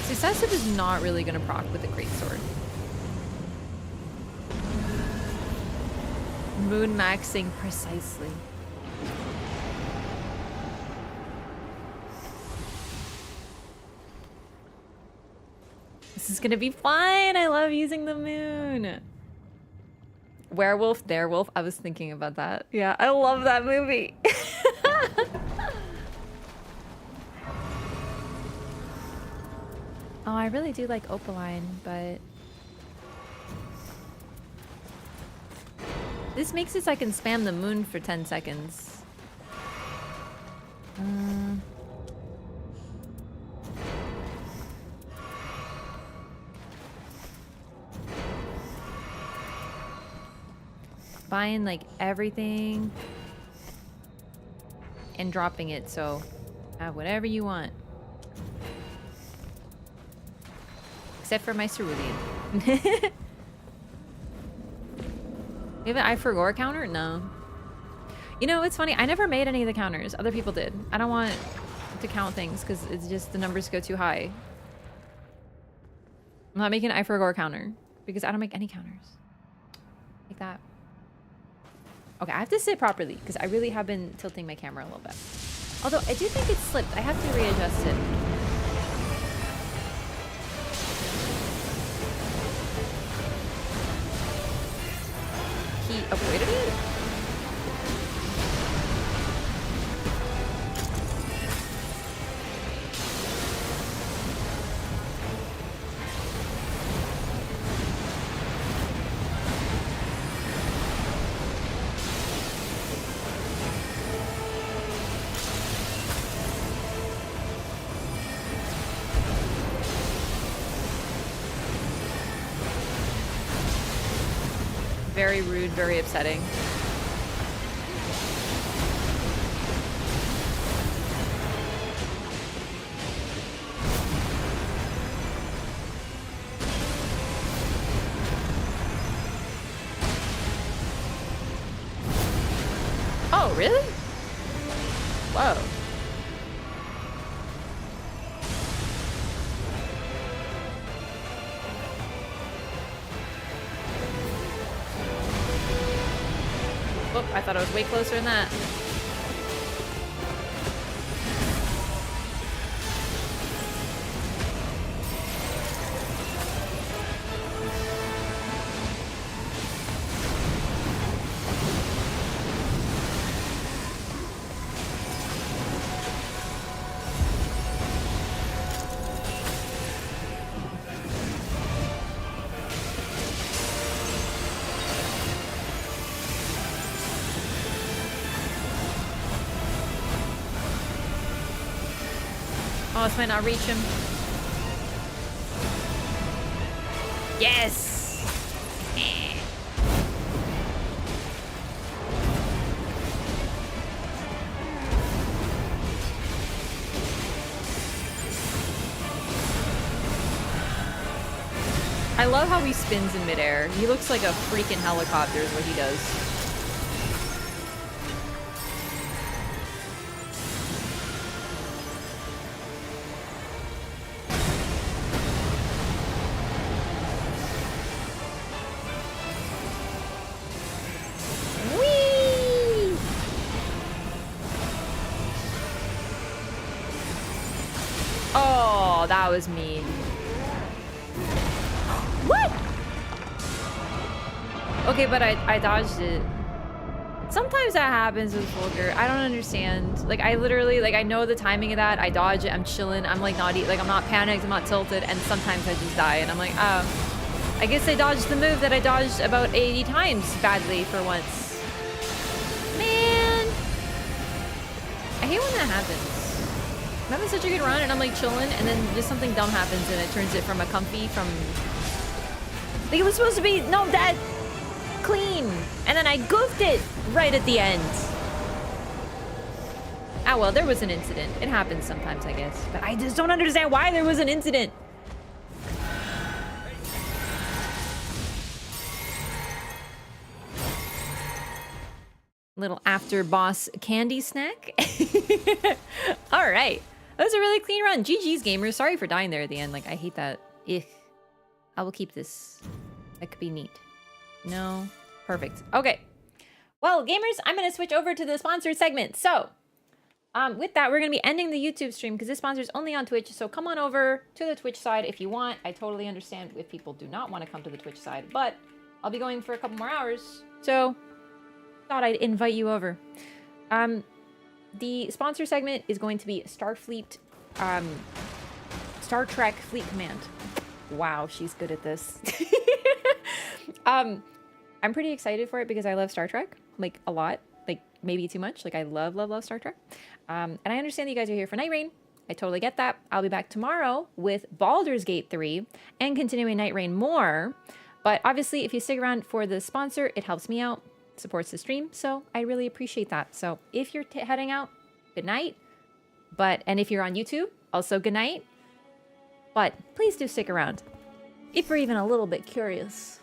Successive is not really going to proc with a greatsword. Moon maxing precisely. This is gonna be fine. I love using the moon. Werewolf, Darewolf. I was thinking about that. Yeah, I love that movie. Oh, I really do like Opaline, but this makes it so I can spam the moon for 10 seconds. buying like everything and dropping it, so have whatever you want. Except for my cerulean. You have an eye for gore counter? No. You know, it's funny. I never made any of the counters. Other people did. I don't want to count things because it's just the numbers go too high. I'm not making an eye for gore counter because I don't make any counters. Like that. Okay, I have to sit properly because I really have been tilting my camera a little bit. Although I do think it slipped. I have to readjust it. He avoided it? Very rude, very upsetting. Oh, really? Whoa. Oh, I thought I was way closer than that. Oh, this might not reach him. Yes! Eh. I love how he spins in midair. He looks like a freaking helicopter is what he does. That was mean. What? Okay, but I dodged it. Sometimes that happens with Vulgar. I don't understand. Like, I literally, like, I know the timing of that. I dodge it. I'm chilling. I'm, like, like, I'm not panicked. I'm not tilted. And sometimes I just die. And I'm like, oh. I guess I dodged the move that I dodged about 80 times badly for once. Man. I hate when that happens. I'm having such a good run and I'm like chilling and then just something dumb happens and it turns it from a comfy from... Like it was supposed to be, no, that clean. And then I goofed it right at the end. Ah, well, there was an incident. It happens sometimes, I guess. But I just don't understand why there was an incident. Little after boss candy snack. All right. That was a really clean run. GG's, gamers. Sorry for dying there at the end. Like, I hate that. Ugh. I will keep this. That could be neat. No. Perfect. Okay. Well, gamers, I'm going to switch over to the sponsored segment. So, with that, we're going to be ending the YouTube stream because this sponsor is only on Twitch. So come on over to the Twitch side if you want. I totally understand if people do not want to come to the Twitch side, but I'll be going for a couple more hours. So, thought I'd invite you over. The sponsor segment is going to be Starfleet, Star Trek Fleet Command. Wow, she's good at this. I'm pretty excited for it because I love Star Trek, like a lot, like maybe too much. Like I love Star Trek. And I understand that you guys are here for Night Rain. I totally get that. I'll be back tomorrow with Baldur's Gate 3 and continuing Night Rain more. But obviously, if you stick around for the sponsor, it helps me out. supports the stream, so I really appreciate that. So if you're heading out, good night. And if you're on YouTube, also good night. But please do stick around if you're even a little bit curious.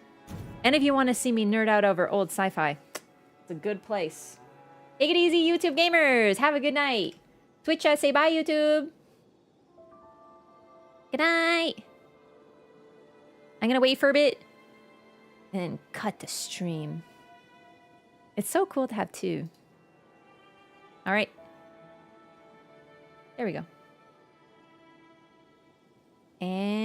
And if you want to see me nerd out over old sci-fi, it's a good place. Take it easy, YouTube gamers. Have a good night. Twitch, say bye, YouTube. Good night. I'm gonna wait for a bit and then cut the stream. It's so cool to have two. All right. There we go. And